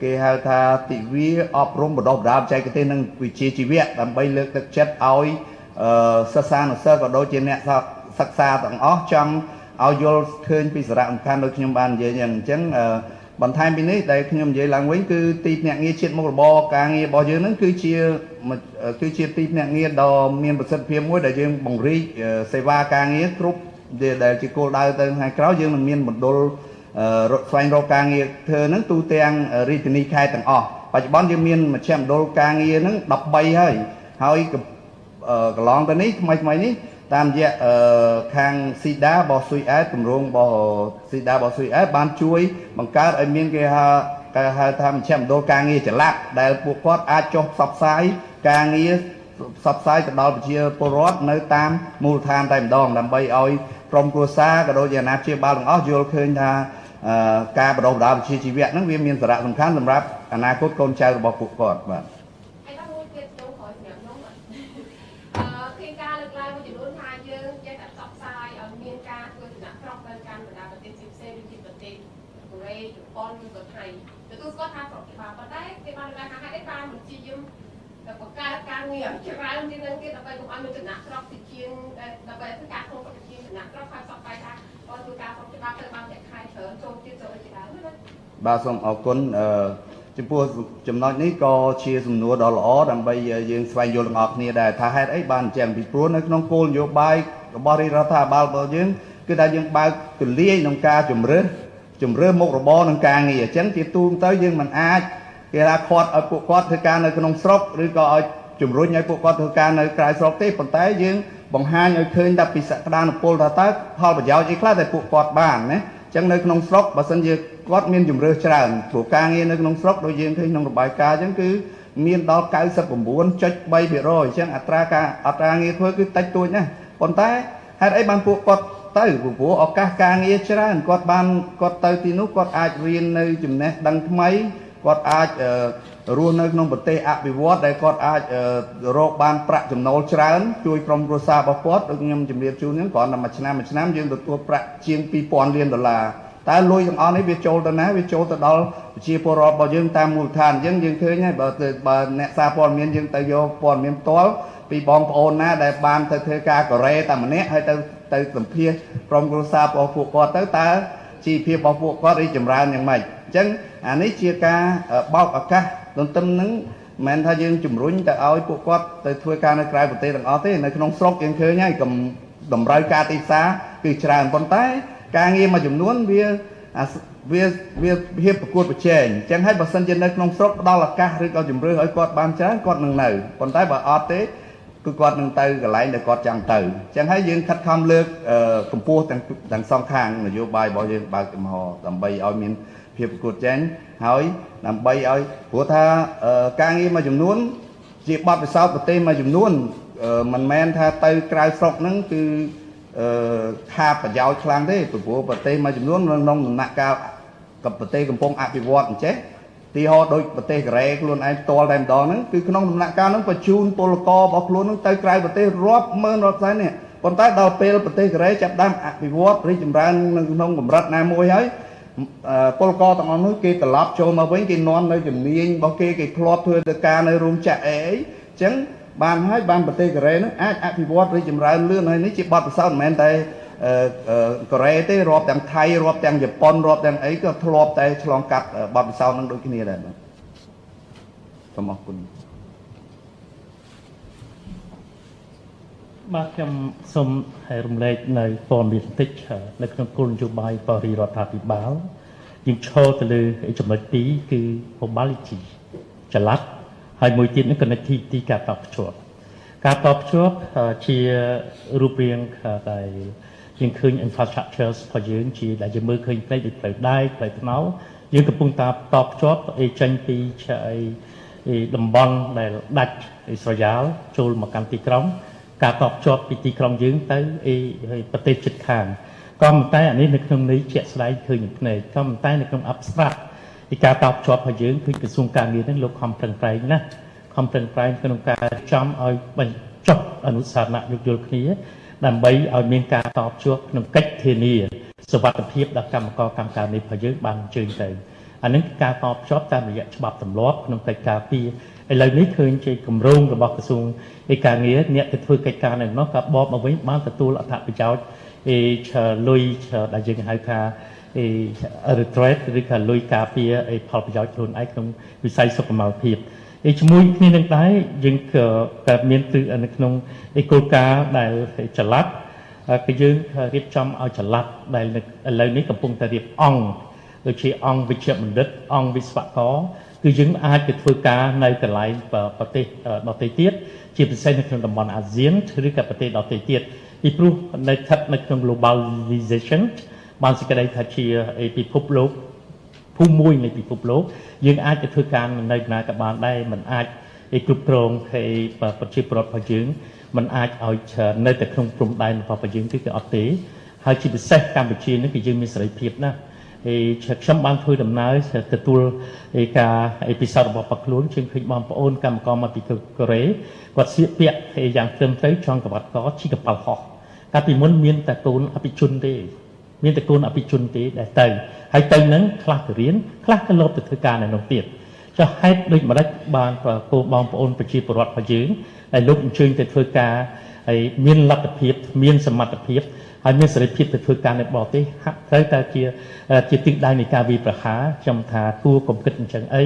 គេហៅថាទិវាអប់រំបណ្ដុះបណ្ដាលបច្ចេកទេសនិងវិជ្ជាជីវៈដើម្បីលើកទឹកចិត្តឲ្យសិស្សានុសិស្សក៏ដូចជាអ្នកសិក្សាទាំងអស់ចង់ឲ្យយល់ឃើញពីសារៈសំខាន់ដូចខ្ញុំបាននិយាយអញ្ចឹងបន្ថែមពីនេះដែលខ្ញុំនិយាយឡើងវិញគឺទីភ្នាក់ងារជាតិមុខរបរការងាររបស់យើងហ្នឹងគឺជាទីភ្នាក់ងារដ៏មានប្រសិទ្ធភាពមួយដែលយើងបង្រីកសេវាការងារគ្រប់ដែលជាគោលដៅទៅថ្ងៃក្រោយយើងនឹងមានមណ្ឌលស្វែងរកការងារធ្វើហ្នឹងទូទាំងរាជធានីខេត្តទាំងអស់បច្ចុប្បន្នយើងមានមជ្ឈមណ្ឌលការងារហ្នឹង13ហើយកន្លងទៅនេះថ្មីនេះតាមរយៈខាងស៊ីដារបស់ស៊ុយអែតគម្រោងរបស់ស៊ីដារបស់ស៊ុយអែតបានជួយបង្កើតឲ្យមានគេហៅថាមជ្ឈមណ្ឌលការងារចល័តដែលពួកគាត់អាចចុះផ្សព្វផ្សាយការងារផ្សព្វផ្សាយទៅដល់ប្រជាពលរដ្ឋនៅតាមមូលដ្ឋានតែម្ដងដើម្បីឲ្យក្រុមគ្រួសារក៏ដូចជាអាណាព្យាបាលទាំងអស់យល់ឃើញថាការបណ្ដុះបណ្ដាលវិជ្ជាជីវៈហ្នឹងវាមានសារៈសំខាន់សម្រាប់អនាគតកូនចៅរបស់ពួកគាត់បាទ ប៉ុនឬក៏ថៃទទួលស្គាល់ថាស្រុកច្បាប់ប៉ុន្តែគេបានថាហេតុអីបានបញ្ជាយើងបង្កើតការងារច្រើនជាងនឹងទៀតដើម្បីកុំឲ្យមានចំណាក់ស្រុកទីជាងដើម្បីធ្វើការក្នុងប្រទេសចំណាក់ស្រុកហើយសពបែបថាគាត់ធ្វើការស្រុកច្បាប់ទៅបានតែខែច្រើនចូលទៀតចូលជាដើមណាបាទសូមអរគុណចំពោះចំណុចនេះក៏ជាសំណួរដ៏ល្អដើម្បីយើងស្វែងយល់ទាំងអស់គ្នាដែរថាហេតុអីបានអញ្ចឹងពីព្រោះនៅក្នុងគោលនយោបាយរបស់រដ្ឋាភិបាលរបស់យើងគឺថាយើងបើកទូលាយក្នុងការជំរឿមុខរបរនឹងការងារអញ្ចឹងជាទូទៅយើងមិនអាចគេថាខាត់ឲ្យពួកគាត់ធ្វើការនៅក្នុងស្រុកឬក៏ឲ្យជំរុញឲ្យពួកគាត់ធ្វើការនៅក្រៅស្រុកទេប៉ុន្តែយើងបង្ហាញឲ្យឃើញថាពីសក្តានុពលថាតើផលប្រយោជន៍អីខ្លះដែលពួកគាត់បានណាអញ្ចឹងនៅក្នុងស្រុកបើសិនជាគាត់មានជំរឿច្រើនព្រោះការងារនៅក្នុងស្រុកដូចយើងឃើញក្នុងរបាយការណ៍អញ្ចឹងគឺមានដល់ 99.3% អញ្ចឹងអត្រាងារធ្វើគឺតិចតួចណាស់ប៉ុន្តែហេតុអីបានពួកគាត់ទៅព្រោះឱកាសការងារច្រើនគាត់ទៅទីនោះគាត់អាចរៀននៅចំណេះដឹងថ្មីគាត់អាចរស់នៅក្នុងប្រទេសអភិវឌ្ឍដែលគាត់អាចរកបានប្រាក់ចំណូលច្រើនជួយក្រុមគ្រួសាររបស់គាត់ដូចខ្ញុំជម្រាបជូនហ្នឹងគ្រាន់តែមួយឆ្នាំយើងទទួលប្រាក់ជាង$2000 លានតើលុយទាំងអស់នេះវាចូលទៅណាវាចូលទៅដល់ប្រជាពលរដ្ឋរបស់យើងតាមមូលដ្ឋានអញ្ចឹងយើងឃើញហើយបើអ្នកសារព័ត៌មានយើងទៅយកព័ត៌មានផ្ទាល់ពីបងប្អូនណាដែលបានទៅធ្វើការកូរ៉េតែម្នាក់ហើយទៅសម្ភាសក្រុមគ្រួសាររបស់ពួកគាត់ទៅតើជីវភាពរបស់ពួកគាត់រីចម្រើនយ៉ាងម៉េចអញ្ចឹងអានេះជាការបោកឱកាសទន្ទឹមនឹងមិនមែនថាយើងជំរុញទៅឲ្យពួកគាត់ទៅធ្វើការនៅក្រៅប្រទេសទាំងអស់ទេនៅក្នុងស្រុកយើងឃើញហើយកុំតម្រូវការទីផ្សារគឺច្រើនប៉ុន្តែការងារមួយចំនួនវាភាពប្រកួតប្រជែងអញ្ចឹងហើយបើសិនជានៅក្នុងស្រុកផ្ដល់ឱកាសឬក៏ជំរឿសឲ្យគាត់បានច្រើនគាត់នឹងនៅប៉ុន្តែបើអត់ទេគឺគាត់នឹងទៅកន្លែងដែលគាត់ចង់ទៅអញ្ចឹងហើយយើងខិតខំលើកកម្ពស់ទាំងសងខាងនយោបាយរបស់យើងបើកចំហដើម្បីឲ្យមានភាពប្រកួតប្រជែងហើយដើម្បីឲ្យព្រោះថាការងារមួយចំនួនជាបទពិសោធន៍ប្រទេសមួយចំនួនមិនមែនថាទៅក្រៅស្រុកហ្នឹងគឺខាតប្រយោជន៍ខ្លាំងទេព្រោះប្រទេសមួយចំនួនក្នុងដំណាក់កាលกับប្រទេសកំពុងអភិវឌ្ឍអញ្ចេះទីហោដូចប្រទេសកូរ៉េខ្លួនឯងផ្ទាល់តែម្ដងហ្នឹងគឺក្នុងដំណាក់កាលហ្នឹងបញ្ជូនពលកររបស់ខ្លួនហ្នឹងទៅក្រៅប្រទេសរាប់ម៉ឺនរាប់សែននេះប៉ុន្តែដល់ពេលប្រទេសកូរ៉េចាប់ដើមអភិវឌ្ឍរីកចម្រើននៅក្នុងកម្រិតណាមួយហើយពលករទាំងអស់នោះគេត្រឡប់ចូលមកវិញគេនាំនៅជំនាញរបស់គេធ្លាប់ធ្វើទៅការនៅរោងចក្រអីអញ្ចឹងបានហើយបានប្រទេសកូរ៉េនឹងអាចអភិវឌ្ឍរីកចម្រើនលឿនហើយនេះជាបទពិសោធន៍មិនមែនតែកូរ៉េទេរាប់ទាំងថៃរាប់ទាំងជប៉ុនរាប់ទាំងអីក៏ធ្លាប់តែឆ្លងកាត់បទពិសោធន៍នឹងដូចគ្នាដែរបាទសូមអរគុណបាទខ្ញុំសូមរំលែកនៅព័ត៌មានបន្តិចនៅក្នុងគោលនយោបាយបរិរដ្ឋាភិបាលយើងឈរទៅលើចំណុចទីគឺ mobility ចល័តហើយមួយទៀតនេះ connectivity ការតភ្ជាប់ជារូបរាងដែលយើងឃើញ infrastructure របស់យើងជាដែលយើងមើលឃើញផ្នែកដូចផ្លូវដែកផ្លូវថ្នល់យើងកំពុងតែតភ្ជាប់ចេញពីតំបន់ដែលដាច់ស្រយាលចូលមកកាន់ទីក្រុងការតភ្ជាប់ពីទីក្រុងយើងទៅប្រទេសជិតខាងក៏ប៉ុន្តែអានេះនៅក្នុងន័យជាក់ស្ដែងឃើញនឹងភ្នែកក៏ប៉ុន្តែនៅក្នុង abstract ពីការតភ្ជាប់របស់យើងគឺក្រសួងការងារនឹងលោកខំប្រឹងប្រែងណាខំប្រឹងប្រែងក្នុងការចំឲ្យបញ្ចុះអនុស្សាវរណៈយោគយល់គ្នាដើម្បីឲ្យមានការតភ្ជាប់ក្នុងកិច្ចធានាសុវត្ថិភាពដល់កម្មករកម្មការនេះរបស់យើងបានអញ្ជើញទៅអានឹងការតភ្ជាប់តាមរយៈច្បាប់ទម្លាប់ក្នុងកិច្ចការពីឥឡូវនេះឃើញជាគម្រោងរបស់ក្រសួងការងារអ្នកទៅធ្វើកិច្ចការនៅនោះក៏បបមកវិញបានទទួលអត្ថប្រយោជន៍លុយដែលយើងហៅថាretreat ឬក៏លុយការពារផលប្រយោជន៍ខ្លួនឯងក្នុងវិស័យសុខុមាលភាពជាមួយគ្នានឹងដែរយើងក៏មាននៅក្នុងគោលការណ៍ដែលចល័តគឺយើងរៀបចំឲ្យចល័តដែលឥឡូវនេះកំពុងតែរៀបអង្គដូចជាអង្គវិជ្ជាបណ្ឌិតអង្គវិស្វករគឺយើងអាចទៅធ្វើការនៅកន្លែងប្រទេសដទៃទៀតជាពិសេសនៅក្នុងតំបន់អាស៊ានឬក៏ប្រទេសដទៃទៀតពីព្រោះនៅស្ថិតនៅក្នុង globalization បានសេចក្តីថាជាពិភពលោកភូមិមួយនៃពិភពលោកយើងអាចទៅធ្វើការនៅណាក៏បានដែរមិនអាចគ្រប់គ្រងប្រជាពលរដ្ឋរបស់យើងមិនអាចឲ្យនៅតែក្នុងព្រំដែនរបស់យើងគឺអត់ទេហើយជាពិសេសកម្ពុជានេះគឺយើងមានសេរីភាពណាស់ខ្ញុំបានធ្វើដំណើរទទួលការពិសោធន៍របស់បកខ្លួនជើងឃើញបងប្អូនកម្មករមកពីកូរ៉េគាត់ស្លៀកពាក់យ៉ាងត្រឹមត្រូវចង់កវ៉ាត់កជីកប៉ាល់ហោះកាលពីមុនមានតែកូនអភិជនទេ មានតកូនអភិជនទេដែលទៅហើយទៅនឹងខ្លះទៅរៀនខ្លះទៅលបទៅធ្វើការនៅនោះទៀតចុះហេតុដូចម្ដេចបានគោបងប្អូនប្រជាពលរដ្ឋរបស់យើងដែលលោកអញ្ជើញទៅធ្វើការហើយមានលទ្ធភាពមានសមត្ថភាពហើយមានសេរីភាពទៅធ្វើការនៅបរទេសហាក់ត្រូវតែជាទិសដៅនៃការវាយប្រហារខ្ញុំថាគួរកុំគិតអញ្ចឹងអី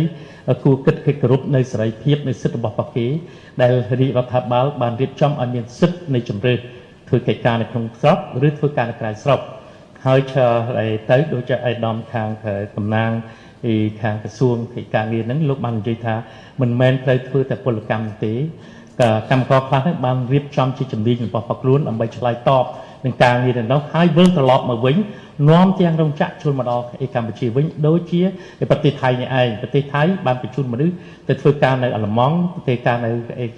គួរគិតគោរពនៅសេរីភាពនៃសិទ្ធិរបស់ពួកគេដែលរាជរដ្ឋាភិបាលបានរៀបចំឲ្យមានសិទ្ធិនៃជំរឿនធ្វើកិច្ចការនៅក្នុងស្រុកឬធ្វើការនៅក្រៅស្រុកហើយទៅដូចជាឯកឧត្តមខាងតំណាងខាងក្រសួងកិច្ចការងារហ្នឹងលោកបាននិយាយថាមិនមែនត្រូវធ្វើតែពលកម្មទេកម្មករខ្លះហ្នឹងបានរៀបចំជាជំនាញរបស់ពួកខ្លួនដើម្បីឆ្លើយតបនឹងការងារទាំងនោះហើយវិលត្រឡប់មកវិញនាំទាំងរោងចក្រចូលមកដល់កម្ពុជាវិញដូចជាប្រទេសថៃនេះឯងប្រទេសថៃបានបញ្ជូនមនុស្សទៅធ្វើការនៅអាល្លឺម៉ង់ធ្វើការនៅ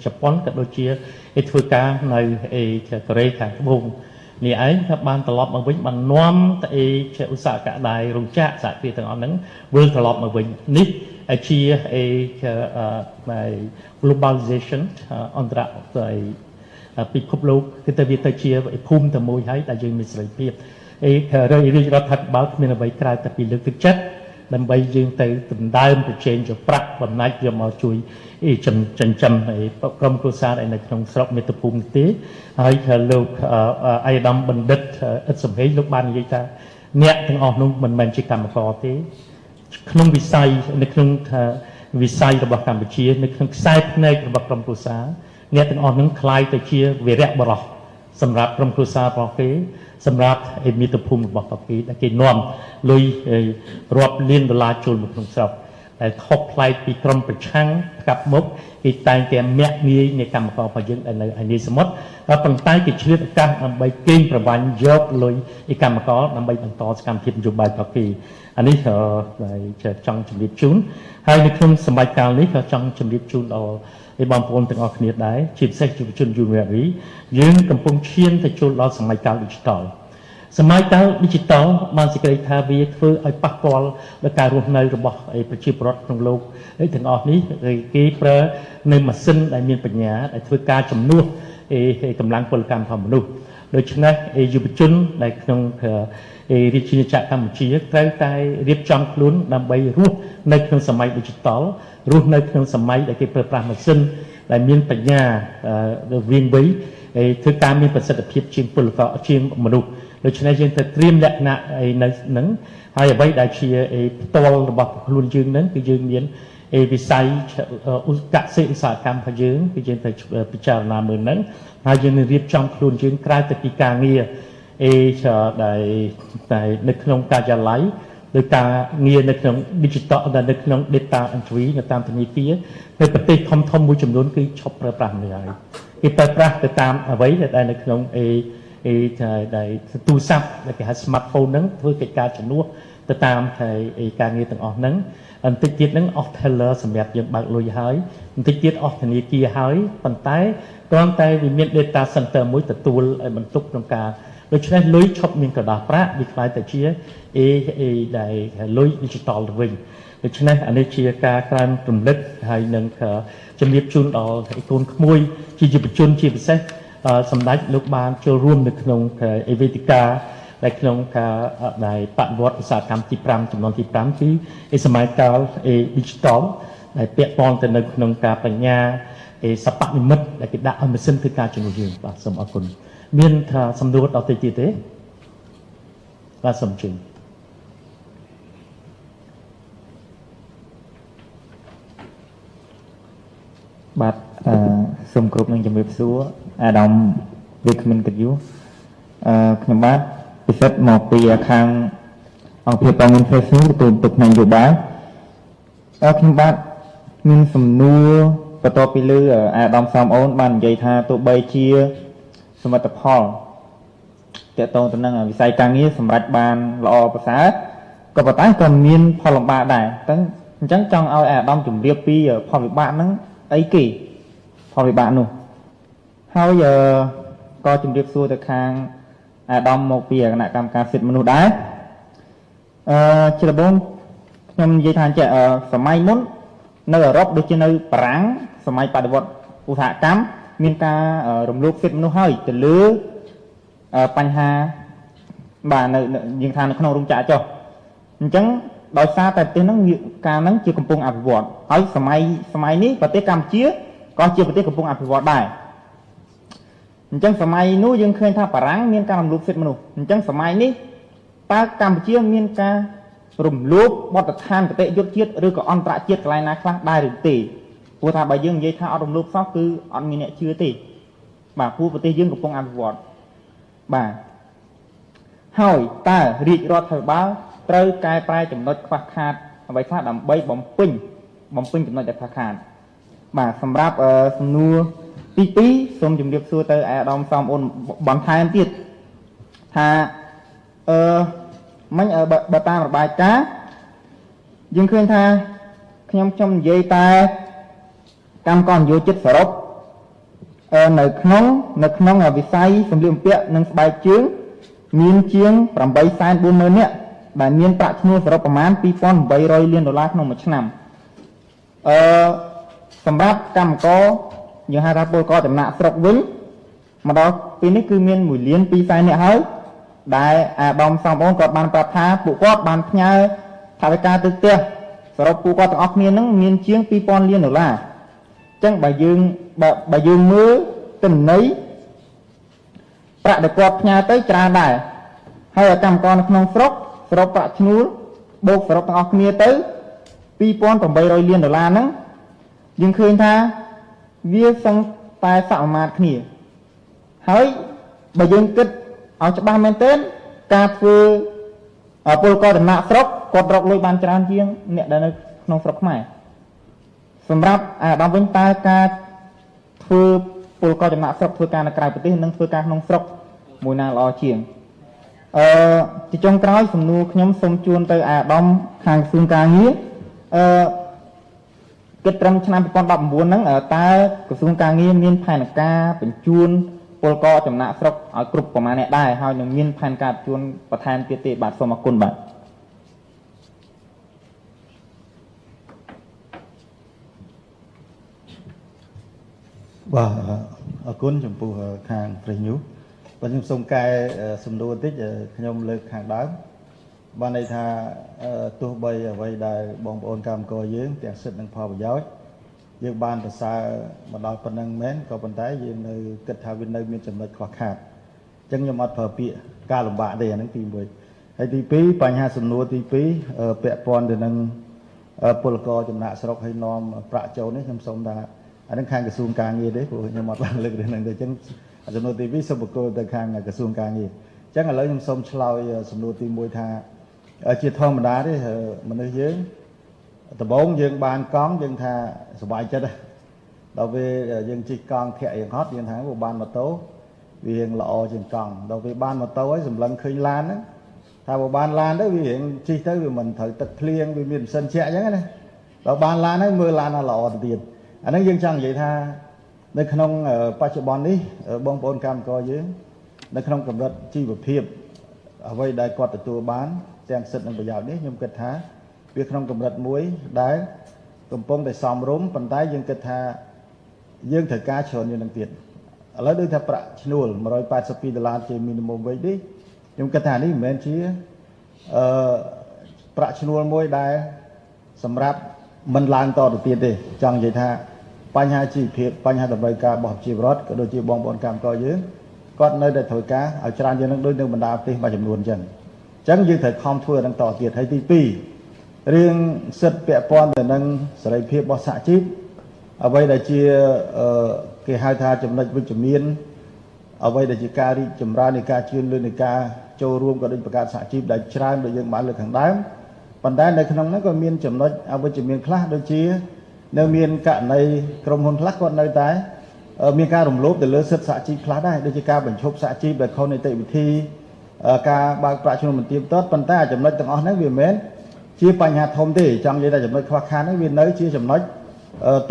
ជប៉ុនក៏ដូចជាធ្វើការនៅកូរ៉េខាងត្បូងនេះឯងថាបានត្រឡប់មកវិញបាននាំទៅឧស្សាហកម្មដែររោងចក្រសហគ្រាសទាំងអស់ហ្នឹងវិលត្រឡប់មកវិញនេះជា globalization អន្តរពិភពលោកគឺទៅវាទៅជាភូមិតែមួយហើយដែលយើងមានសេរីភាពរាជរដ្ឋាភិបាលគ្មានអ្វីក្រៅតែពីលើកទឹកចិត្តដើម្បីយើងទៅដណ្ដើមប្រជែងយកប្រាក់បំណាច់យកមកជួយចិញ្ចឹមក្រុមគ្រួសារនៅក្នុងស្រុកមាតុភូមិទេហើយលោកអាយដាមបណ្ឌិតឥតសំហេងលោកបាននិយាយថាអ្នកទាំងអស់នោះមិនមែនជាកម្មករទេក្នុងវិស័យនៅក្នុងវិស័យរបស់កម្ពុជានៅក្នុងខ្សែភ្នែករបស់ក្រុមគ្រួសារអ្នកទាំងអស់នឹងคล้ายទៅជាវីរៈបរោះសម្រាប់ក្រុមគ្រួសាររបស់គេសម្រាប់មាតុភូមិរបស់ពួកគេដែលគេនាំលុយរាប់លានដុល្លារចូលមកក្នុងស្រុកដែលខុសប្លែកពីក្រុមប្រឆាំងកាប់មុខគេតែងតែមាក់ងាយនៃកម្មកររបស់យើងនៅឯនេះសមុទ្រហើយប៉ុន្តែគេឆ្លៀតឱកាសដើម្បីកេងប្រវ័ញ្ចយកលុយពីកម្មករដើម្បីបន្តសកម្មភាពនយោបាយរបស់គេអានេះចង់ជម្រាបជូនហើយនៅក្នុងសម័យកាលនេះក៏ចង់ជម្រាបជូនដល់បងប្អូនទាំងអស់គ្នាដែរជាពិសេសយុវជនយុវវ័យយើងកំពុងឈានទៅចូលដល់សម័យកាល digital សម័យកាល digital បានសេចក្តីថាវាធ្វើឲ្យប៉ះពាល់ដល់ការរស់នៅរបស់ប្រជាពលរដ្ឋក្នុងលោកទាំងអស់នេះគេប្រើនៅម៉ាស៊ីនដែលមានបញ្ញាដែលធ្វើការជំនួសកម្លាំងពលកម្មរបស់មនុស្សដូច្នេះយុវជនដែលក្នុងរាជាណាចក្រកម្ពុជាត្រូវតែរៀបចំខ្លួនដើម្បីរស់នៅក្នុងសម័យ digital រស់នៅក្នុងសម័យដែលគេប្រើប្រាស់ម៉ាស៊ីនដែលមានបញ្ញាវាងវៃធ្វើការមានប្រសិទ្ធភាពជាងពលករជាងមនុស្សដូច្នេះយើងត្រូវត្រៀមលក្ខណៈនៅហ្នឹងហើយអ្វីដែលជាផ្ទាល់របស់ខ្លួនយើងហ្នឹងគឺយើងមានវិស័យកសិឧស្សាហកម្មរបស់យើងគឺយើងត្រូវពិចារណាមើលហ្នឹងហើយយើងនឹងរៀបចំខ្លួនយើងក្រៅទៅពីការងារដែលនៅក្នុងការិយាល័យដោយការងារនៅក្នុង digital នៅក្នុង data entry នៅតាមធនាគារនៅប្រទេសធំមួយចំនួនគឺឈប់ប្រើប្រាស់នេះហើយគេប្រើប្រាស់ទៅតាមអ្វីដែលនៅក្នុងដែលទូរស័ព្ទដែលគេហៅ smartphone ហ្នឹងធ្វើកិច្ចការជំនួសទៅតាមការងារទាំងអស់ហ្នឹងបន្តិចទៀតហ្នឹងអស់ teller សម្រាប់យើងបើកលុយហើយបន្តិចទៀតអស់ធនាគារហើយប៉ុន្តែគ្រាន់តែវាមាន data center មួយទទួលឲ្យបន្ទុកក្នុងការដូច្នេះលុយឈប់មានកដាស់ប្រាក់វាខ្លាយទៅជាដែលលុយ digital ទៅវិញដូច្នេះអានេះជាការក្រើនរំលឹកហើយនឹងជំរាបជូនដល់កូនក្មួយជាយុវជនជាពិសេសសម្ដេចលោកបានចូលរួមនៅក្នុងវេទិកាដែលក្នុងការបដិវត្តឧស្សាហកម្មទី5ចំនួនទី5គឺសម័យកាល digital ដែលពាក់ព័ន្ធទៅនៅក្នុងការបញ្ញាសព្វនិមិត្តដែលគេដាក់ឲ្យម៉ាស៊ីនធ្វើការជំនួសយើងបាទសូមអរគុណមានថាសំណួរដល់ទៅទៀតទេបាទសូមជឿបាទសូមគ្រប់នឹងជំរាបសួរអាដាមវិក្កាមិនកិត្តិយសខ្ញុំបាទពិសិដ្ឋមកពីខាងអង្គភាពការងារ Facebook ទទួលទុកផ្នែកនយោបាយខ្ញុំបាទមានសំណួរបន្ទាប់ពីលើអាដាមសំអូនបាននិយាយថាទោះបីជាសមិទ្ធផលតកតងទៅនឹងវិស័យការងារសម្រាប់បានល្អប្រសើរក៏ប៉ុន្តែក៏មានផលលំបាកដែរអញ្ចឹងចង់ឲ្យអាដាមជម្រាបពីផលវិបាកហ្នឹងអីគេផលវិបាកនោះហើយក៏ជម្រាបសួរទៅខាងអាដាមមកពីគណៈកម្មការសិទ្ធិមនុស្សដែរជាដំបូងខ្ញុំនិយាយថាចេះសម័យមុននៅអឺរ៉ុបដូចជានៅបារាំងសម័យបដិវត្តឧស្សាហកម្មមានការរំលោភសិទ្ធិមនុស្សហើយទៅលើបញ្ហា បាទនៅយើងថានៅក្នុងរោងចក្រចុះអញ្ចឹងដោយសារតែប្រទេសហ្នឹងកាលហ្នឹងជាកំពុងអភិវឌ្ឍហើយសម័យនេះប្រទេសកម្ពុជាក៏ជាប្រទេសកំពុងអភិវឌ្ឍដែរអញ្ចឹងសម័យនោះយើងឃើញថាបារាំងមានការរំលោភសិទ្ធិមនុស្សអញ្ចឹងសម័យនេះតើកម្ពុជាមានការរំលោភបទដ្ឋានគតិយុត្តជាតិឬក៏អន្តរជាតិកន្លែងណាខ្លះដែរឬទេព្រោះថាបើយើងនិយាយថាអត់រំលោភសោះគឺអត់មានអ្នកជឿទេបាទព្រោះប្រទេសយើងកំពុងអភិវឌ្ឍបាទហើយតើរាជរដ្ឋាភិបាលត្រូវកែប្រែចំណុចខ្វះខាតអ្វីខ្លះដើម្បីបំពេញចំណុចដែលខ្វះខាតបាទសម្រាប់សំណួរទី2សូមជម្រាបសួរទៅអាដាមសំអូនបន្ថែមទៀតថាមិញបើតាមរបាយការណ៍យើងឃើញថាខ្ញុំនិយាយតែកម្មករនិយោជិតសរុបនៅក្នុងវិស័យសម្លៀកបំពាក់និងស្បែកជើងមានជាង 840,000 នាក់ដែលមានប្រាក់ឈ្នួលសរុបប្រមាណ $2,800 លានក្នុងមួយឆ្នាំសម្រាប់កម្មករយើងហៅថាពលករចំណាក់ស្រុកវិញមកដល់ពេលនេះគឺមាន1,200,000 នាក់ហើយដែលអាដាមសំអូនគាត់បានប្រាប់ថាពួកគាត់បានផ្ញើថវិកាទៅផ្ទះសរុបពួកគាត់ទាំងអស់គ្នានឹងមានជាង $2,000 លានអញ្ចឹងបើយើងមើលទិន្នន័យប្រាក់ដែលគាត់ផ្ញើទៅច្រើនដែរហើយកម្មករនៅក្នុងស្រុកសរុបប្រាក់ឈ្នួលបូកសរុបទាំងអស់គ្នាទៅ $2,800 លានហ្នឹងយើងឃើញថាវាសឹងតែសមាមាត្រគ្នាហើយបើយើងគិតឲ្យច្បាស់មែនទែនការធ្វើពលករចំណាក់ស្រុកគាត់រកលុយបានច្រើនជាងអ្នកដែលនៅក្នុងស្រុកខ្មែរសម្រាប់អាដាមវិញតើការធ្វើពលករចំណាក់ស្រុកធ្វើការនៅក្រៅប្រទេសនិងធ្វើការក្នុងស្រុកមួយណាល្អជាងទីចុងក្រោយសំណួរខ្ញុំសូមជូនទៅអាដាមខាងក្រសួងការងារគិតត្រឹមឆ្នាំ2019ហ្នឹងតើក្រសួងការងារមានផែនការបញ្ជូនពលករចំណាក់ស្រុកឲ្យគ្រប់ប្រមាណអ្នកដែរហើយនឹងមានផែនការបញ្ជូនបន្ថែមទៀតទេបាទសូមអរគុណបាទបាទអរគុណចំពោះខាងព្រះញូបាទខ្ញុំសូមកែសំណួរបន្តិចខ្ញុំលើកខាងដើមបានន័យថាទោះបីអ្វីដែលបងប្អូនកម្មករយើងទាំងសិទ្ធិនិងផលប្រយោជន៍យើងបានប្រសើរមកដល់ប៉ុណ្ណឹងមែនក៏ប៉ុន្តែយើងនៅគិតថាវានៅមានចំណុចខ្វះខាតអញ្ចឹងខ្ញុំអត់ប្រើពាក្យការលំបាកទេអាហ្នឹងទី1ហើយទី2បញ្ហាសំណួរទី2ពាក់ព័ន្ធទៅនឹងពលករចំណាក់ស្រុកឲ្យនាំប្រាក់ចូលនេះខ្ញុំសូមថាអាហ្នឹងខាងក្រសួងការងារទេព្រោះខ្ញុំអត់បានលើករឿងហ្នឹងទេអញ្ចឹងសំណួរទី2សូមបកគោលទៅខាងក្រសួងការងារអញ្ចឹងឥឡូវខ្ញុំសូមឆ្លើយសំណួរទី1ថាជាធម្មតាទេមនុស្សយើងដំបូងយើងបានកង់យើងថាសុបាយចិត្តដល់ពេលយើងជិះកង់ធាក់រៀងហត់យើងថាបានម៉ូតូវារៀងល្អជាងកង់ដល់ពេលបានម៉ូតូហើយសម្លឹងឃើញឡានហ្នឹងថាបើបានឡានទៅវារៀងជិះទៅវាមិនត្រូវទឹកភ្លៀងវាមានម៉ាស៊ីនជែកអញ្ចឹងណាដល់បានឡានហើយមើលឡានល្អទៅទៀតអាហ្នឹងយើងចង់និយាយថានៅក្នុងបច្ចុប្បន្ននេះបងប្អូនកម្មករយើងនៅក្នុងកម្រិតជីវភាពអ្វីដែលគាត់ទទួលបានទាំងសិទ្ធិនិងប្រយោជន៍នេះខ្ញុំគិតថាវាក្នុងកម្រិតមួយដែលកំពុងតែសមរម្យប៉ុន្តែយើងគិតថាយើងត្រូវការច្រើនជាងនឹងទៀតឥឡូវដូចថាប្រាក់ឈ្នួល$182ជា minimum wage នេះខ្ញុំគិតថានេះមិនមែនជាប្រាក់ឈ្នួលមួយដែលសម្រាប់មិនឡើងតទៅទៀតទេចង់និយាយថាបញ្ហាជីវភាពបញ្ហាតម្រូវការរបស់ជីវរដ្ឋក៏ដូចជាបងប្អូនកម្មករយើងគាត់នៅតែត្រូវការឲ្យច្រើនជាងនឹងដូចនៅបណ្ដាប្រទេសមួយចំនួនអញ្ចឹងយើងត្រូវខំធ្វើនឹងតទៀតហើយទី2រឿងសិទ្ធិពាក់ព័ន្ធទៅនឹងសេរីភាពរបស់សហជីពអ្វីដែលជាគេហៅថាចំណុចវិជ្ជមានអ្វីដែលជាការរីកចម្រើននៃការជឿនលឿននៃការចូលរួមក៏ដូចបង្កើតសហជីពដែលច្រើនដូចយើងបានលើកខាងដើមប៉ុន្តែនៅក្នុងហ្នឹងក៏មានចំណុចអវិជ្ជមានខ្លះដូចជានៅមានករណីក្រុមហ៊ុនខ្លះគាត់នៅតែមានការរំលោភទៅលើសិទ្ធិសហជីពខ្លះដែរដូចជាការបញ្ឈប់សហជីពដែលខុសនីតិវិធីការបើកប្រាក់ឈ្នួលមិនទៀងទាត់ប៉ុន្តែចំណុចទាំងអស់ហ្នឹងវាមិនមែនជាបញ្ហាធំទេចង់និយាយថាចំណុចខ្វះខាតហ្នឹងវានៅជាចំណុច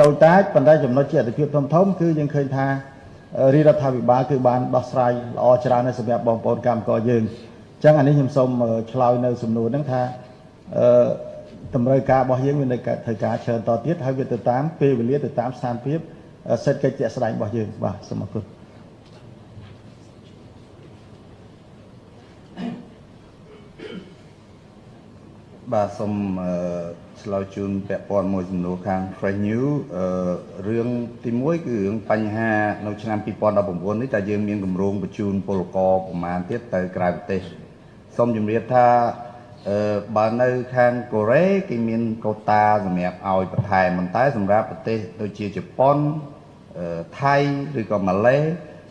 តូចតាចប៉ុន្តែចំណុចជាអត្ថប្រយោជន៍ធំគឺយើងឃើញថារាជរដ្ឋាភិបាលគឺបានដោះស្រាយល្អច្រើនណាស់សម្រាប់បងប្អូនកម្មករយើងអញ្ចឹងអានេះខ្ញុំសូមឆ្លើយនៅសំណួរហ្នឹងថាតម្រូវការរបស់យើងមាននៅត្រូវការច្រើនតទៀតហើយវាទៅតាមពេលវេលាទៅតាមស្ថានភាពសេដ្ឋកិច្ចជាក់ស្ដែងរបស់យើងបាទសូមអរគុណ បាទសូមឆ្លើយជូនពាក់ព័ន្ធមួយចំនួនខាង Fresh New រឿងទី1គឺរឿងបញ្ហានៅឆ្នាំ2019នេះតើយើងមានគម្រោងបញ្ជូនពលករប្រមាណទៀតទៅក្រៅប្រទេសសូមជម្រាបថាបើនៅខាងកូរ៉េគេមានកូតាសម្រាប់ឲ្យបន្ថែមប៉ុន្តែសម្រាប់ប្រទេសដូចជាជប៉ុនថៃឬក៏ម៉ាឡេ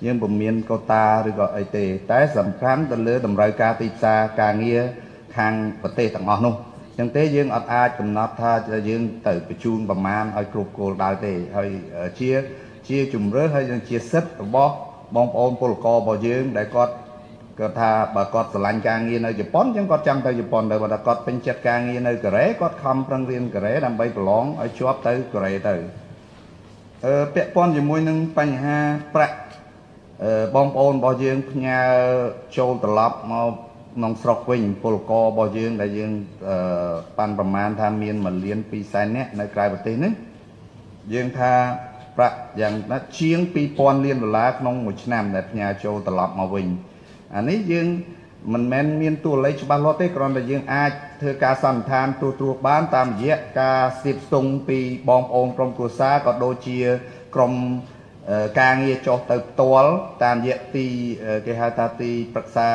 យើងពុំមានកូតាឬក៏អីទេតែសំខាន់ទៅលើតម្រូវការទីផ្សារការងារខាងប្រទេសទាំងអស់នោះអញ្ចឹងទេយើងអត់អាចកំណត់ថាយើងទៅបញ្ជូនប្រមាណឲ្យគ្រប់គោលដៅទេហើយជាជំរឿនហើយជាសិទ្ធិរបស់បងប្អូនពលកររបស់យើងដែលគាត់ថាបើគាត់ស្រឡាញ់ការងារនៅជប៉ុនអញ្ចឹងគាត់ចង់ទៅជប៉ុនទៅបើថាគាត់ពេញចិត្តការងារនៅកូរ៉េគាត់ខំប្រឹងរៀនកូរ៉េដើម្បីប្រឡងឲ្យជាប់ទៅកូរ៉េទៅពាក់ព័ន្ធជាមួយនឹងបញ្ហាប្រាក់បងប្អូនរបស់យើងផ្ញើចូលត្រឡប់មកក្នុងស្រុកវិញពលកររបស់យើងដែលយើងប៉ាន់ប្រមាណថាមាន1លាន2សែននាក់នៅក្រៅប្រទេសនេះយើងថាប្រាក់យ៉ាងណាស់ជាង$2000 លានក្នុងមួយឆ្នាំដែលផ្ញើចូលត្រឡប់មកវិញអានេះយើងមិនមែនមានតួលេខច្បាស់លាស់ទេគ្រាន់តែយើងអាចធ្វើការសន្និដ្ឋានទូទ្របានតាមរយៈការស្ទាបស្ទង់ពីបងប្អូនក្រុមគ្រួសារក៏ដូចជាក្រុមការងារចុះទៅផ្ទាល់តាមរយៈទីគេហៅថាទីប្រឹក្សា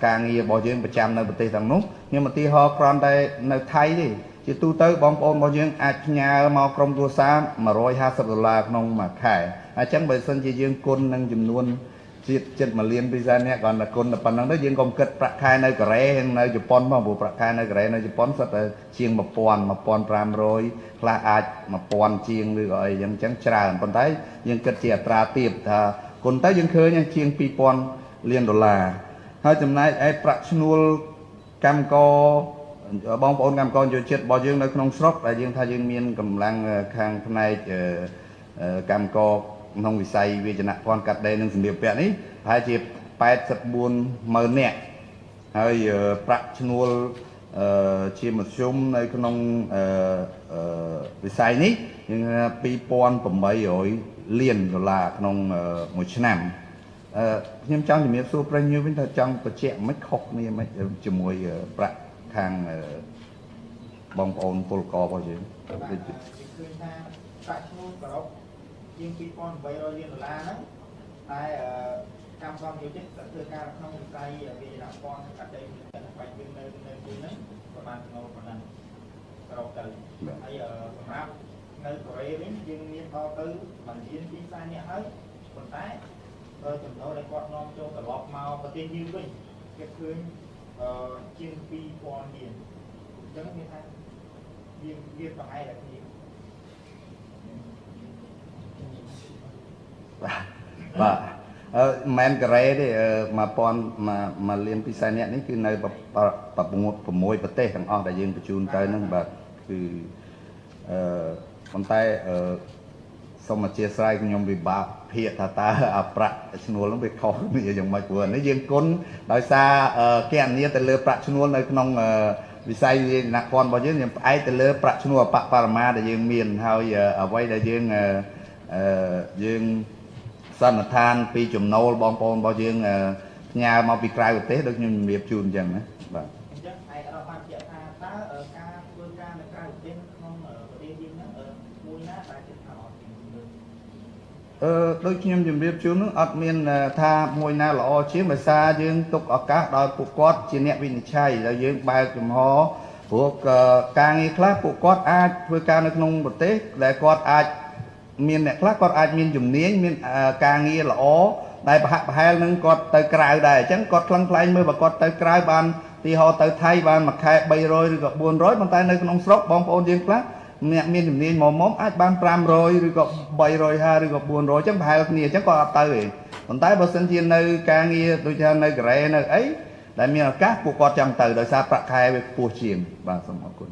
ការងាររបស់យើងប្រចាំនៅប្រទេសទាំងនោះខ្ញុំឧទាហរណ៍គ្រាន់តែនៅថៃទេជាទូទៅបងប្អូនរបស់យើងអាចផ្ញើមកក្រុមគ្រួសារ$150ក្នុងមួយខែអញ្ចឹងបើសិនជាយើងគុណនឹងចំនួនចិត្ត1លាន2សែននាក់គាត់តែគុណតែប៉ុណ្្នឹងទៅយើងកុំគិតប្រាក់ខែនៅកូរ៉េនៅជប៉ុនផងព្រោះប្រាក់ខែនៅកូរ៉េនៅជប៉ុនសុទ្ធតែជាង1000 1500ខ្លះអាច1000ជាងឬក៏អីអញ្ចឹងច្រើនប៉ុន្តែយើងគិតជាអត្រាទាបថាគុណទៅយើងឃើញជាង$2000 លានហើយចំណែកឯប្រាក់ឈ្នួលកម្មករបងប្អូនកម្មករយោជិតរបស់យើងនៅក្នុងស្រុកដែលយើងថាយើងមានកម្លាំងខាងផ្នែកកម្មករក្នុងវិស័យវិជ្ជាភ័ណ្ឌកាត់ដេរនិងសម្លៀកបំពាក់នេះប្រហែលជា84,000 នាក់ហើយប្រាក់ឈ្នួលជាមធ្យមនៅក្នុងវិស័យនេះយើង$2800 លានក្នុងមួយឆ្នាំខ្ញុំចង់ជំរាបសួរប្រិយមិត្តវិញថាចង់បញ្ជាក់មិនខុសគ្នាមិនជាមួយប្រាក់ខាងបងប្អូនពលកររបស់យើងដូចជាឃើញថាប្រាក់ឈ្នួលសរុបជាង$2800 លានហ្នឹងតែកម្មករយោជិតធ្វើការក្នុងវិស័យវិជ្ជាភ័ណ្ឌកាត់ដេរបាច់យើងនៅហ្នឹងប្រហែលក្នុងប៉ុណ្ណឹងសរុបទៅហើយសម្រាប់នៅកូរ៉េវិញយើងមានដល់ទៅ1លាន2សែននាក់ហើយប៉ុន្តែចំណូលដែលគាត់នាំចូលត្រឡប់មកប្រទេសយើងវិញគេឃើញជាង$2000 លានអញ្ចឹងមានថាវាប្រហែលតែគ្នាបាទមិនមែនកូរ៉េទេ1លាន2សែននាក់នេះគឺនៅ6ប្រទេសទាំងអស់ដែលយើងបញ្ជូនទៅហ្នឹងបាទគឺប៉ុន្តែសូមអធិស្ឋានខ្ញុំវិបាកភាកថាតើអាប្រាក់ឈ្នួលហ្នឹងវាខុសគ្នាយ៉ាងម៉េចព្រោះនេះយើងគុណដោយសារគណនាទៅលើប្រាក់ឈ្នួលនៅក្នុងវិស័យវិជ្ជាភ័ណ្ឌរបស់យើងផ្អែកទៅលើប្រាក់ឈ្នួលអបបរមាដែលយើងមានហើយអ្វីដែលយើងសន្និដ្ឋានពីចំណូលបងប្អូនរបស់យើងផ្ញើមកពីក្រៅប្រទេសដូចខ្ញុំជម្រាបជូនអញ្ចឹងណាបាទអញ្ចឹងឯកឧត្តមបានបញ្ជាក់ថាតើការធ្វើការនៅក្រៅប្រទេសក្នុងប្រទេសយើងហ្នឹងមួយណាដែលជាថាល្អជាងដូចខ្ញុំជម្រាបជូននោះអត់មានថាមួយណាល្អជាងដោយសារយើងទុកឱកាសដល់ពួកគាត់ជាអ្នកវិនិច្ឆ័យហើយយើងបើកចំហព្រោះការងារខ្លះពួកគាត់អាចធ្វើការនៅក្នុងប្រទេសដែលគាត់អាចមានអ្នកខ្លះគាត់អាចមានជំនាញមានការងារល្អដែលប្រហាក់ប្រហែលនឹងគាត់ទៅក្រៅដែរអញ្ចឹងគាត់ខ្លាំងខ្លែងមើលបើគាត់ទៅក្រៅបានទីហោទៅថៃបានមួយខែ300ឬក៏400ប៉ុន្តែនៅក្នុងស្រុកបងប្អូនយើងខ្លះអ្នកមានជំនាញមុំអាចបាន500ឬក៏350ឬក៏400អញ្ចឹងប្រហែលគ្នាអញ្ចឹងគាត់អត់ទៅទេប៉ុន្តែបើសិនជានៅការងារដូចថានៅកូរ៉េនៅអីដែលមានឱកាសពួកគាត់ចង់ទៅដោយសារប្រាក់ខែវាខ្ពស់ជាងបាទសូមអរគុណ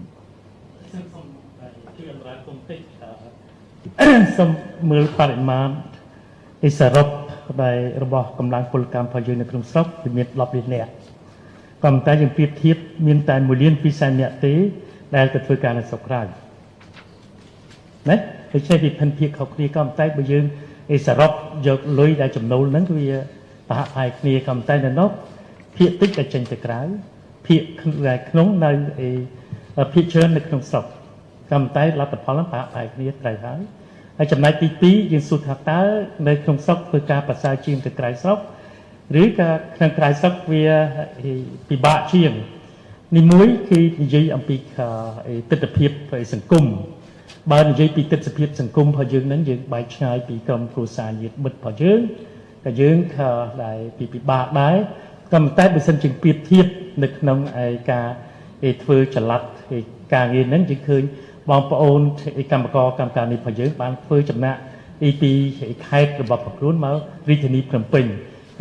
សូមមើលបរិមាណសរុបដែលរបស់កម្លាំងពលកម្មរបស់យើងនៅក្នុងស្រុកវាមាន10លាននាក់ក៏តែយើងប្រៀបធៀបមានតែ1លាន2សែននាក់ទេដែលទៅធ្វើការនៅស្រុកក្រៅណាដូច្នេះវិភិនភាពខុសគ្នាក៏តែបើយើងសរុបយកលុយដែលចំណូលហ្នឹងគឺវាប្រហាក់ប្រហែលគ្នាក៏តែនៅនោះភាគតិចតែចេញទៅក្រៅភាគក្នុងនៅ ភាគច្រើននៅក្នុងស្រុកកម្មតែលទ្ធផលហ្នឹងបែបគ្នាត្រូវហើយចំណែកទី2យើងសួរថាតើនៅក្នុងស្រុកធ្វើការប្រសើរជាងទៅក្រៅស្រុកឬក៏ក្នុងក្រៅស្រុកវាពិបាកជាងនេះមួយគឺនិយាយអំពីទិដ្ឋភាពសង្គមបើនិយាយពីទិដ្ឋភាពសង្គមរបស់យើងនឹងយើងបែកឆ្ងាយពីក្រុមគ្រួសារញាតិមិត្តរបស់យើងតែយើងដែលពិបាកដែរក៏តែបើសិនជាប្រៀបធៀបនៅក្នុងការធ្វើចល័តការងារហ្នឹងយើងឃើញបងប្អូនកម្មករកម្មការនេះរបស់យើងបានធ្វើចំណាក់ពីខេត្តរបស់ប្រខ្លួនមករាជធានីភ្នំពេញ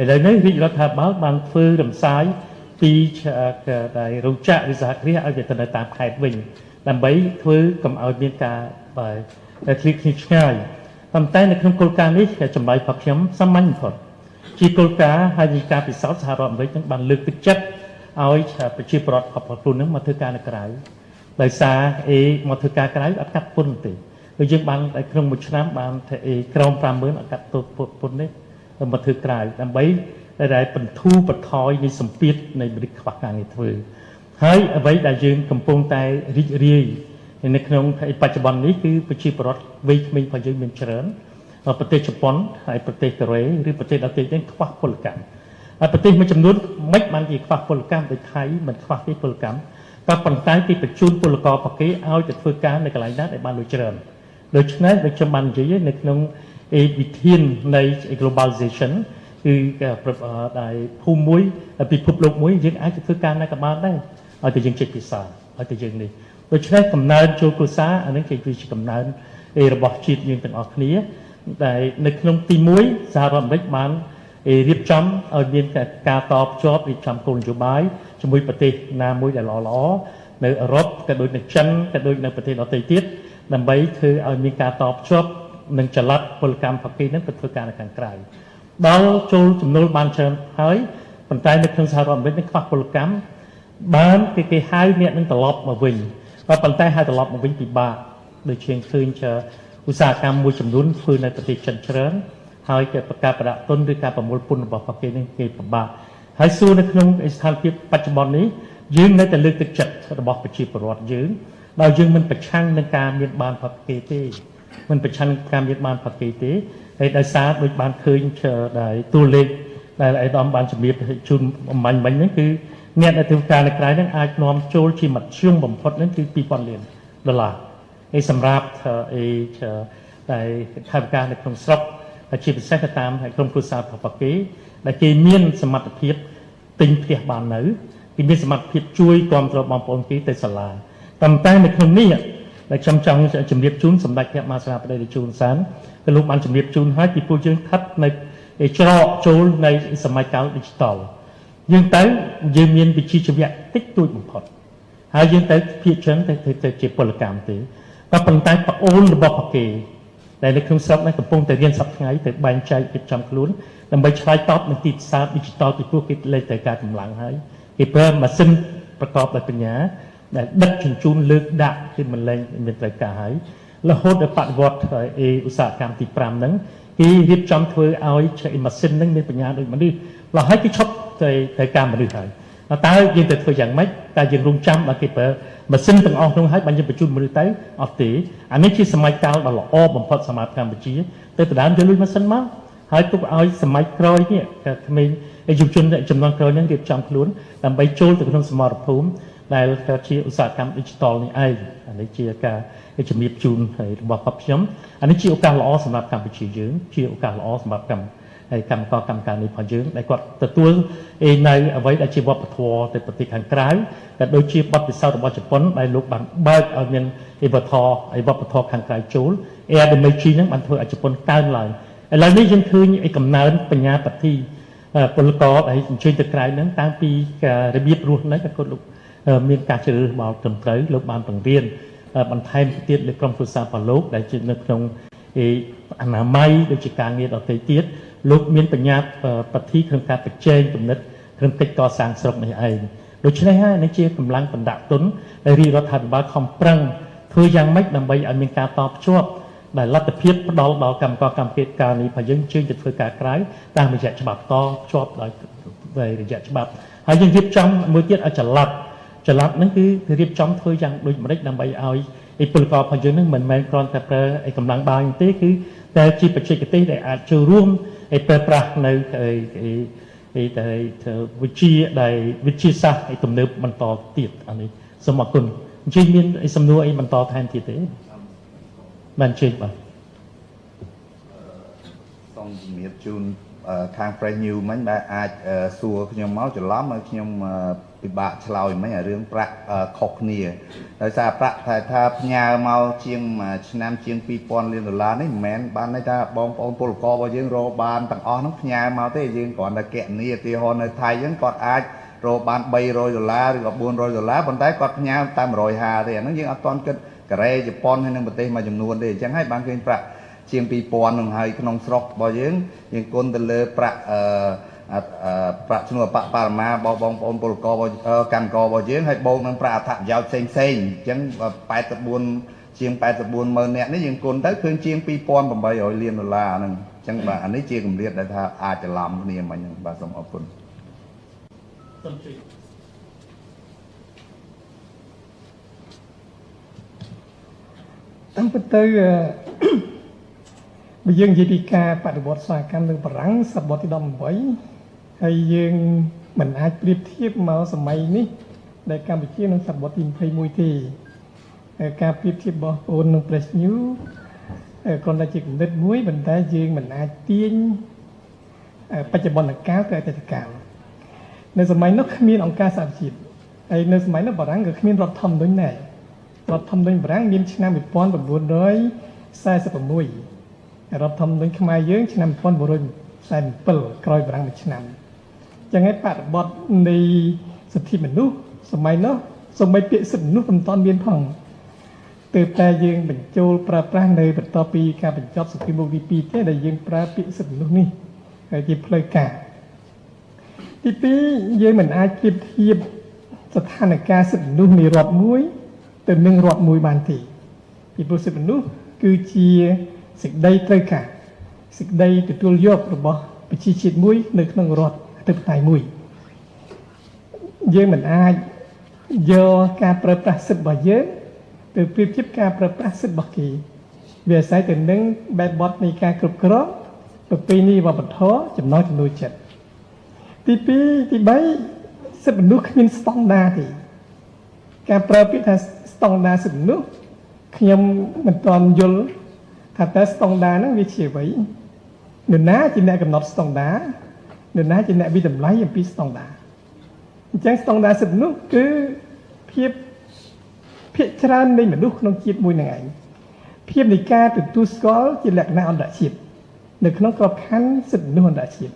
ឥឡូវនេះរាជរដ្ឋាភិបាលបានធ្វើរំសាយពីដែលរោងចក្រឬសហគ្រាសឲ្យទៅនៅតាមខេត្តវិញដើម្បីធ្វើកុំឲ្យមានការឃ្លៀតគ្នាឆ្ងាយប៉ុន្តែនៅក្នុងគោលការណ៍នេះចម្លើយរបស់ខ្ញុំសាមញ្ញបំផុតជាគោលការណ៍ហើយនៃការពិសោធន៍សហរដ្ឋអាមេរិកនឹងបានលើកទឹកចិត្តឲ្យប្រជាពលរដ្ឋរបស់ខ្លួននឹងមកធ្វើការនៅក្រៅដោយសារមកធ្វើការក្រៅអត់កាត់ពន្ធទេដូចយើងបានក្នុងមួយឆ្នាំបានក្រោម 50,000 អត់កាត់ទោសពន្ធនេះមកធ្វើក្រៅដើម្បីដែលបន្ធូរបន្ថយនៃសម្ពាធនៃបរិយាខ្វះការងារធ្វើហើយអ្វីដែលយើងកំពុងតែរីករាយនៅក្នុងបច្ចុប្បន្ននេះគឺប្រជាពលរដ្ឋវ័យក្មេងរបស់យើងមានច្រើនប្រទេសជប៉ុនហើយប្រទេសកូរ៉េឬប្រទេសដទៃទៀតខ្វះពលកម្មហើយប្រទេសមួយចំនួនមិនបានជាខ្វះពលកម្មដូចថៃមិនខ្វះទេពលកម្មក៏ប៉ុន្តែគេបញ្ជូនពលកររបស់គេឲ្យទៅធ្វើការនៅកន្លែងណាដែលបានលុយច្រើនដូច្នេះដូចខ្ញុំបាននិយាយនៅក្នុងវិធាននៃ globalization គឺដែលភូមិមួយពិភពលោកមួយយើងអាចទៅធ្វើការនៅក៏បានដែរឲ្យតែយើងចេះភាសាឲ្យតែយើងនេះដូច្នេះកំណើនចូលគ្រួសារអានេះគឺជាកំណើនរបស់ជាតិយើងទាំងអស់គ្នាដែលនៅក្នុងទី1សហរដ្ឋអាមេរិកបានរៀបចំឲ្យមានការតភ្ជាប់រៀបចំគោលនយោបាយជាមួយប្រទេសណាមួយដែលល្អនៅអឺរ៉ុបក៏ដូចនៅចិនក៏ដូចនៅប្រទេសដទៃទៀតដើម្បីធ្វើឲ្យមានការតភ្ជាប់នឹងចល័តពលកម្មប្រកេនឹងទៅធ្វើការនៅខាងក្រៅដល់ចូលចំណូលបានច្រើនហើយប៉ុន្តែនៅក្នុងសហរដ្ឋអាមេរិកនេះខ្វះពលកម្មបានគេហៅអ្នកនឹងត្រឡប់មកវិញក៏ប៉ុន្តែហៅត្រឡប់មកវិញពិបាកដូចជាឃើញឧស្សាហកម្មមួយចំនួនធ្វើនៅប្រទេសចិនច្រើនហើយគេប្រកាសប្រាក់ទុនឬការប្រមូលពន្ធរបស់ប្រទេសនេះគេពិបាកហើយសួរនៅក្នុងស្ថានភាពបច្ចុប្បន្ននេះយើងនៅតែលើកទឹកចិត្តរបស់ប្រជាពលរដ្ឋយើងដោយយើងមិនប្រឆាំងនឹងការមានបានផាត់គេទេមិនប្រឆាំងនឹងការមានបានផាត់គេទេហើយដោយសារដូចបានឃើញដែលតួលេខដែលអាយដាមបានជំរាបជូនអំបញ្ញមិញហ្នឹងគឺអ្នកដែលធ្វើការនៅក្រៅហ្នឹងអាចនាំចូលជាមធ្យមបំផុតហ្នឹងគឺ$2,000 លានហើយសម្រាប់ដែលថវិកានៅក្នុងស្រុកជាពិសេសទៅតាមក្រុមគ្រួសាររបស់គេដែលគេមានសមត្ថភាពទិញផ្ទះបាននៅគេមានសមត្ថភាពជួយគ្រប់គ្រងបងប្អូនគេទៅសាលាប៉ុន្តែនៅក្នុងនេះដែលខ្ញុំចង់ជម្រាបជូនសម្ដេចព្រះមហាក្សត្រជូនសានក៏លោកបានជម្រាបជូនហើយពីពួកយើងស្ថិតនៅច្រកចូលនៃសម័យកាល digital យើងមានវិជ្ជាជីវៈតិចតួចបំផុតហើយយើងទៅភាគច្រើនទៅជាពលកម្មទេក៏ប៉ុន្តែប្អូនរបស់ពួកគេដែលនៅក្នុងស្រុកនេះកំពុងតែរៀនសប្តាហ៍ថ្ងៃទៅបែងចែករៀបចំខ្លួនដើម្បីឆ្លើយតបនឹងទីផ្សារ digital ពីព្រោះគេលេខទៅការកម្លាំងហើយគេប្រើម៉ាស៊ីនប្រកបដោយបញ្ញាដែលដឹកជញ្ជូនលើកដាក់គឺមិនលែងមានត្រូវការហើយរហូតដល់បដិវត្តឧស្សាហកម្មទី5ហ្នឹងគេរៀបចំធ្វើឲ្យម៉ាស៊ីនហ្នឹងមានបញ្ញាដូចមនុស្សឡើយហើយគេឈប់ទៅការមនុស្សហើយតើយើងទៅធ្វើយ៉ាងម៉េចតើយើងរងចាំដល់គេប្រើម៉ាស៊ីនទាំងអស់នោះហើយបានយើងបញ្ជូនមនុស្សទៅអត់ទេអានេះជាសម័យកាលដ៏ល្អបំផុតសម្រាប់កម្ពុជាទៅដណ្ដើមយកលុយម៉ាស៊ីនមកហើយទុកឲ្យសម័យក្រោយនេះក្មេងយុវជនចំនួនក្រោយហ្នឹងរៀបចំខ្លួនដើម្បីចូលទៅក្នុងសមរភូមិដែលជាឧស្សាហកម្ម digital នេះឯងអានេះជាការជំរាបជូនរបស់ខ្ញុំអានេះជាឱកាសល្អសម្រាប់កម្ពុជាយើងជាឱកាសល្អសម្រាប់កម្មករកម្មការនេះរបស់យើងដែលគាត់ទទួលនៅអ្វីដែលជាវប្បធម៌ទៅប្រទេសខាងក្រៅក៏ដូចជាបទពិសោធន៍របស់ជប៉ុនដែលលោកបានបើកឲ្យមានវប្បធម៌ខាងក្រៅចូល Air Dimension ហ្នឹងបានធ្វើឲ្យជប៉ុនកើនឡើងឥឡូវនេះយើងឃើញកំណើនបញ្ញាបត្រពលករដែលអញ្ជើញទៅក្រៅហ្នឹងតាំងពីរបៀបរស់នៅក៏គាត់លោកមានការជ្រើសរើសមកត្រឹមត្រូវលោកបានបង្រៀនបន្ថែមទៀតលើក្រុមគ្រួសាររបស់លោកដែលជានៅក្នុងអនាម័យដូចជាការងារដទៃទៀតលោកមានបញ្ញាបត្រក្នុងការប្រជែងគំនិតក្នុងកិច្ចកសាងស្រុកនេះឯងដូច្នេះហើយនេះជាកម្លាំងបណ្ដាក់ទុនដែលរាជរដ្ឋាភិបាលខំប្រឹងធ្វើយ៉ាងម៉េចដើម្បីឲ្យមានការតភ្ជាប់ដែលលទ្ធភាពផ្ដល់ដល់កម្មករកម្មកិច្ចការនេះរបស់យើងជើញទៅធ្វើការក្រៅតាមរយៈច្បាប់តភ្ជាប់ដោយរយៈច្បាប់ហើយយើងរៀបចំមួយទៀតឲ្យចល័ត ចល័តហ្នឹងគឺរៀបចំធ្វើយ៉ាងដូចម្ដេចដើម្បីឲ្យឯពលកររបស់យើងហ្នឹងមិនមែនគ្រាន់តែប្រើឯកម្លាំងបាយទេគឺតែជាបច្ចេកទេសដែលអាចចូលរួមឯប្រើប្រាស់នៅតែវិជាដែលវិជាសាស្ត្រឯទំនើបបន្តទៀតអានេះសូមអរគុណអញ្ចឹងមានសំណួរអីបន្តថែមទៀតទេបានជើញបាទសូមជំរាបជូនខាង Fresh News មិញដែលអាចសួរខ្ញុំមកច្រឡំឲ្យខ្ញុំពិបាកឆ្លើយមិញឲ្យរឿងប្រាក់ខុសគ្នាដោយសារប្រាក់ថាផ្ញើមកជាងឆ្នាំជាង$2000 លាននេះមិនមែនបានន័យថាបងប្អូនពលកររបស់យើងរកបានទាំងអស់ហ្នឹងផ្ញើមកទេយើងគ្រាន់តែគណនាឧទាហរណ៍នៅថៃយើងគាត់អាចរកបាន$300ឬក៏$400ប៉ុន្តែគាត់ផ្ញើតែ150ទេអាហ្នឹងយើងអត់ទាន់គិតកូរ៉េជប៉ុនហើយនឹងប្រទេសមួយចំនួនទេអញ្ចឹងហើយបានឃើញប្រាក់ជាង2000នឹងហើយក្នុងស្រុករបស់យើងគុណទៅលើប្រាក់ប្រាក់ឈ្នួលបរមាបងប្អូនពលករកម្មកររបស់យើងហើយបូកនឹងប្រាក់អត្ថប្រយោជន៍ផ្សេងអញ្ចឹង84ជាង840000នាក់នេះយើងគុណទៅឃើញជាង$2800 លានហ្នឹងអញ្ចឹងបាទអានេះជាគម្លាតដែលថាអាចច្រឡំគ្នាមិញហ្នឹងបាទសូមអរគុណសូមជួយតាមពិតទៅបើយើងនិយាយពីការបដិវត្តឧស្សាហកម្មនៅបារាំងសតវត្សទី18ហើយយើងមិនអាចប្រៀបធៀបមកសម័យនេះដែលកម្ពុជានៅសតវត្សទី21ទេការប្រៀបធៀបរបស់បងប្អូននៅ Press News គ្រាន់តែជាគំនិតមួយប៉ុន្តែយើងមិនអាចទាញបច្ចុប្បន្នកាលទៅអតីតកាលនៅសម័យនោះគ្មានអង្គការសហជាតិហើយនៅសម័យនោះបារាំងក៏គ្មានរដ្ឋធម្មនុញ្ញដែររដ្ឋធម្មនុញ្ញបារាំងមានឆ្នាំ1946រដ្ឋធម្មនុញ្ញខ្មែរយើងឆ្នាំ1947ក្រោយបារាំងមួយឆ្នាំអញ្ចឹងហើយបរិបទនៃសិទ្ធិមនុស្សសម័យនោះសូម្បីពាក្យសិទ្ធិមនុស្សមិនទាន់មានផងទើបតែយើងបញ្ចូលប្រើប្រាស់នៅបន្ទាប់ពីការបញ្ចប់សង្គ្រាមលោកទី2ទេដែលយើងប្រើពាក្យសិទ្ធិមនុស្សនេះហើយជាផ្លូវការទី2យើងមិនអាចប្រៀបធៀបស្ថានភាពសិទ្ធិមនុស្សនៃរដ្ឋមួយទៅនឹងរដ្ឋមួយបានទេពីព្រោះសិទ្ធិមនុស្សគឺជាសេចក្តីត្រូវការសេចក្តីទទួលយករបស់ប្រជាជាតិមួយនៅក្នុងរដ្ឋអធិបតេយ្យមួយយើងមិនអាចយកការប្រើប្រាស់សិទ្ធិរបស់យើងទៅប្រៀបធៀបការប្រើប្រាស់សិទ្ធិរបស់គេវាអាស្រ័យទៅនឹងបែបបទនៃការគ្រប់គ្រងប្រពៃណីវប្បធម៌ចំណង់ចំណូលចិត្តទី2ទី3សិទ្ធិមនុស្សគ្មានស្តង់ដារទេការប្រើពាក្យថាស្តង់ដារសិទ្ធិមនុស្សខ្ញុំមិនទាន់យល់ថាតើស្តង់ដារហ្នឹងវាជាអ្វីនរណាជាអ្នកកំណត់ស្តង់ដារនរណាជាអ្នកវិតម្លៃអំពីស្តង់ដារអញ្ចឹងស្តង់ដារសិទ្ធិមនុស្សគឺភាពភាគច្រើននៃមនុស្សក្នុងជាតិមួយនឹងឯងភាពនៃការទទួលស្គាល់ជាលក្ខណៈអន្តរជាតិនៅក្នុងក្របខ័ណ្ឌសិទ្ធិមនុស្សអន្តរជាតិ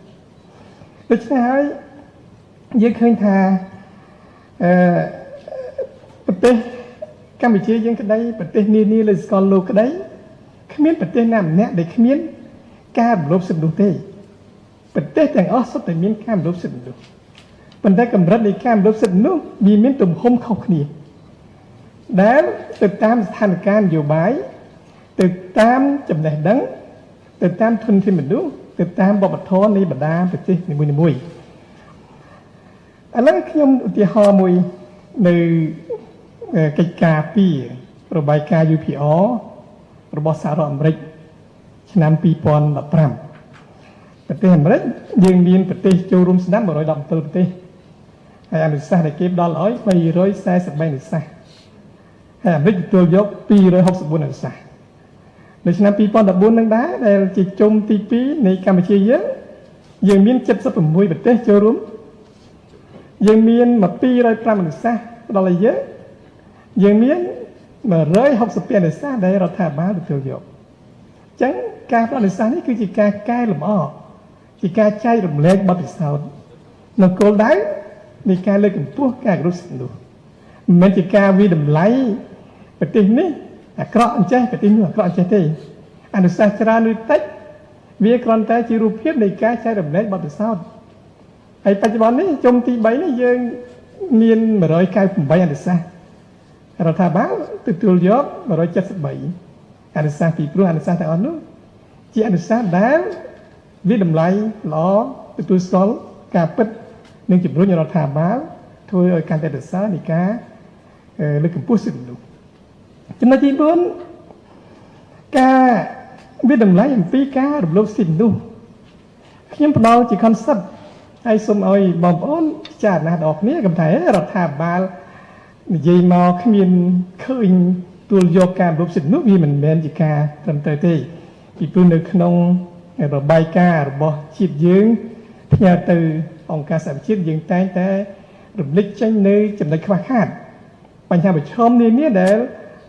ដូច្នេះហើយយើងឃើញថាប្រទេសកម្ពុជាយើងក្តីប្រទេសនានាលើសកលលោកក្តីគ្មានប្រទេសណាម្នាក់ដែលគ្មានការរំលោភសិទ្ធិមនុស្សទេប្រទេសទាំងអស់សុទ្ធតែមានការរំលោភសិទ្ធិមនុស្សប៉ុន្តែកម្រិតនៃការរំលោភសិទ្ធិមនុស្សវាមានទំហំខុសគ្នាដែលទៅតាមស្ថានភាពនយោបាយទៅតាមចំណេះដឹងទៅតាមធនធានមនុស្សទៅតាមវប្បធម៌នៃបណ្ដាប្រទេសនីមួយៗឥឡូវខ្ញុំឧទាហរណ៍មួយនៅកិច្ចការពីរបាយការណ៍ UPR របស់សហរដ្ឋអាមេរិកឆ្នាំ2015ប្រទេសអាមេរិកយើងមានប្រទេសចូលរួមស្ដាប់117ប្រទេសហើយអនុសាសន៍ដែលគេផ្ដល់ឲ្យ343អនុសាសន៍ហើយអាមេរិកទទួលយក264អនុសាសន៍នៅឆ្នាំ2014នឹងដែរដែលជាជុំទី2នៃកម្ពុជាយើងមាន76ប្រទេសចូលរួមយើងមាន205អនុសាសន៍ផ្ដល់ឲ្យយើងមាន162អនុសាសន៍ដែលរដ្ឋាភិបាលទទួលយកអញ្ចឹងការផ្ដល់អនុសាសន៍នេះគឺជាការកែលម្អជាការចែករំលែកបទពិសោធន៍នៅគោលដៅនៃការលើកកម្ពស់ការគោរពសិទ្ធិមនុស្សមិនមែនជាការវិតម្លៃប្រទេសនេះអាក្រក់អញ្ចេះប្រទេសនោះអាក្រក់អញ្ចេះទេអនុសាសន៍ច្រើនឬតិចវាគ្រាន់តែជារូបភាពនៃការចែករំលែកបទពិសោធន៍ហើយបច្ចុប្បន្ននេះជុំទី3នេះយើងមាន198អនុសាសន៍រដ្ឋាភិបាលទទួលយក173អនុសាសន៍ពីព្រោះអនុសាសន៍ទាំងអស់នោះជាអនុសាសន៍ដែលវាតម្លៃល្អទទួលស្គាល់ការពិតនិងជំរុញរដ្ឋាភិបាល ធ្វើឲ្យកាន់តែប្រសើរនៃការលើកកម្ពស់សិទ្ធិមនុស្សចំណុចទី4ការវិតម្លៃអំពីការរំលោភសិទ្ធិមនុស្សខ្ញុំផ្ដល់ជា concept ហើយសូមឲ្យបងប្អូនពិចារណាដល់គ្នាកំថារដ្ឋាភិបាលនិយាយមកគ្មានឃើញទួលយកការរំលោភសិទ្ធិមនុស្សវាមិនមែនជាការត្រឹមត្រូវទេពីព្រោះនៅក្នុងរបាយការណ៍របស់ជាតិយើងផ្ញើទៅអង្គការសហជាតិយើងតែងតែរំលឹកចេញនៅចំណុចខ្វះខាតបញ្ហាប្រឈមនានាដែល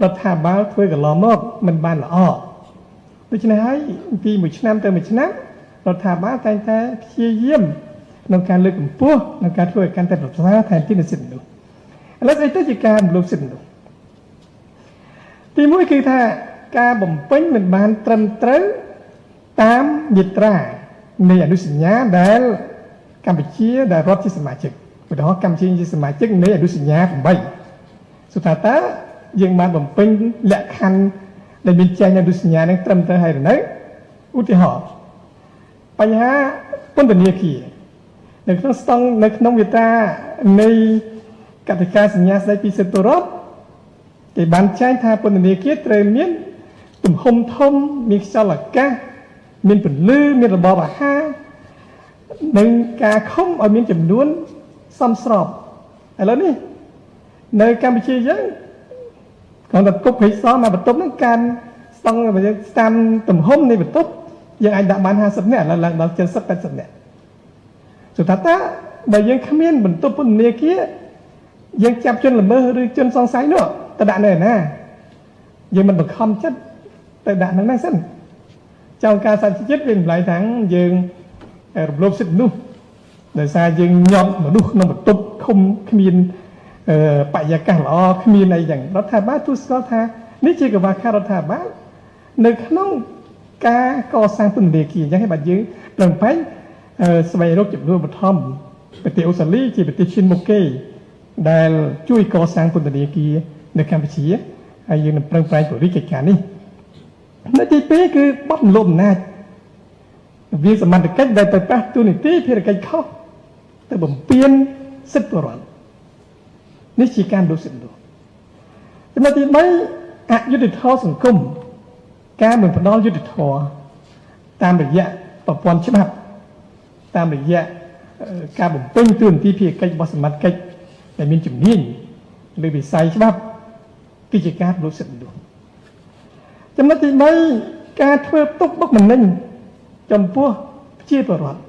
រដ្ឋាភិបាលធ្វើកន្លងមកមិនបានល្អដូច្នេះហើយពីមួយឆ្នាំទៅមួយឆ្នាំរដ្ឋាភិបាលតែងតែព្យាយាមក្នុងការលើកកម្ពស់ក្នុងការធ្វើឲ្យកាន់តែប្រសើរថែមទៀតសិទ្ធិមនុស្សឥឡូវស្អីទៅជាការរំលោភសិទ្ធិមនុស្សទី1គឺថាការបំពេញមិនបានត្រឹមត្រូវតាមមាត្រានៃអនុសញ្ញាដែលកម្ពុជាដែលរដ្ឋជាសមាជិកឧទាហរណ៍កម្ពុជាជាសមាជិកនៃអនុសញ្ញា8សុថាតើយើងបានបំពេញលក្ខខណ្ឌដែលមានចែងនៅអនុសញ្ញានឹងត្រឹមត្រូវហើយឬនៅឧទាហរណ៍បញ្ហាពន្ធនាគារនៅក្នុងមាត្រានៃកតិកាសញ្ញាស្តីពីសិទ្ធិពលរដ្ឋគេបានចែងថាពន្ធនាគារត្រូវមានទំហំធំមានខ្យល់អាកាសមានពន្លឺមានរបបអាហារនិងការឃុំឲ្យមានចំនួនសមស្របឥឡូវនេះនៅកម្ពុជាយើងគាត់ទៅគុកហិសមកបន្ទប់ហ្នឹងការស្តង់យើងតាមទំហំនៃបន្ទប់យើងអាចដាក់បាន50នាក់ឥឡូវឡើងដល់70 80នាក់សុទ្ធតែបើយើងគ្មានបន្ទប់ពន្ធនាគារយើងចាប់ជនល្មើសឬជនសង្ស័យនោះទៅដាក់នៅឯណាយើងមិនបង្ខំចិត្តទៅដាក់នៅហ្នឹងសិនចៅការសហជីវិតវាម្ល៉េះថាយើងរំលោភសិទ្ធិមនុស្សដោយសារយើងញាត់មនុស្សក្នុងបន្ទប់ឃុំគ្មានបរិយាកាសល្អគ្មានអីចឹងរដ្ឋាភិបាលទូស្គាល់ថានេះជាកង្វះខាតរដ្ឋាភិបាលនៅក្នុងការកសាងពន្ធនាគារអញ្ចឹងហើយបាទយើងប្រឹងប្រែងស្វែងរកចំនួនបឋមប្រទេសអូស្ត្រាលីជាប្រទេសឈានមុខគេដែលជួយកសាងពន្ធនាគារនៅកម្ពុជាហើយយើងនឹងប្រឹងប្រែងពង្រីកកិច្ចការនេះនៅទី2គឺបទរំលោភអំណាចវាសមត្ថកិច្ចដែលទៅប៉ះទូនីតិភារកិច្ចខុសទៅបំពានសិទ្ធិពលរដ្ឋនេះជាការរំលោភសិទ្ធិមនុស្សចំណុចទី3អយុត្តិធម៌សង្គមការមិនផ្ដល់យុត្តិធម៌តាមរយៈប្រព័ន្ធច្បាប់តាមរយៈការបំពេញទូនីតិភារកិច្ចរបស់សមត្ថកិច្ចដែលមានជំនាញលើវិស័យច្បាប់គឺជាការរំលោភសិទ្ធិមនុស្សចំណុចទី3ការធ្វើទុកបុកម្នេញចំពោះប្រជាពលរដ្ឋ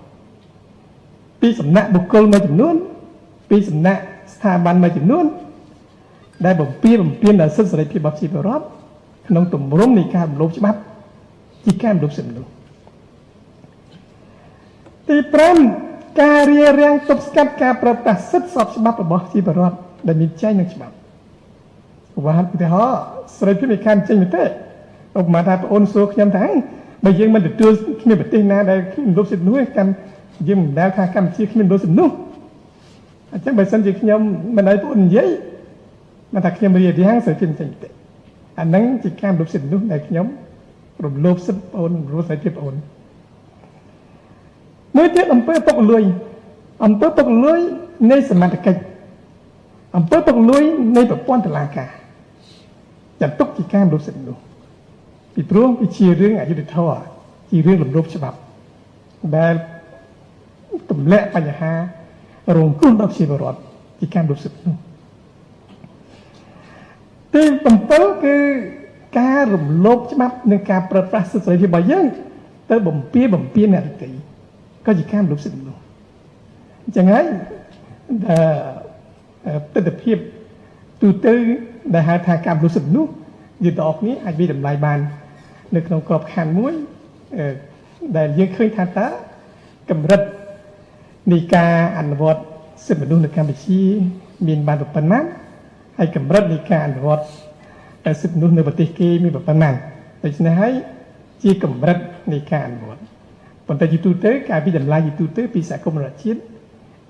ពីសំណាក់បុគ្គលមួយចំនួនពីសំណាក់ស្ថាប័នមួយចំនួនដែលបំពានដល់សិទ្ធិសេរីភាពរបស់ប្រជាពលរដ្ឋក្នុងទម្រង់នៃការរំលោភច្បាប់ជាការរំលោភសិទ្ធិមនុស្សទី5ការរារាំងទប់ស្កាត់ការប្រើប្រាស់សិទ្ធិស្របច្បាប់របស់ប្រជាពលរដ្ឋដែលមានចែងក្នុងច្បាប់ឧទាហរណ៍សេរីភាពនៃការចេញមតិឧបមាថាបងអូនសួរខ្ញុំថាបើយើងមិនទទួលគ្មានប្រទេសណាដែលគ្មានរំលោភសិទ្ធិមនុស្សកម្មយើងមិនដែលថាកម្ពុជាគ្មានរំលោភសិទ្ធិមនុស្សអញ្ចឹងបើសិនជាខ្ញុំមិនឲ្យបងអូននិយាយមិនថាខ្ញុំរៀបរៀងសេរីភាពចេញមតិអាហ្នឹងជាការរំលោភសិទ្ធិមនុស្សដែលខ្ញុំរំលោភសិទ្ធិបងអូនរំលោភសេរីភាពបងអូនមួយទៀតអំពើពុករលួយនៃសមត្ថកិច្ចអំពើពុករលួយនៃប្រព័ន្ធតុលាការចាត់ទុកជាការរំលោភសិទ្ធិមនុស្សពីព្រោះវាជារឿងអយុត្តិធម៌ជារឿងរំលោភច្បាប់ដែលទម្លាក់បញ្ហារងគ្រោះដល់ប្រជាពលរដ្ឋជាការរំលោភសិទ្ធិមនុស្សទី7គឺការរំលោភច្បាប់និងការប្រើប្រាស់សិទ្ធិសេរីភាពរបស់យើងទៅបំពានអ្នកដទៃក៏ជាការរំលោភសិទ្ធិមនុស្សអញ្ចឹងហើយទស្សនវិជ្ជាទូទៅដែលហៅថាការរំលោភសិទ្ធិមនុស្សយើងទាំងអស់គ្នាអាចវិតម្លៃបាននៅក្នុងក្របខ័ណ្ឌមួយដែលយើងឃើញថាតើកម្រិតនៃការអនុវត្តសិទ្ធិមនុស្សនៅកម្ពុជាមានបានប៉ុណ្ណាហើយកម្រិតនៃការអនុវត្តសិទ្ធិមនុស្សនៅប្រទេសគេមានប៉ុណ្ណាដូច្នេះហើយជាកម្រិតនៃការអនុវត្តប៉ុន្តែជាទូទៅការវិតម្លៃជាទូទៅពីសហគមន៍រដ្ឋជាតិ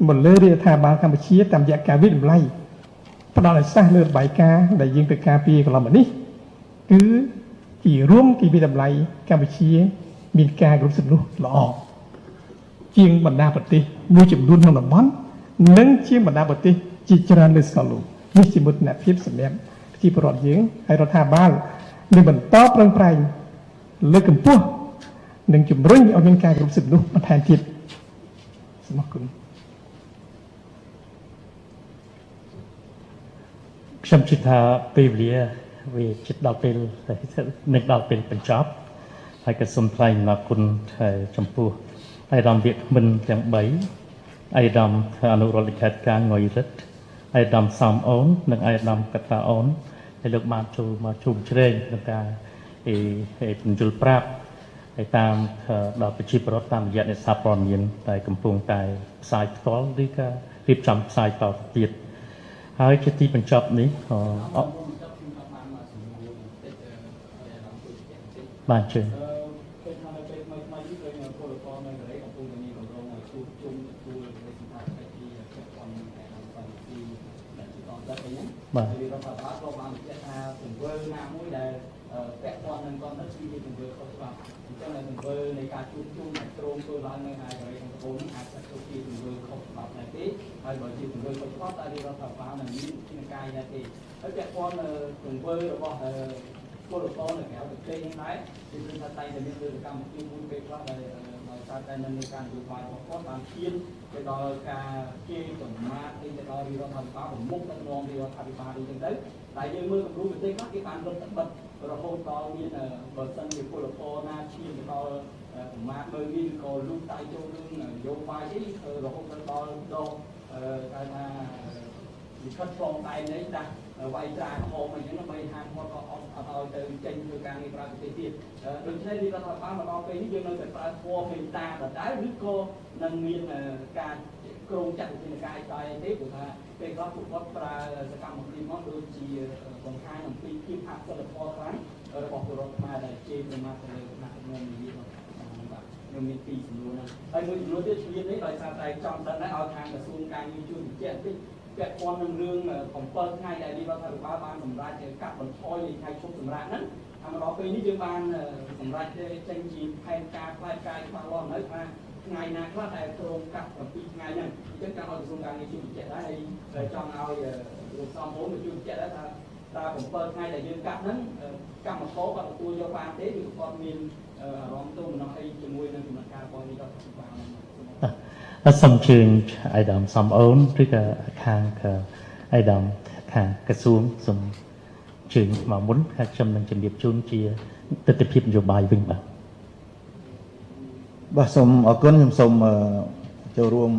មកលើរដ្ឋាភិបាលកម្ពុជាតាមរយៈការវិតម្លៃផ្ដល់ឲ្យសាសលើរបាយការណ៍ដែលយើងទៅការពារកន្លងមកនេះគឺជារួមពីវិតម្លៃកម្ពុជាមានការគ្រប់សិទ្ធិមនុស្សល្អជាងបណ្ដាប្រទេសមួយចំនួនក្នុងតំបន់និងជាងបណ្ដាប្រទេស ជាច្រើនលើសកលលោកនេះជាមោទនភាពសម្រាប់ប្រជាពលរដ្ឋយើងហើយរដ្ឋាភិបាលនឹងបន្តប្រឹងប្រែងលើកកម្ពស់និងជំរុញឲ្យមានការគ្រប់សិទ្ធិមនុស្សបន្ថែមទៀតសូមអរគុណខ្ញុំជឿថាពេលវេលាវាជិតដល់ពេលនឹងដល់ពេលបញ្ចប់ហើយក៏សូមថ្លែងអំណរគុណចំពោះអាយដាមវាគ្មិនទាំង3អាយដាមអនុរដ្ឋលេខាធិការងុយរិទ្ធអាយដាមសំអូននិងអាយដាមកតាអូនហើយលោកបានចូលមកជួបជ្រែងក្នុងការបញ្យល់ប្រាប់ហើយតាមដល់ប្រជាពលរដ្ឋតាមរយៈអ្នកសារព័ត៌មានដែលកំពុងតែផ្សាយផ្ទាល់ឬក៏រៀបចំផ្សាយតទៅទៀតហើយជាទីបញ្ចប់នេះបានជើងបាទពាក់ព័ន្ធនឹងគាត់ទៅជាទង្វើខុសច្បាប់អញ្ចឹងទង្វើនៃការជួបជុំអ្នកក្រុមធ្វើឡើងនៅឯករាជ្យក្នុងខ្លួនអាចចាត់ទុកជាទង្វើខុសច្បាប់ដែរទេហើយបើជាទង្វើខុសច្បាប់តែរដ្ឋាភិបាលនឹងមានជាកាយដែរទេហើយពាក់ព័ន្ធទង្វើរបស់ពលករនៅក្រៅប្រទេសនេះដែរគឺព្រោះថាតែតែមានលើកម្មវិធីមួយពេលខ្លះដែលដោយសារតែនៅមានការនយោបាយរបស់គាត់បានឈានទៅដល់ការជេរសម្មាតទៅដល់រដ្ឋាភិបាលប្រមុខដឹកនាំរដ្ឋាភិបាលអីចឹងទៅតែយើងមើលគំរូប្រទេសខ្លះគេបានរត់បិទរហូតដល់មានបើសិនជាពលករណាឈានទៅដល់ប្រមាថមើលនេះក៏លូកដៃចូលរឿងនយោបាយអីរហូតដល់ដកគេថាវិខិតឆ្លងដែននេះដាក់វាយត្រាហោមអីចឹងដើម្បីហាមគាត់ក៏អត់ឲ្យទៅចេញធ្វើការងារក្រៅប្រទេសទៀតដូច្នេះរដ្ឋាភិបាលមកដល់ពេលនេះយើងនៅតែប្រើធម៌មេត្តាដដែលឬក៏នឹងមានការក្រុមចាត់វិធានការដែរទេព្រោះថាពេលខ្លះពួកគាត់ប្រើសកម្មភាពមកដូចជាបង្ហាញអំពីភាពអសិលធម៌ខ្លាំងរបស់ពលរដ្ឋខ្មែរដែលជេរប្រមាថទៅលើគណៈកម្មការនិយាយបាទខ្ញុំមានពីរចំនួនហ្នឹងហើយមួយចំនួនទៀតជំនាញនេះដោយសារតែចង់ដឹងដែរឲ្យខាងក្រសួងការងារជួយបញ្ជាក់បន្តិចពាក់ព័ន្ធនឹងរឿង7ថ្ងៃដែលរដ្ឋាភិបាលបានសម្រេចកាត់បន្ថយនៃថ្ងៃឈប់សម្រាកហ្នឹងហើយមកដល់ពេលនេះយើងបានសម្រេចចេញជាផែនការផ្លែផ្កាយច្បាស់លាស់នៅថាថ្ងៃណាខ្លះដែលក្រុមកាត់7ថ្ងៃហ្នឹងអញ្ចឹងការឲ្យក្រសួងការងារជួយបញ្ជាក់ដែរហើយចង់ឲ្យលោកសំអូនជួយបញ្ជាក់ដែរថាតើ7ថ្ងៃដែលយើងកាត់ហ្នឹងកម្មករគាត់ទទួលយកបានទេឬគាត់មានអារម្មណ៍ទូមនោះអីជាមួយនឹងដំណើរការរបស់នេះរដ្ឋាភិបាលសូមជឿអាយដាមសំអូនឬក៏ខាងអាយដាមខាងក្រសួងសូមជឿមកមុនហើយខ្ញុំនឹងជម្រាបជូនជាទស្សនវិជ្ជានយោបាយវិញបាទសូមអរគុណខ្ញុំសូមចូលរួម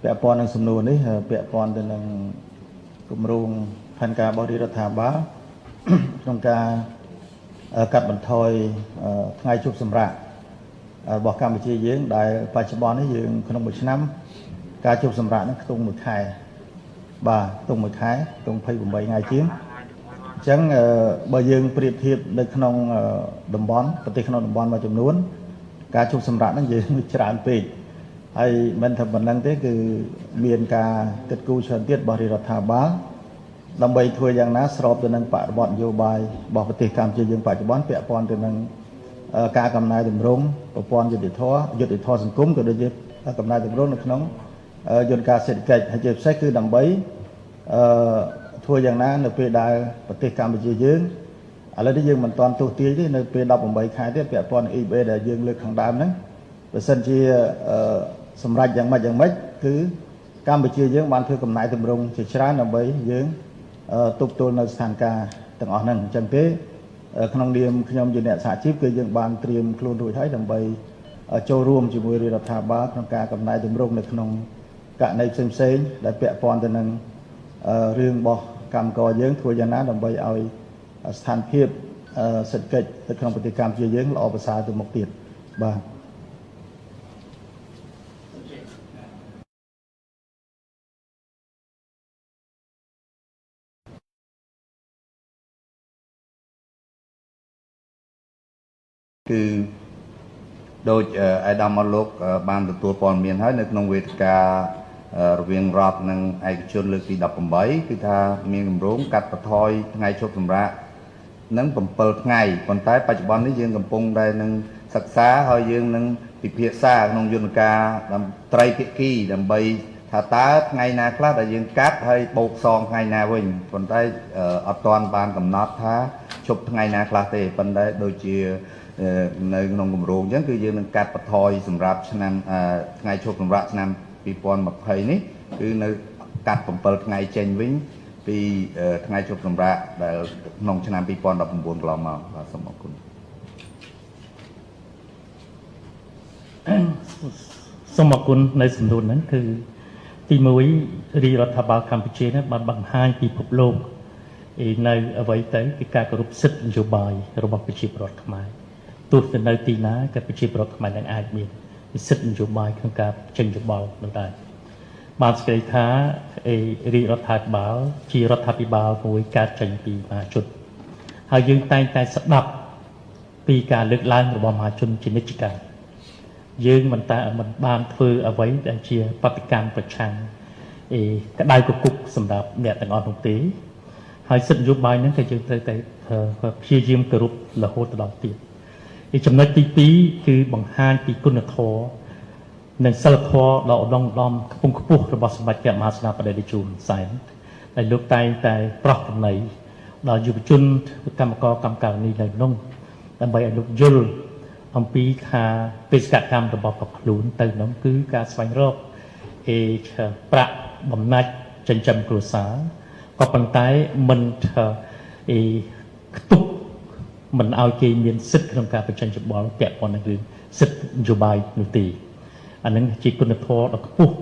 ពាក់ព័ន្ធនឹងសំណួរនេះពាក់ព័ន្ធទៅនឹងគម្រោងផែនការរបស់រដ្ឋាភិបាលក្នុងការកាត់បន្ថយថ្ងៃជប់សម្រាករបស់កម្ពុជាយើងដែលបច្ចុប្បន្ននេះយើងក្នុងមួយឆ្នាំការជប់សម្រាកនឹងខ្ទង់មួយខែបាទខ្ទង់មួយខែខ្ទង់28ថ្ងៃជាងអញ្ចឹងបើយើងប្រៀបធៀបនៅក្នុងតំបន់ប្រទេសក្នុងតំបន់មួយចំនួនការជប់សម្រាកហ្នឹងយើងច្រើនពេកហើយមិនថាប៉ុណ្្នឹងទេគឺមានការគិតគូរច្រើនទៀតរបស់រដ្ឋាភិបាលដើម្បីធ្វើយ៉ាងណាស្របទៅនឹងបរិបទនយោបាយរបស់ប្រទេសកម្ពុជាយើងបច្ចុប្បន្នពាក់ព័ន្ធទៅនឹងការកំណែតម្រង់ប្រព័ន្ធយុតិធធសង្គមក៏ដូចជាកំណែតម្រង់នៅក្នុងយន្តការសេដ្ឋកិច្ចហើយជាពិសេសគឺដើម្បីធ្វើយ៉ាងណានៅពេលដែលប្រទេសកម្ពុជាយើងឥឡូវនេះយើងមិនទាន់ទស្សន៍ទាយទេនៅពេល18ខែទៀតពាក់ព័ន្ធនឹង EBA ដែលយើងលើកខាងដើមហ្នឹងបើសិនជាសម្រាប់យ៉ាងម៉េចគឺកម្ពុជាយើងបានធ្វើកំណែតម្រង់ជាច្រើនដើម្បីយើងទប់ទល់នៅស្ថានភាពទាំងអស់ហ្នឹងអញ្ចឹងទេក្នុងនាមខ្ញុំជាអ្នកសហជីពគឺយើងបានត្រៀមខ្លួនរួចហើយដើម្បីចូលរួមជាមួយរដ្ឋាភិបាលក្នុងការកំណែតម្រង់នៅក្នុងករណីផ្សេងៗដែលពាក់ព័ន្ធទៅនឹងរឿងរបស់កម្មករយើងធ្វើយ៉ាងណាដើម្បីឲ្យស្ថានភាពសេដ្ឋកិច្ចនៅក្នុងប្រទេសកម្ពុជាយើងល្អប្រសើរទៅមុខទៀតបាទគឺដូចអាយដាមអត់លោកបានទទួលព័ត៌មានហើយនៅក្នុងវេទិការវាងរដ្ឋនិងឯកជនលើកទី18គឺថាមានគម្រោងកាត់បន្ថយថ្ងៃឈប់សម្រាកនឹង7ថ្ងៃប៉ុន្តែបច្ចុប្បន្ននេះយើងកំពុងតែនឹងសិក្សាហើយយើងនឹងពិភាក្សាក្នុងយន្តការត្រីភាគីដើម្បី ថាតើថ្ងៃណាខ្លះដែលយើងកាត់ហើយបូកសងថ្ងៃណាវិញប៉ុន្តែអត់ទាន់បានកំណត់ថាជប់ថ្ងៃណាខ្លះទេប៉ុន្តែដូចជានៅក្នុងគម្រោងអញ្ចឹងគឺយើងនឹងកាត់បន្ថយសម្រាប់ឆ្នាំថ្ងៃជប់សម្រាប់ឆ្នាំ2020នេះគឺនៅកាត់7ថ្ងៃចេញវិញពីថ្ងៃជប់សម្រាប់ដែលក្នុងឆ្នាំ2019កន្លងមកបាទសូមអរគុណសូមអរគុណនៅសំណួរហ្នឹងគឺទី1រាជរដ្ឋាភិបាលកម្ពុជានេះបានបង្ហាញពិភពលោកនៅអ្វីទៅគឺការគោរពសិទ្ធិនយោបាយរបស់ប្រជាពលរដ្ឋខ្មែរទោះទៅនៅទីណាក៏ប្រជាពលរដ្ឋខ្មែរនឹងអាចមានសិទ្ធិនយោបាយក្នុងការចេញយោបល់នោះដែរបានស្គាល់ថារាជរដ្ឋាភិបាលជារដ្ឋាភិបាលមួយកើតចេញពីមហាជនហើយយើងតែងតែស្ដាប់ពីការលើកឡើងរបស់មហាជនជានិច្ចកាលយើងមិនបានធ្វើអ្វីដែលជាបដកម្មប្រឆាំងក្តៅកគុកសម្រាប់អ្នកទាំងអស់នោះទេហើយសិទ្ធិនយោបាយហ្នឹងក៏យើងត្រូវតែព្យាយាមគោរពរហូតដល់ទៀតចំណុចទី2គឺបង្ហាញពីគុណធម៌និងសិលធម៌ដ៏ឧត្តមឧត្តមខ្ពង់ខ្ពស់របស់សម្ដេចព្រះមហាសេនាបតីតេជោហ៊ុនសែនដែលលោកតែងតែប្រោសប្រណីដល់យុវជនកម្មករកម្មការិនីនៅក្នុងដើម្បីឲ្យលោកយល់អំពីថាបេសកកម្មរបស់ប្រខ្លួនទៅនោះគឺការស្វែងរកប្រាក់បំណាច់ចិញ្ចឹមគ្រួសារក៏ប៉ុន្តែមិនខ្ទប់មិនឲ្យគេមានសិទ្ធិក្នុងការបញ្ចេញយោបល់ពាក់ព័ន្ធនឹងរឿងសិទ្ធិនយោបាយនោះទេអានឹងជាគុណធម៌ដ៏ខ្ពស់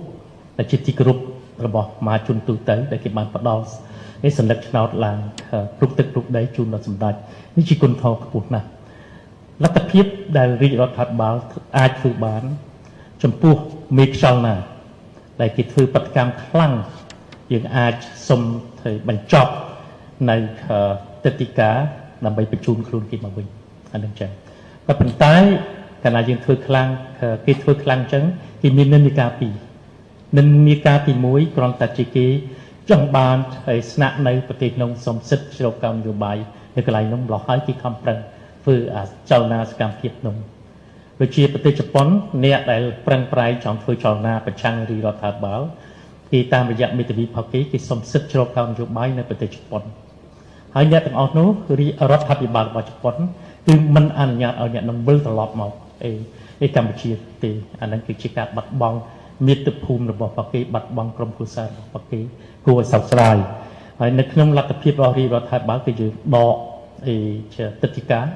ដែលជាទីគោរពរបស់មហាជនទូទៅដែលគេបានផ្ដល់សញ្ញាឆ្នោតឡើងព្រឹកទឹកព្រឹកដីជូនដល់សម្ដេចនេះជាគុណធម៌ខ្ពស់ណាស់លទ្ធភាពដែលរាជរដ្ឋាភិបាលអាចធ្វើបានចំពោះមេខ្យល់ណាដែលគេធ្វើបដកម្មខ្លាំងយើងអាចសុំធ្វើបញ្ចប់នៅទឹកទីការដើម្បីបញ្ជូនខ្លួនគេមកវិញអានឹងចឹងក៏ប៉ុន្តែកាលណាយើងធ្វើខ្លាំងគេធ្វើខ្លាំងចឹងគេមាននិន្នាការពីរនិន្នាការទី1គ្រាន់តែជាគេចង់បានហើយស្នាក់នៅប្រទេសក្នុងសំសិទ្ធជ្រកកម្មនយោបាយនៅកន្លែងនោះម្លោះហើយគេខំប្រឹងធ្វើចលនាសកម្មភាពនោះដូចជាប្រទេសជប៉ុនអ្នកដែលប្រឹងប្រែងចង់ធ្វើចលនាប្រឆាំងរាជរដ្ឋាភិបាលគេតាមរយៈមេធាវីផកគេសំសិទ្ធជ្រកកម្មនយោបាយនៅប្រទេសជប៉ុនហើយអ្នកទាំងអស់នោះរដ្ឋាភិបាលរបស់ជប៉ុនគឺមិនអនុញ្ញាតឲ្យអ្នកនឹងវិលត្រឡប់មកកម្ពុជាទេអានឹងគឺជាការបាត់បង់មាតុភូមិរបស់ប្រគេបាត់បង់ក្រុមគ្រួសាររបស់ប្រគេគួរឲ្យសោកស្ដាយហើយនៅក្នុងលទ្ធភាពរបស់រាជរដ្ឋាភិបាលគឺយើងដកទឹកដីការ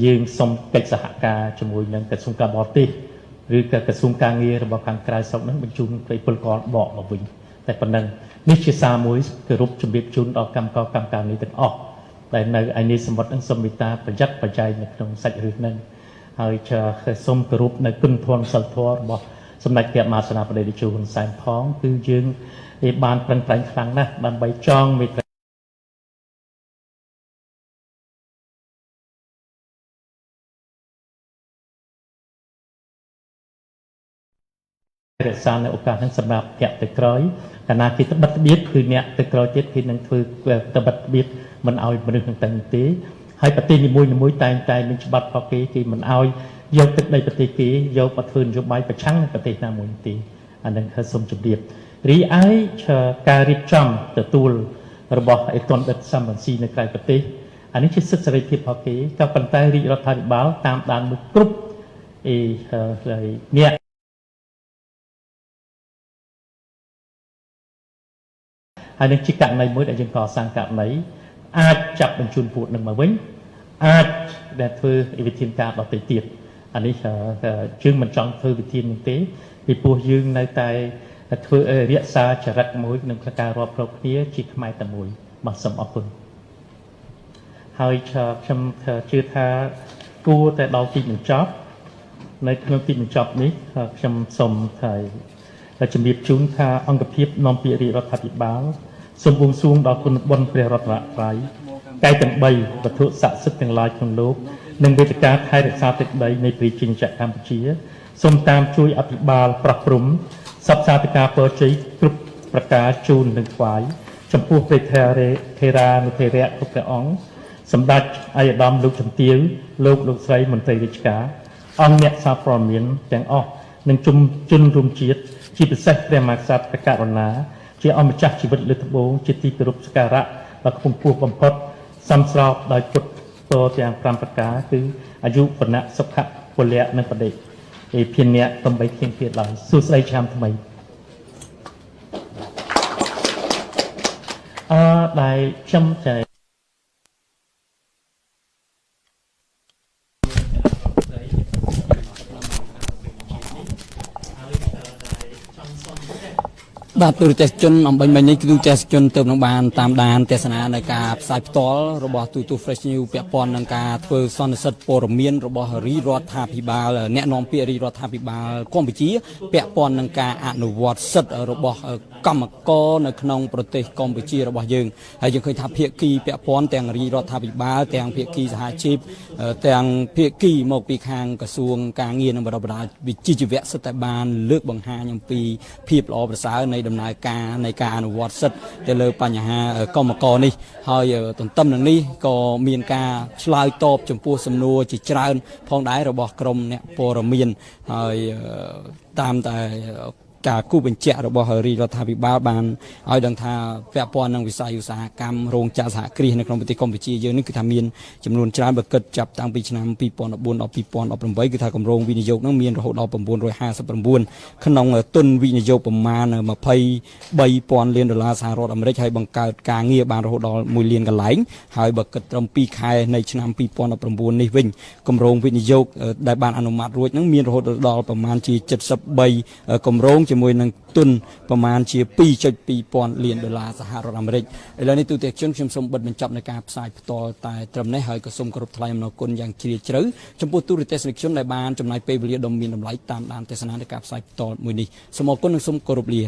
យើងសុំកិច្ចសហការជាមួយនឹងក្រសួងការបរទេសឬក៏ក្រសួងការងាររបស់ខាងក្រៅស្រុកហ្នឹងបញ្ជូនទៅពលករដកមកវិញតែប៉ុណ្ណឹងនេះជាសារមួយគោរពជំរាបជូនដល់កម្មករកម្មការនេះទាំងអស់ដែលនៅឯនេះសម្បត្តិនឹងសូមមេត្តាប្រយ័ត្នប្រយែងនៅក្នុងសាច់រឿងហ្នឹងហើយសូមគោរពនៅគុណធម៌សិលធម៌របស់សម្ដេចព្រះមហាសេនាបតីតេជោហ៊ុនសែនផងគឺយើងបានប្រឹងប្រែងខ្លាំងណាស់ដើម្បីចងមេត្តារក្សានៅឱកាសហ្នឹងសម្រាប់អ្នកទៅក្រោយកាលណាគេត្បិតត្បៀតគឺអ្នកទៅក្រោយទៀតគេនឹងធ្វើត្បិតត្បៀតមិនឲ្យមនុស្សនឹងទៅទេហើយប្រទេសនីមួយៗតែងតែមានច្បាប់របស់គេមិនឲ្យយកទឹកដីប្រទេសគេយកមកធ្វើនយោបាយប្រឆាំងនឹងប្រទេសណាមួយទេអានឹងគឺសូមជម្រាបរីឯការរៀបចំទទួលរបស់អេតុនដិតសំរងស៊ីនៅក្រៅប្រទេសអានេះជាសិទ្ធិសេរីភាពរបស់គេក៏ប៉ុន្តែរាជរដ្ឋាភិបាលតាមដានមួយគ្រប់អ្នកហើយនឹងជាករណីមួយដែលយើងកសាងករណីអាចចាប់បញ្ជូនពួកនឹងមកវិញអាចដែលធ្វើវិធានការដទៃទៀតអានេះយើងមិនចង់ធ្វើវិធាននោះទេពីព្រោះយើងនៅតែធ្វើរក្សាចរិតមួយនឹងការរាប់រកគ្នាជាខ្មែរតែមួយបាទសូមអរគុណហើយខ្ញុំជឿថាគួរតែដល់ទីបញ្ចប់នៅក្នុងទីបញ្ចប់នេះខ្ញុំសូមជំរាបជូនថាអង្គភាពនាំពាក្យរាជរដ្ឋាភិបាលសូមបួងសួងដល់គុណបុណ្យព្រះរតនត្រ័យកាយទាំង3វត្ថុស័ក្តិសិទ្ធិទាំងឡាយក្នុងលោកនិងវេទិកាថែរក្សាទឹកដីនៃប្រជាជនកម្ពុជាសូមតាមជួយអភិបាលប្រោះព្រំសពសាធិការពរជ័យគ្រប់ប្រការជូននិងថ្វាយចំពោះព្រះថេរានុថេរៈគ្រប់ព្រះអង្គសម្ដេចអាយដាមលោកជំទាវលោកស្រីមន្ត្រីរាជការអង្គអ្នកសារព័ត៌មានទាំងអស់និងជនរួមជាតិ ជាពិសេសព្រះមហាក្សត្រព្រះករុណាជាអម្ចាស់ជីវិតលើត្បូងជាទីគោរពសក្ការៈដ៏ខ្ពង់ខ្ពស់បំផុតសំស្របដោយពុទ្ធពរទាំង5ប្រការគឺអាយុវណ្ណៈសុខៈពលៈនិងបដិភិនៈទំបីធៀងទៀតឡើយសួស្តីឆ្នាំថ្មីដែលខ្ញុំតែបាទទូរទស្សន៍ជនអំបញ្ញមិញនេះគឺទូរទស្សន៍ជនទៅនឹងបានតាមដានទស្សនានៃការផ្សាយផ្ទាល់របស់ទូទស្សន៍ Fresh News ពាក់ព័ន្ធនឹងការធ្វើសន្និសីទព័ត៌មានរបស់រាជរដ្ឋាភិបាលអ្នកនាំពាក្យរាជរដ្ឋាភិបាលកម្ពុជាពាក់ព័ន្ធនឹងការអនុវត្តសិទ្ធិរបស់កម្មករនៅក្នុងប្រទេសកម្ពុជារបស់យើងហើយយើងឃើញថាភាគីពាក់ព័ន្ធទាំងរាជរដ្ឋាភិបាលទាំងភាគីសហជីពទាំងភាគីមកពីខាងក្រសួងការងារនិងបណ្ដុះបណ្ដាលវិជ្ជាជីវៈសិទ្ធិតែបានលើកបង្ហាញអំពីភាពល្អប្រសើរនៃដំណើរការនៃការអនុវត្តសិទ្ធិទៅលើបញ្ហាកម្មករនេះហើយទន្ទឹមនឹងនេះក៏មានការឆ្លើយតបចំពោះសំណួរជាច្រើនផងដែររបស់ក្រមអ្នកព័ត៌មានហើយតាមតែការគូបញ្ជាក់របស់រាជរដ្ឋាភិបាលបានឲ្យដឹងថាពាក់ព័ន្ធនឹងវិស័យឧស្សាហកម្មរោងចក្រសហគ្រាសនៅក្នុងប្រទេសកម្ពុជាយើងនេះគឺថាមានចំនួនច្រើនបើគិតចាប់តាំងពីឆ្នាំ2014ដល់2018គឺថាគម្រោងវិនិយោគនឹងមានរហូតដល់959ក្នុងទុនវិនិយោគប្រមាណ23,000 លានដុល្លារសហរដ្ឋអាមេរិកហើយបង្កើតការងារបានរហូតដល់1 លានកន្លែងហើយបើគិតត្រឹម2ខែនៃឆ្នាំ2019នេះវិញគម្រោងវិនិយោគដែលបានអនុម័តរួចនឹងមានរហូតដល់ប្រមាណជា73គម្រោងជាមួយនឹងទុនប្រមាណជា 2.2 លានដុល្លារសហរដ្ឋអាមេរិកឥឡូវនេះទូទាំងជនខ្ញុំសូមបិទបញ្ចប់នៃការផ្សាយផ្ទាល់តែត្រឹមនេះហើយក៏សូមគោរពថ្លែងអំណរគុណយ៉ាងជ្រាលជ្រៅចំពោះទូរទស្សនិកជនដែលបានចំណាយពេលវេលាដ៏មានតម្លៃតាមដានទស្សនានៃការផ្សាយផ្ទាល់មួយនេះសូមអរគុណនិងសូមគោរពលា